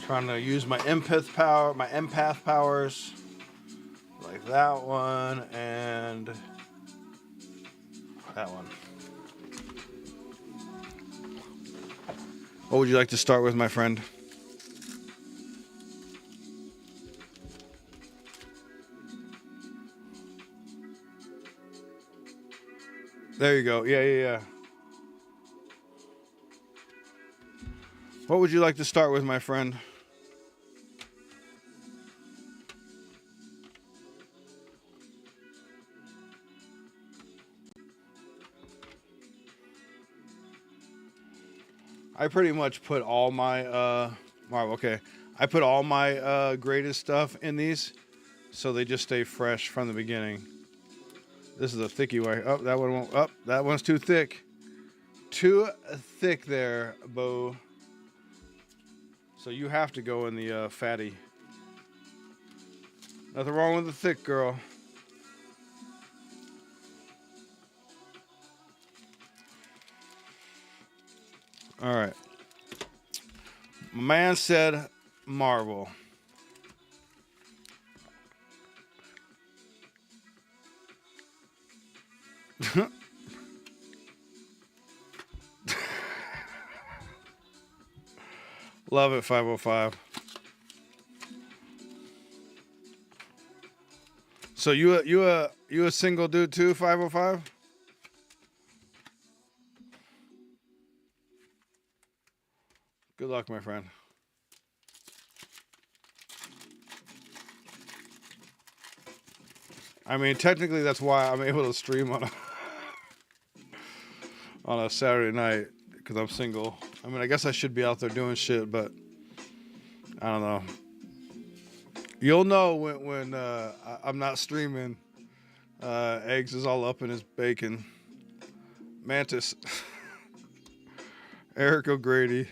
trying to use my empath powers, like that one and that one. What would you like to start with, my friend? There you go. Yeah. What would you like to start with, my friend? I pretty much put all my Marvel. Okay, I put all my greatest stuff in these, so they just stay fresh from the beginning. This is a thickie way. Oh, that one won't. Oh, that one's too thick. Too thick there, Bo. So you have to go in the fatty. Nothing wrong with the thick, girl. All right. My man said Marvel. Love it, 505. So you a single dude too, 505? Good luck, my friend. I mean, technically that's why I'm able to stream on on a Saturday night because I'm single. I mean, I guess I should be out there doing shit, but I don't know. You'll know when I'm not streaming. Eggs is all up in his bacon. Mantis. Eric O'Grady.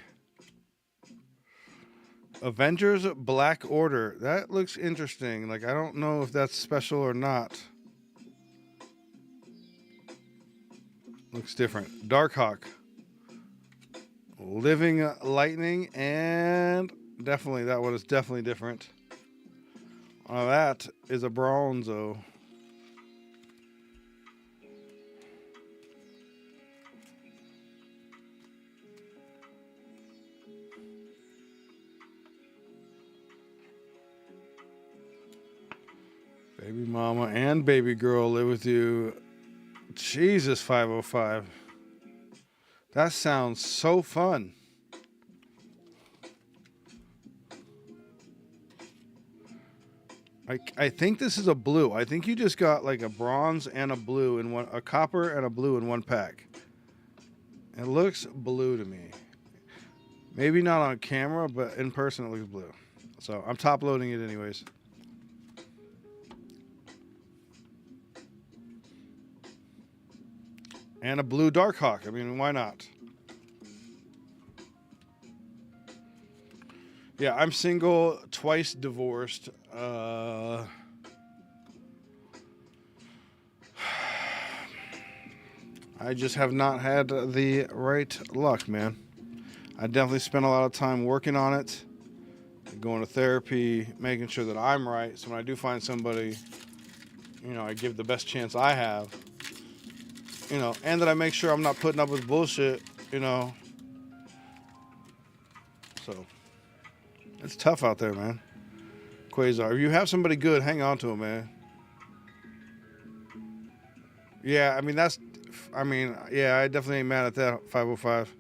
Avengers Black Order. That looks interesting. Like, I don't know if that's special or not. Looks different. Darkhawk. Living Lightning. And definitely, that one is definitely different. That is a Bronzo. Baby mama and baby girl live with you. Jesus, 505. That sounds so fun. I think this is a blue. I think you just got like a bronze and a blue in one, a copper and a blue in one pack. It looks blue to me. Maybe not on camera, but in person it looks blue. So I'm top loading it anyways. And a blue Darkhawk. I mean, why not? Yeah, I'm single, twice divorced. I just have not had the right luck, man. I definitely spent a lot of time working on it, going to therapy, making sure that I'm right. So when I do find somebody, you know, I give the best chance I have. You know, and that I make sure I'm not putting up with bullshit, you know. So, it's tough out there, man. Quasar, if you have somebody good, hang on to them, man. Yeah, I mean, yeah, I definitely ain't mad at that, 505.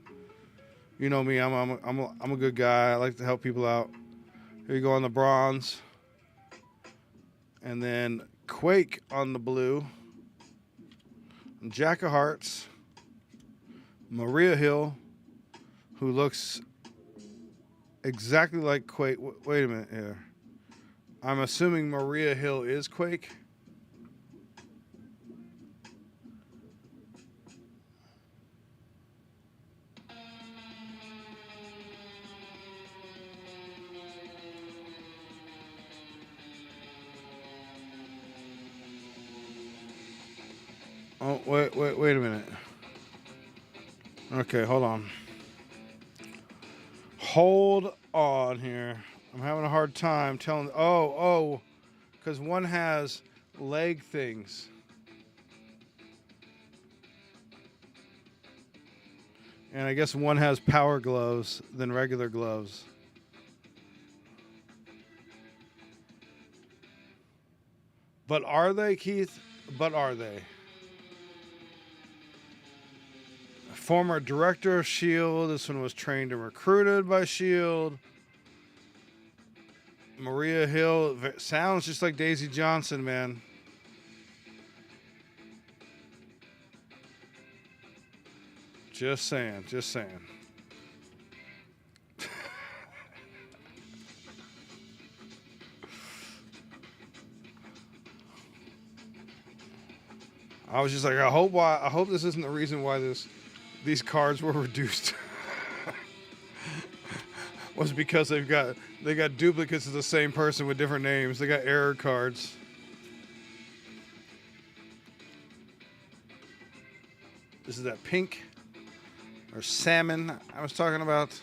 You know me, I'm a good guy. I like to help people out. Here you go on the bronze. And then Quake on the blue. Jack of Hearts, Maria Hill, who looks exactly like Quake. Wait a minute here. I'm assuming Maria Hill is Quake. Oh, wait a minute. Okay, hold on. Hold on here. I'm having a hard time telling. Oh, because one has leg things. And I guess one has power gloves than regular gloves. But are they, Keith? But are they? Former director of S.H.I.E.L.D. This one was trained and recruited by S.H.I.E.L.D. Maria Hill sounds just like Daisy Johnson, man. Just saying. I was just like, I hope this isn't the reason why these cards were reduced. Was because they got duplicates of the same person with different names. They got error cards. This is that pink or salmon I was talking about.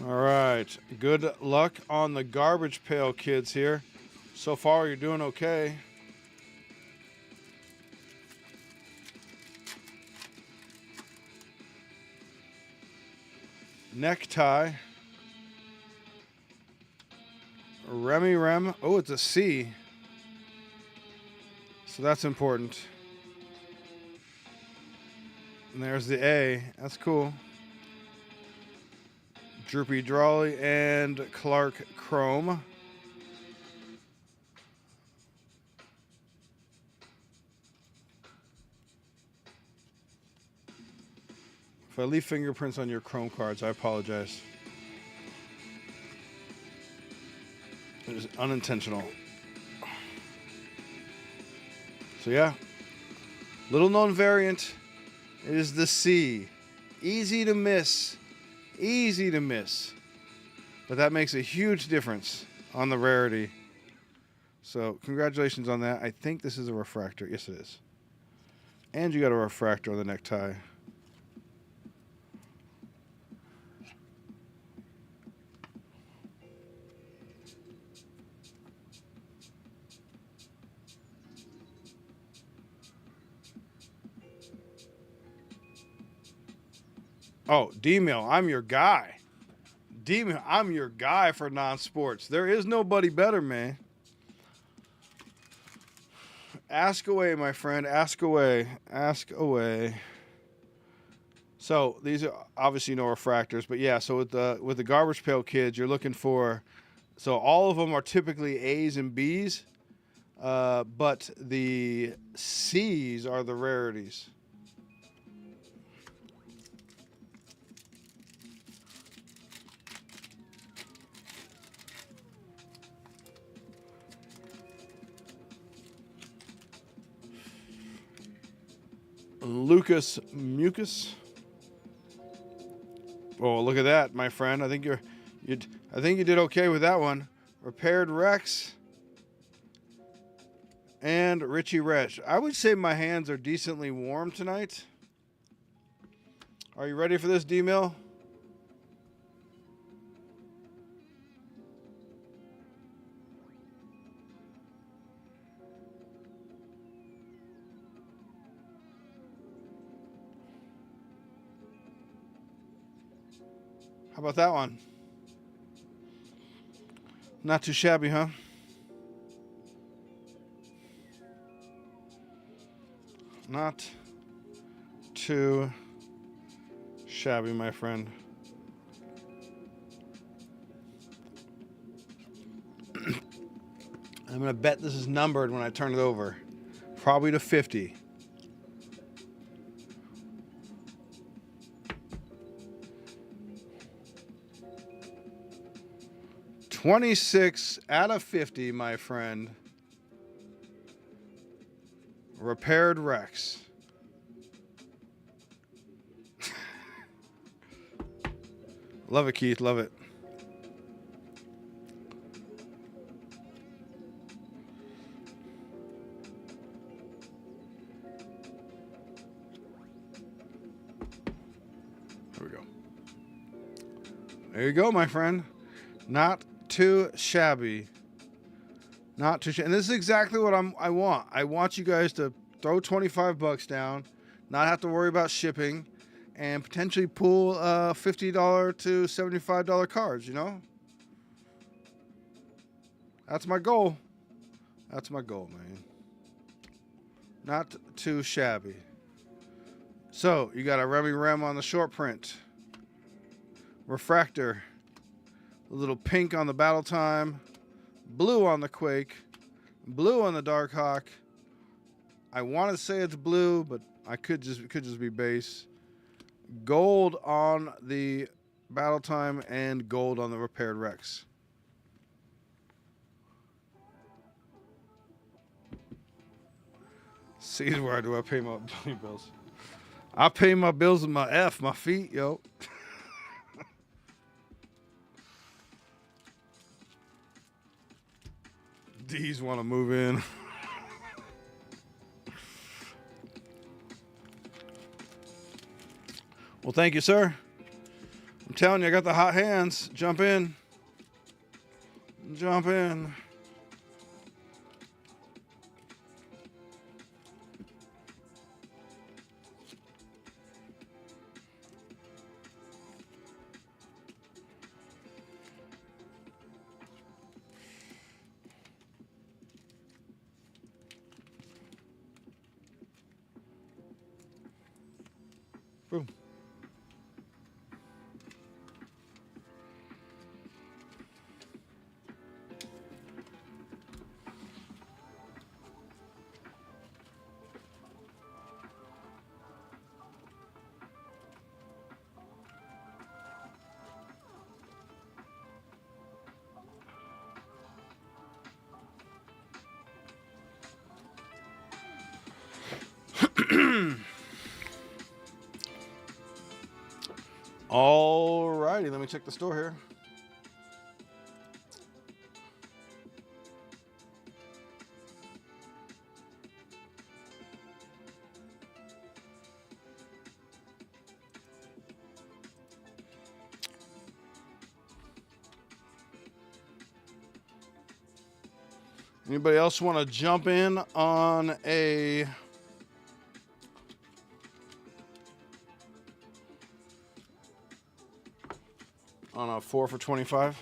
All right. Good luck on the garbage pail, kids, here. So far, you're doing okay. Necktie. Remy Rem. Oh, it's a C. So that's important. And there's the A. That's cool. Droopy Drawley and Clark Chrome. If I leave fingerprints on your Chrome cards, I apologize. It was unintentional. So yeah, little known variant is the C. Easy to miss. Easy to miss. But that makes a huge difference on the rarity. So congratulations on that. I think this is a refractor. Yes, it is. And you got a refractor on the necktie. Oh, D-Mill, I'm your guy. D-Mill, I'm your guy for non-sports. There is nobody better, man. Ask away, my friend. Ask away. Ask away. So these are obviously no refractors, but yeah. So with the Garbage Pail Kids, you're looking for. So all of them are typically A's and B's, but the C's are the rarities. Lucas Mucus. Oh, look at that, my friend. I think you did okay with that one. Repaired Rex and Richie Rich. I would say my hands are decently warm tonight. Are you ready for this, D-Mill? How about that one? Not too shabby, huh? Not too shabby, my friend. I'm going to bet this is numbered when I turn it over. Probably to 50. $26 out of 50, my friend. Repaired Rex. Love it, Keith. Love it. There we go. There you go, my friend. Not too shabby. Not too shabby. And this is exactly what I want. I want you guys to throw $25 down, not have to worry about shipping, and potentially pull $50 to $75 cards, you know? That's my goal. That's my goal, man. Not too shabby. So, you got a Remy Rem on the short print. Refractor. A little pink on the Battle Time, blue on the Quake, blue on the Dark Hawk. I want to say it's blue, but it could just be base. Gold on the Battle Time and gold on the Repaired Rex. See, where do I pay my bills? I pay my bills with my feet, yo. D's want to move in. Well, thank you, sir. I'm telling you, I got the hot hands. Jump in. Jump in. All righty, let me check the store here. Anybody else want to jump in on a on a 4 for $25?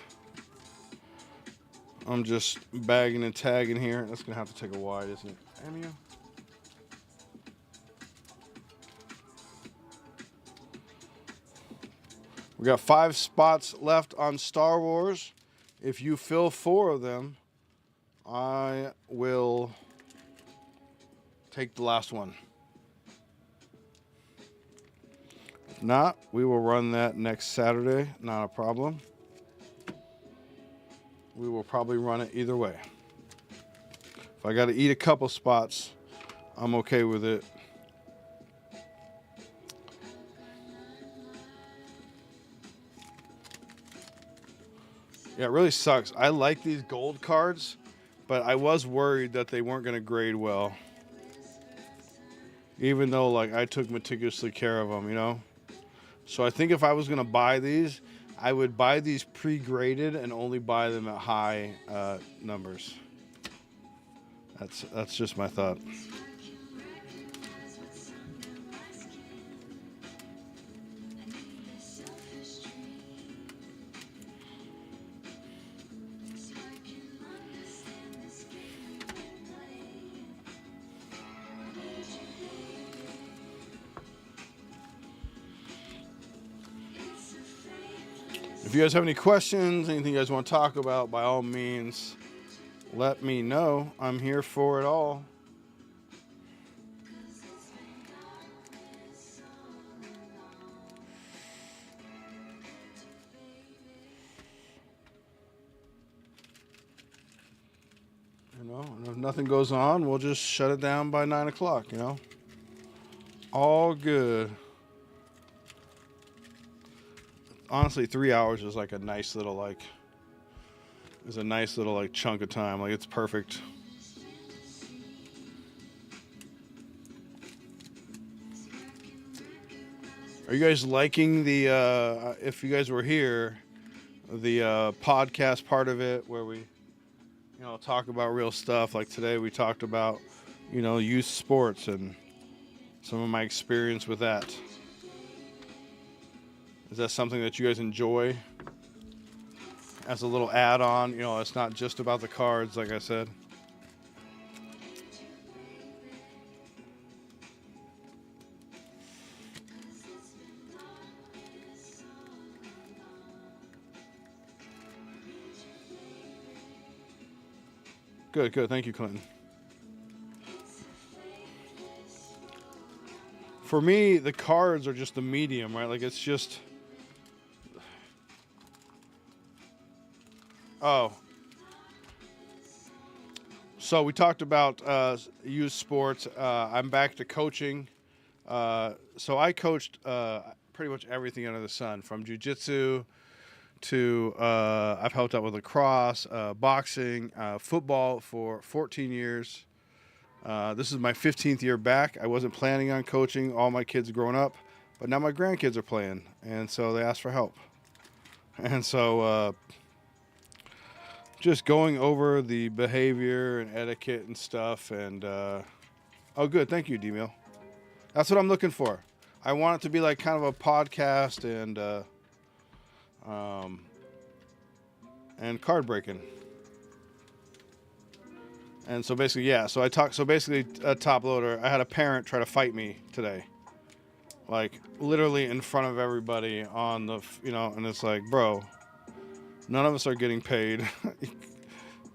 I'm just bagging and tagging here. That's gonna have to take a wide, isn't it? Amu? We got 5 spots left on Star Wars. If you fill 4 of them, I will take the last one. If not, we will run that next Saturday. Not a problem. We will probably run it either way. If I got to eat a couple spots, I'm okay with it. Yeah, it really sucks. I like these gold cards, but I was worried that they weren't going to grade well. Even though, like, I took meticulously care of them, you know? So I think if I was going to buy these, I would buy these pre-graded and only buy them at high numbers. That's just my thought. If you guys have any questions, anything you guys want to talk about, by all means, let me know. I'm here for it all. You know, and if nothing goes on, we'll just shut it down by 9 o'clock, you know? All good. Honestly, 3 hours is like a nice little chunk of time. Like, it's perfect. Are you guys liking the if you guys were here, the podcast part of it where we, you know, talk about real stuff? Like today we talked about, you know, youth sports and some of my experience with that. Is that something that you guys enjoy as a little add-on? You know, it's not just about the cards, like I said. Good, good. Thank you, Clinton. For me, the cards are just the medium, right? Like, it's just... Oh. So we talked about youth sports. I'm back to coaching. So I coached pretty much everything under the sun, from jiu-jitsu to I've helped out with lacrosse, boxing, football for 14 years. This is my 15th year back. I wasn't planning on coaching all my kids growing up, but now my grandkids are playing, and so they asked for help. And so just going over the behavior and etiquette and stuff, and oh, good. Thank you, D-Mail. That's what I'm looking for. I want it to be like kind of a podcast and card breaking. And so basically, yeah. So basically, a top loader. I had a parent try to fight me today, like literally in front of everybody on the, you know. And it's like, bro, none of us are getting paid.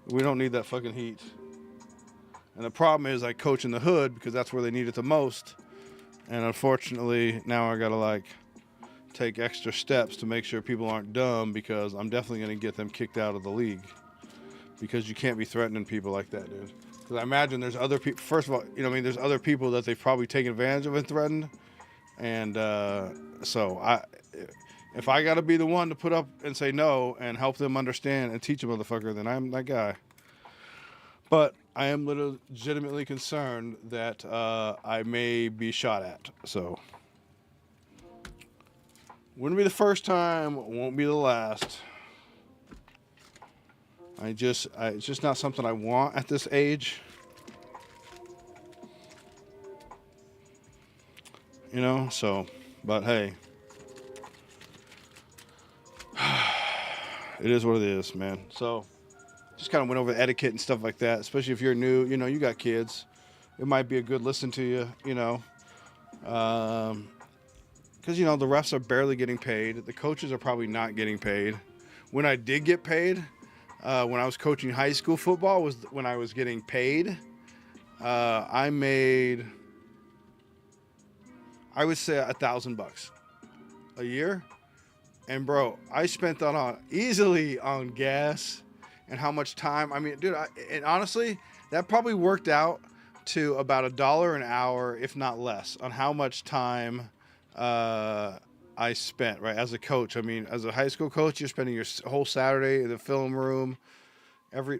We don't need that fucking heat. And the problem is, I coach in the hood because that's where they need it the most. And unfortunately, now I gotta like take extra steps to make sure people aren't dumb, because I'm definitely gonna get them kicked out of the league. Because you can't be threatening people like that, dude. Because I imagine there's other people. First of all, you know, I mean, there's other people that they've probably taken advantage of and threatened. And so if I got to be the one to put up and say no and help them understand and teach a motherfucker, then I'm that guy. But I am legitimately concerned that I may be shot at. So wouldn't be the first time, won't be the last. It's just not something I want at this age. You know, so, but hey. It is what it is, man. So, just kind of went over the etiquette and stuff like that, especially if you're new, you know, you got kids. It might be a good listen to you, you know. Because, you know, the refs are barely getting paid. The coaches are probably not getting paid. When I did get paid, when I was coaching high school football, was when I was getting paid. I made, I would say $1,000 a year. And bro, I spent that on easily on gas and how much time. I mean, dude, and honestly, that probably worked out to about $1 an hour, if not less, on how much time I spent, right, as a coach. I mean, as a high school coach, you're spending your whole Saturday in the film room,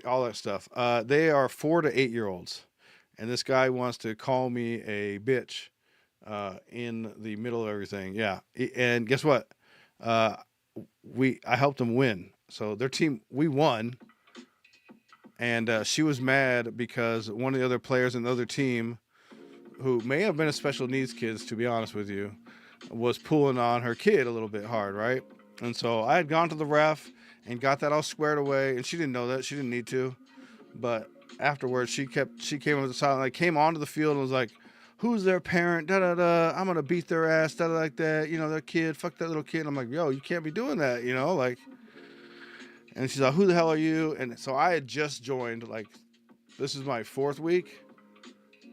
all that stuff. They are 4 to 8 year olds, and this guy wants to call me a bitch in the middle of everything. Yeah, and guess what? I helped them win. So their team, we won. And she was mad because one of the other players in the other team, who may have been a special needs kids, to be honest with you, was pulling on her kid a little bit hard, right? And so I had gone to the ref and got that all squared away, and she didn't know that. She didn't need to. But afterwards, she came up to the side, like came onto the field and was like, who's their parent? Da-da-da. I'm going to beat their ass. Da-da like that. You know, their kid. Fuck that little kid. I'm like, yo, you can't be doing that, you know? Like, and she's like, who the hell are you? And so I had just joined, like, this is my 4th week.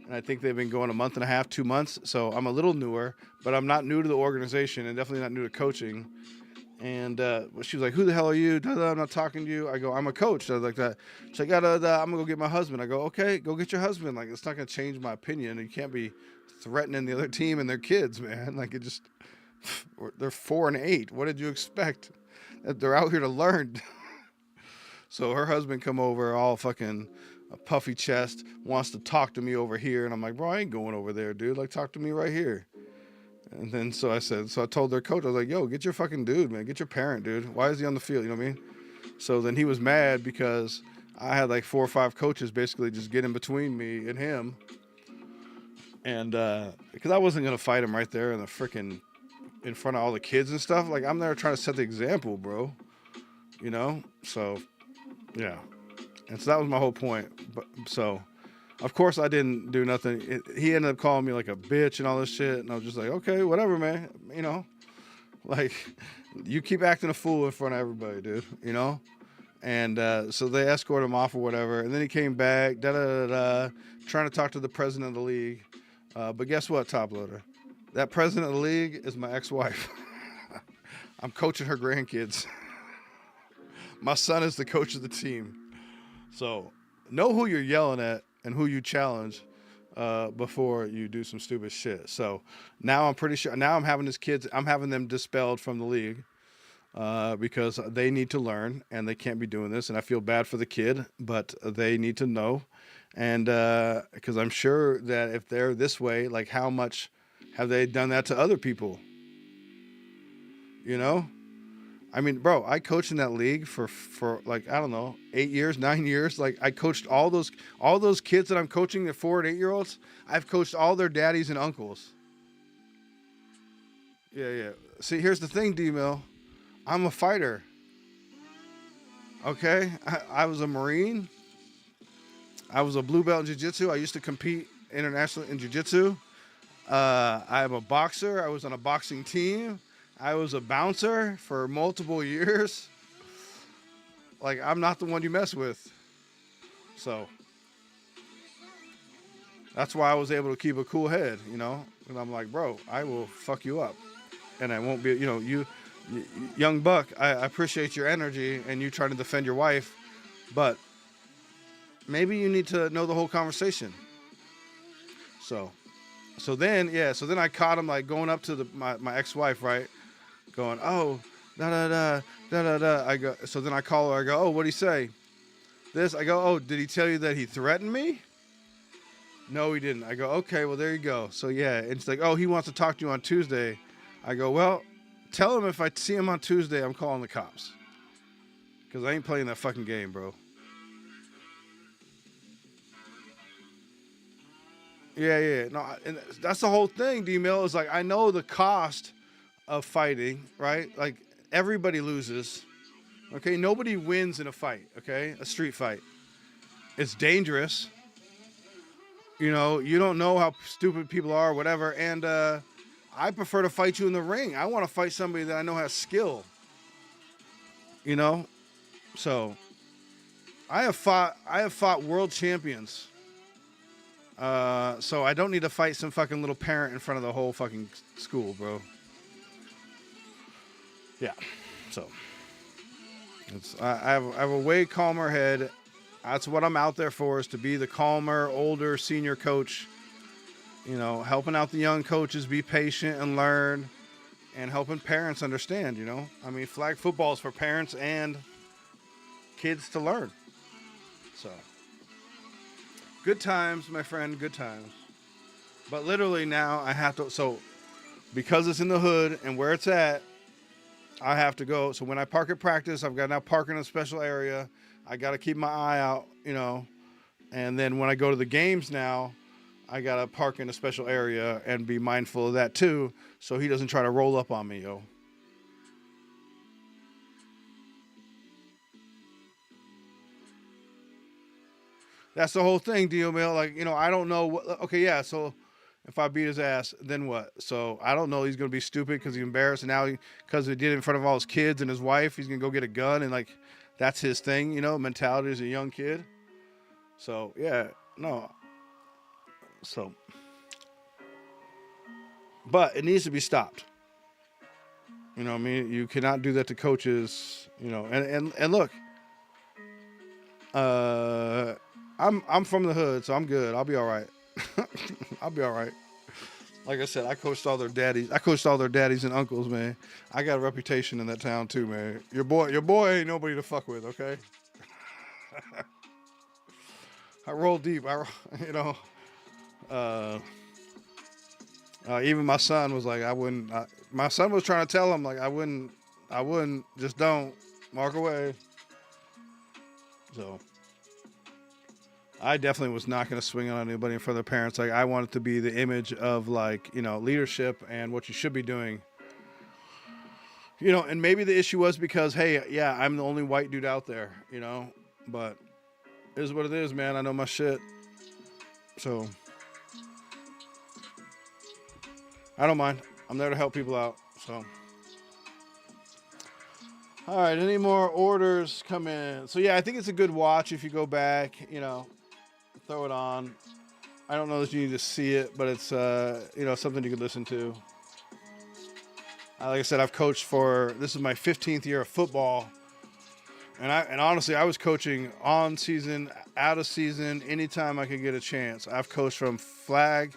And I think they've been going a month and a half, 2 months. So I'm a little newer, but I'm not new to the organization and definitely not new to coaching. And she was like, who the hell are you? I'm not talking to you. I go, I'm a coach. I was like that. She's like, I'm going to go get my husband. I go, okay, go get your husband. Like, it's not going to change my opinion. You can't be threatening the other team and their kids, man. Like, it just, they're 4 and 8. What did you expect? They're out here to learn. So her husband come over all fucking a puffy chest, wants to talk to me over here. And I'm like, bro, I ain't going over there, dude. Like, talk to me right here. And then so I told their coach, I was like, yo, get your fucking dude, man. Get your parent, dude. Why is he on the field? You know what I mean? So then he was mad because I had like 4 or 5 coaches basically just get in between me and him. And because I wasn't going to fight him right there in front of all the kids and stuff. Like, I'm there trying to set the example, bro. You know? So, yeah. And so that was my whole point. But so, of course, I didn't do nothing. He ended up calling me like a bitch and all this shit. And I was just like, okay, whatever, man. You know, like, you keep acting a fool in front of everybody, dude, you know? And so they escorted him off or whatever. And then he came back, trying to talk to the president of the league. But guess what, Top Loader? That president of the league is my ex-wife. I'm coaching her grandkids. My son is the coach of the team. So know who you're yelling at and who you challenge before you do some stupid shit. So now I'm pretty sure, now I'm having them dispelled from the league because they need to learn and they can't be doing this. And I feel bad for the kid, but they need to know. And because I'm sure that if they're this way, like, how much have they done that to other people? You know? I mean, bro, I coached in that league for like, I don't know, 8 years, 9 years. Like, I coached all those kids that I'm coaching, the 4 and 8 year olds. I've coached all their daddies and uncles. Yeah. See, here's the thing, D-Mill. I'm a fighter. Okay? I was a Marine. I was a blue belt in jiu-jitsu. I used to compete internationally in jiu-jitsu. I'm a boxer. I was on a boxing team. I was a bouncer for multiple years. Like, I'm not the one you mess with. So that's why I was able to keep a cool head, you know? And I'm like, bro, I will fuck you up. And I won't be, you know, you young buck, I appreciate your energy and you trying to defend your wife. But, maybe you need to know the whole conversation. So then I caught him like going up to my ex-wife, right? Going, oh, da da da da da da. I go, so then I call her. I go, oh, what'd he say? This. I go, oh, did he tell you that he threatened me? No, he didn't. I go, okay, well there you go. So yeah, it's like, oh, he wants to talk to you on Tuesday. I go, well, tell him if I see him on Tuesday, I'm calling the cops. Because I ain't playing that fucking game, bro. Yeah. No, and that's the whole thing, D-Mill, is like, I know the cost of fighting, right? Like, everybody loses. Okay? Nobody wins in a fight, okay? A street fight. It's dangerous. You know, you don't know how stupid people are or whatever. And I prefer to fight you in the ring. I want to fight somebody that I know has skill. You know? So, I have fought world champions. So I don't need to fight some fucking little parent in front of the whole fucking school, bro. Yeah. So, I have a way calmer head. That's what I'm out there for, is to be the calmer, older, senior coach. You know, helping out the young coaches be patient and learn, and helping parents understand, you know. I mean, flag football is for parents and kids to learn. So, good times, my friend, good times. But literally now I have to, so because it's in the hood and where it's at, I have to go. So when I park at practice, I've got to now park in a special area. I got to keep my eye out, you know. And then when I go to the games now, I got to park in a special area and be mindful of that too, so he doesn't try to roll up on me, yo. That's the whole thing, D-Mill. Like, you know, I don't know what, okay, yeah, so if I beat his ass, then what? So I don't know, he's going to be stupid because he's embarrassed, and now because he did it in front of all his kids and his wife, he's going to go get a gun, and like, that's his thing, you know, mentality as a young kid. So, yeah, no. So, but it needs to be stopped. You know what I mean? You cannot do that to coaches, you know, and look, I'm from the hood, so I'm good. I'll be all right. I'll be all right. Like I said, I coached all their daddies. I coached all their daddies and uncles, man. I got a reputation in that town too, man. Your boy ain't nobody to fuck with, okay? I roll deep. You know, even my son was like, I wouldn't. My son was trying to tell him, like, I wouldn't. Just don't walk away. So, I definitely was not going to swing on anybody in front of their parents. Like, I wanted to be the image of, like, you know, leadership and what you should be doing. You know, and maybe the issue was because, hey, yeah, I'm the only white dude out there, you know, but it is what it is, man. I know my shit. So, I don't mind. I'm there to help people out, so. All right, any more orders come in? So, yeah, I think it's a good watch if you go back, you know, throw it on. I don't know that you need to see it, but it's, you know, something you could listen to. Like I said, I've coached this is my 15th year of football. And honestly, I was coaching on season, out of season, anytime I could get a chance. I've coached from flag.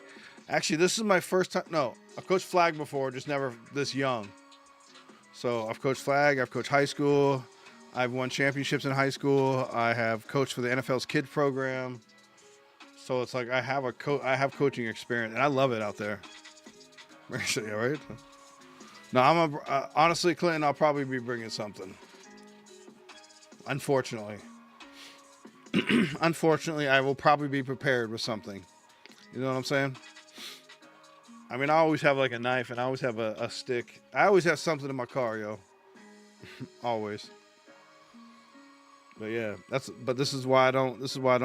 Actually, this is my first time. No, I've coached flag before, just never this young. So I've coached flag. I've coached high school. I've won championships in high school. I have coached for the NFL's kids program. So it's like I have coaching experience, and I love it out there. Actually, all right. No, honestly, Clinton, I'll probably be bringing something. Unfortunately, I will probably be prepared with something. You know what I'm saying? I mean, I always have like a knife, and I always have a stick. I always have something in my car, yo. Always. But yeah, this is why I don't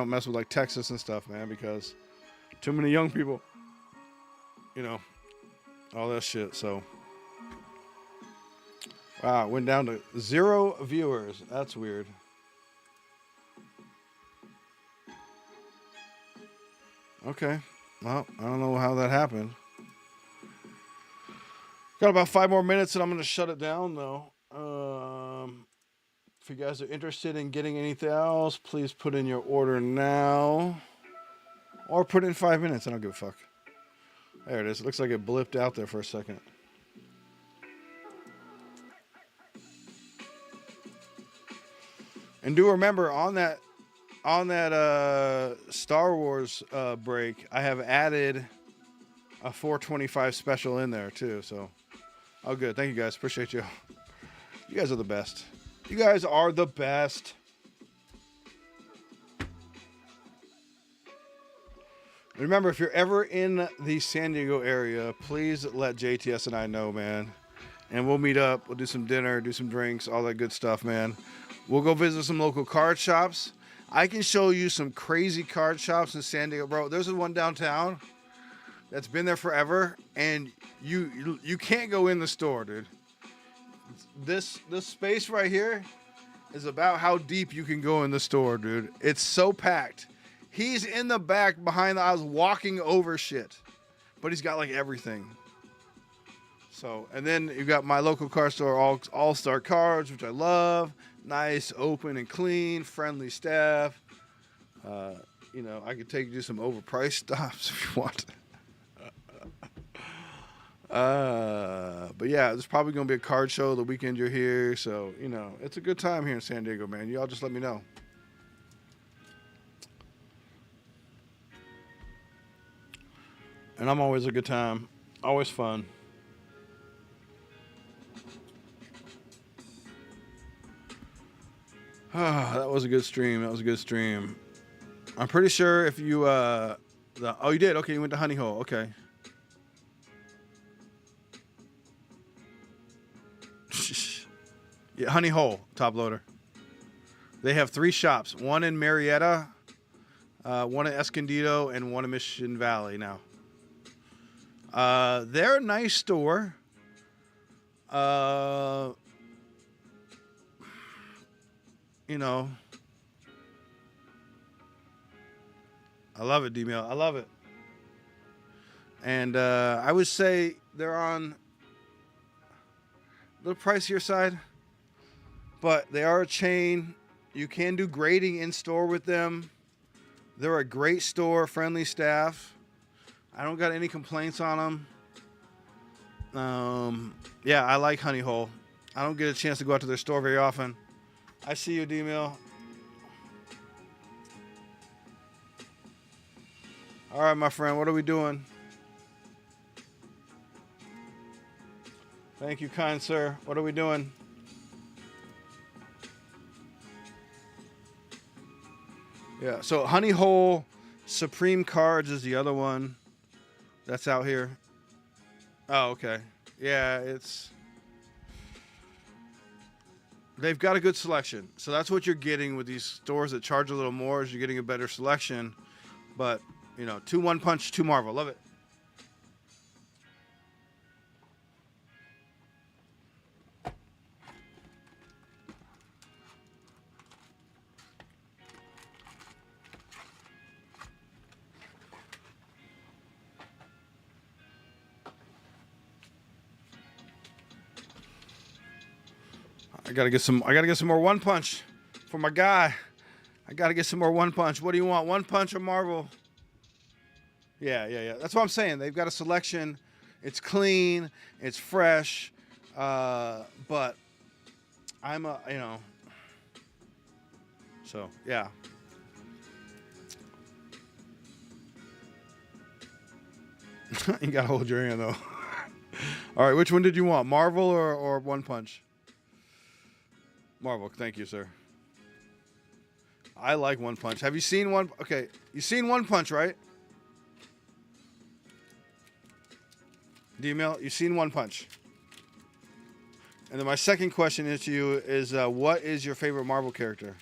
mess with like Texas and stuff, man, because too many young people, you know, all that shit. So, wow, it went down to 0 viewers. That's weird. Okay, well, I don't know how that happened. Got about 5 more minutes, and I'm gonna shut it down though. If you guys are interested in getting anything else, please put in your order now. Or put in 5 minutes. I don't give a fuck. There it is. It looks like it blipped out there for a second. And do remember on that Star Wars break, I have added a 425 special in there too. So, oh good. Thank you guys. Appreciate you. You guys are the best. You guys are the best. Remember, if you're ever in the San Diego area, please let JTS and I know, man. And we'll meet up. We'll do some dinner, do some drinks, all that good stuff, man. We'll go visit some local card shops. I can show you some crazy card shops in San Diego, bro. There's one downtown that's been there forever, and you can't go in the store, dude. This space right here is about how deep you can go in the store, dude. It's so packed. He's in the back behind the aisles walking over shit, but he's got like everything. So, and then you got my local car store, All-Star Cards, which I love. Nice, open and clean, friendly staff. You know, I could take you to some overpriced stops if you want. But yeah, there's probably going to be a card show the weekend you're here. So, you know, it's a good time here in San Diego, man. Y'all just let me know. And I'm always a good time. Always fun. That was a good stream. That was a good stream. I'm pretty sure if you, oh, you did? Okay, you went to Honey Hole. Okay. Yeah, Honey Hole, top loader. They have 3 shops. One in Marietta, one in Escondido, and one in Mission Valley now. They're a nice store. You know, I love it, D-Mail. I love it. And I would say they're on the pricier side, but they are a chain. You can do grading in store with them. They're a great store, friendly staff. I don't got any complaints on them. Yeah, I like Honey Hole. I don't get a chance to go out to their store very often. I see you, D-Mill. All right, my friend, what are we doing? Thank you, kind sir. What are we doing? Yeah, so Honey Hole Supreme Cards is the other one that's out here. Oh, okay. Yeah, they've got a good selection. So that's what you're getting with these stores that charge a little more, is you're getting a better selection. But, you know, 2 One Punch, 2 Marvel. Love it. I gotta get some more One Punch for my guy. I gotta get some more One Punch. What do you want? One Punch or Marvel? Yeah. That's what I'm saying. They've got a selection. It's clean. It's fresh. But I'm so yeah. You gotta hold your hand though. All right, which one did you want? Marvel or One Punch? Marvel, thank you, sir. I like One Punch. Have you seen one? Okay, you've seen One Punch, right? D-Mail, you've seen One Punch. And then my second question is to you is, what is your favorite Marvel character?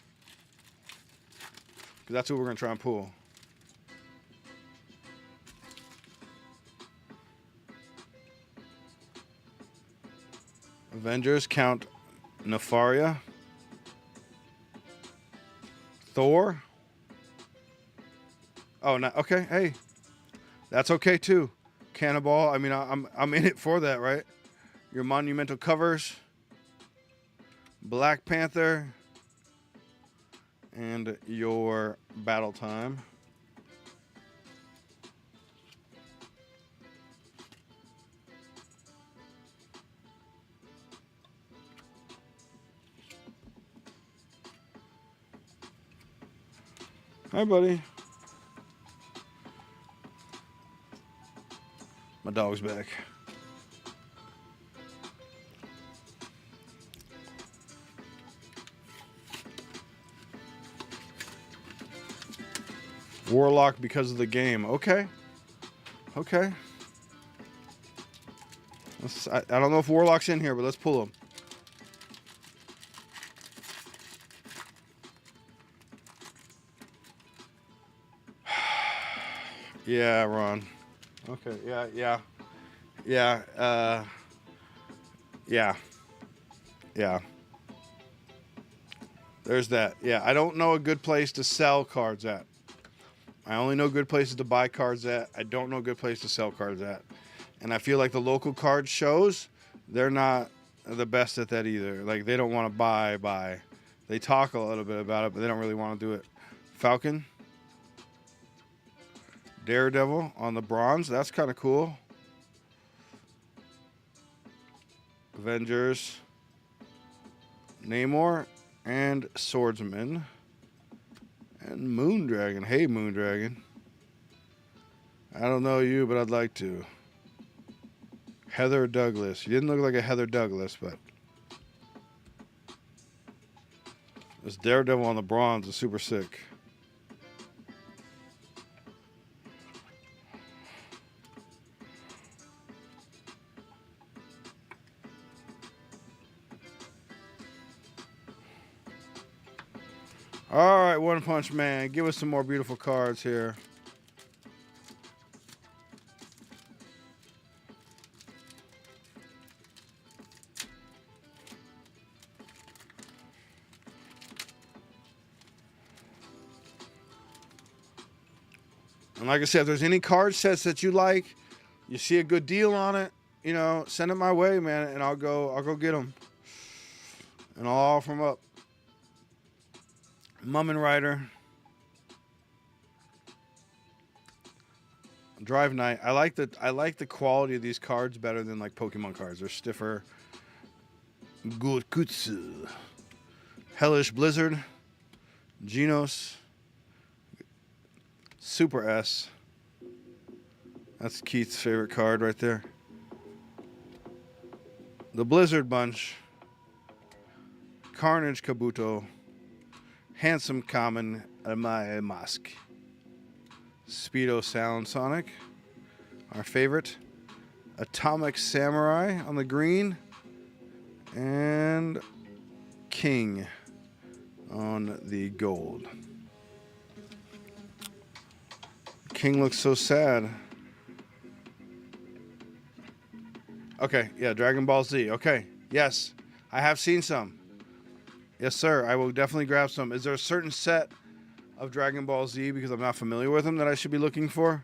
Because that's what we're going to try and pull. Avengers, Count Nefaria. Thor. Oh, no. Okay. Hey, that's okay too. Cannonball. I mean, I'm in it for that, right? Your monumental covers. Black Panther. and your battle time. Hi, buddy. My dog's back. Warlock because of the game. Okay. Okay. I don't know if Warlock's in here, but let's pull him. Yeah, Ron. Okay, yeah. Yeah. There's that. Yeah, I don't know a good place to sell cards at. I only know good places to buy cards at. I don't know a good place to sell cards at. And I feel like the local card shows, they're not the best at that either. Like, they don't want to buy. They talk a little bit about it, but they don't really want to do it. Falcon. Daredevil on the bronze. That's kind of cool. Avengers. Namor. And Swordsman. And Moondragon. Hey, Moondragon. I don't know you, but I'd like to. Heather Douglas. You didn't look like a Heather Douglas, but this Daredevil on the bronze is super sick. All right, One Punch Man. Give us some more beautiful cards here. And like I said, if there's any card sets that you like, you see a good deal on it, you know, send it my way, man, and I'll go get them. And I'll offer them up. Mummin Rider. Drive Knight. I like the quality of these cards better than like Pokemon cards. They're stiffer. Gurkutsu. Hellish Blizzard. Genos. Super S. That's Keith's favorite card right there. The Blizzard Bunch. Carnage Kabuto. Handsome Common Amae Mask. Speedo Sound Sonic. Our favorite. Atomic Samurai on the green. And King on the gold. King looks so sad. Okay, yeah, Dragon Ball Z. Okay, yes, I have seen some. Yes, sir, I will definitely grab some. Is there a certain set of Dragon Ball Z, because I'm not familiar with them, that I should be looking for?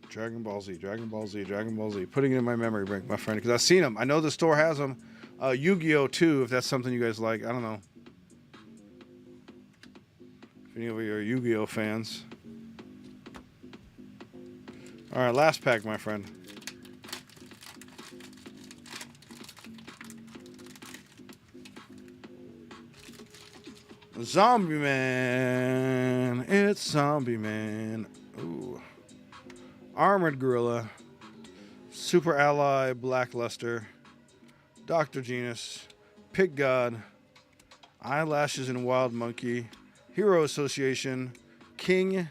Dragon Ball Z, Dragon Ball Z, Dragon Ball Z. Putting it in my memory bank, my friend, because I've seen them. I know the store has them. Yu-Gi-Oh! Too, if that's something you guys like. I don't know. If any of you are Yu-Gi-Oh! Fans. All right, last pack, my friend. Zombie Man. It's Zombie Man. Ooh. Armored Gorilla. Super Ally Blackluster. Dr. Genus. Pig God. Eyelashes and Wild Monkey. Hero Association. King.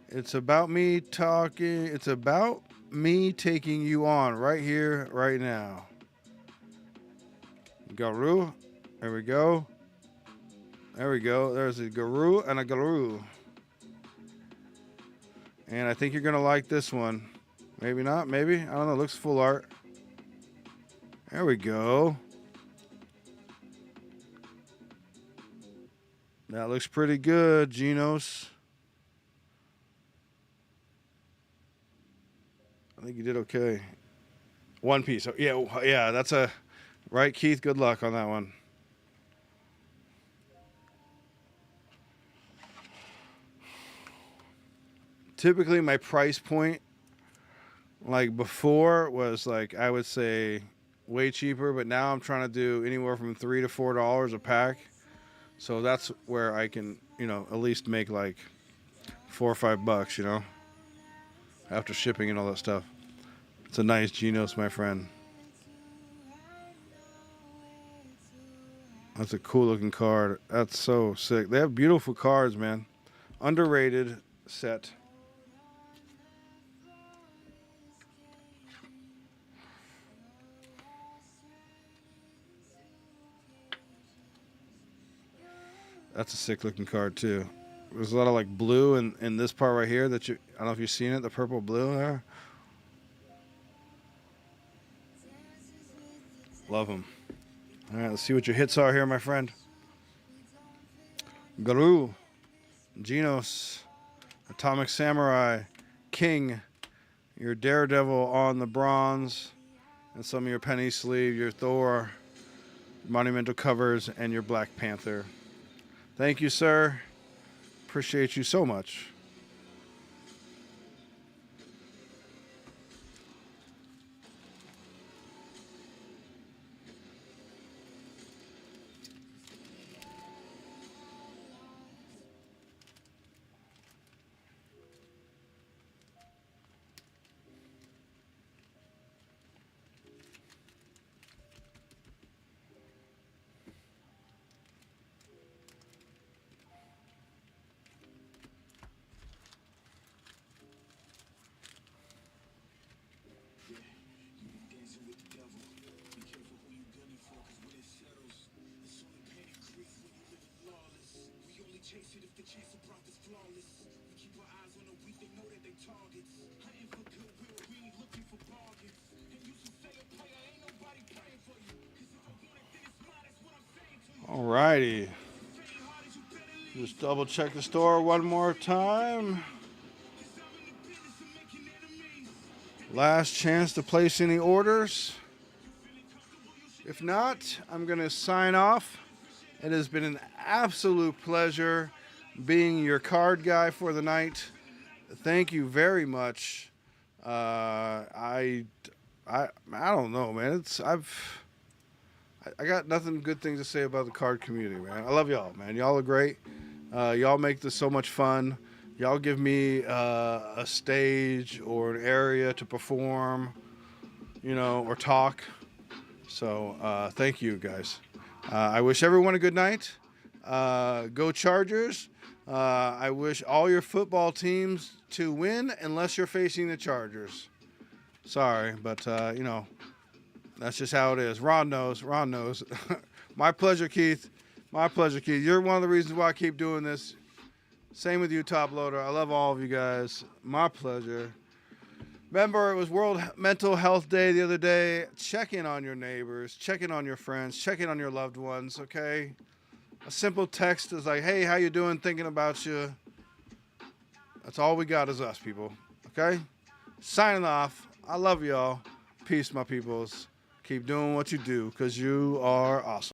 It's about me talking. It's about me taking you on right here, right now. Garou. There we go. There we go. There's a Garou and a Garou. And I think you're going to like this one. Maybe not. Maybe. I don't know. It looks full art. There we go. That looks pretty good, Genos. I think you did okay. One piece. Yeah, that's a right, Keith. Good luck on that one. Typically, my price point, like before, was like I would say way cheaper, but now I'm trying to do anywhere from $3 to $4 a pack. So that's where I can, at least make like $4 or $5, after shipping and all that stuff. It's a nice Genos, my friend. That's a cool looking card. That's so sick. They have beautiful cards, man. Underrated set. That's a sick looking card too. There's a lot of like blue in this part right here that I don't know if you've seen it, the purple blue there. Love them. All right, let's see what your hits are here, my friend. Garou, Genos, Atomic Samurai, King, your Daredevil on the bronze, and some of your Penny Sleeve, your Thor, Monumental covers, and your Black Panther. Thank you, sir. Appreciate you so much. Alrighty. Just double check the store one more time. Last chance to place any orders. If not, I'm going to sign off. It has been an absolute pleasure being your card guy for the night. Thank you very much. I don't know, man. I got nothing good things to say about the card community, man. I love y'all, man. Y'all are great. Y'all make this so much fun. Y'all give me a stage or an area to perform, or talk. So thank you, guys. I wish everyone a good night. Go Chargers. I wish all your football teams to win unless you're facing the Chargers. Sorry, but, that's just how it is. Ron knows. My pleasure, Keith. My pleasure, Keith. You're one of the reasons why I keep doing this. Same with you, Top Loader. I love all of you guys. My pleasure. Remember, it was World Mental Health Day the other day. Check in on your neighbors. Check in on your friends. Check in on your loved ones, okay? A simple text is like, hey, how you doing? Thinking about you. That's all we got is us, people, okay? Signing off. I love y'all. Peace, my peoples. Keep doing what you do because you are awesome.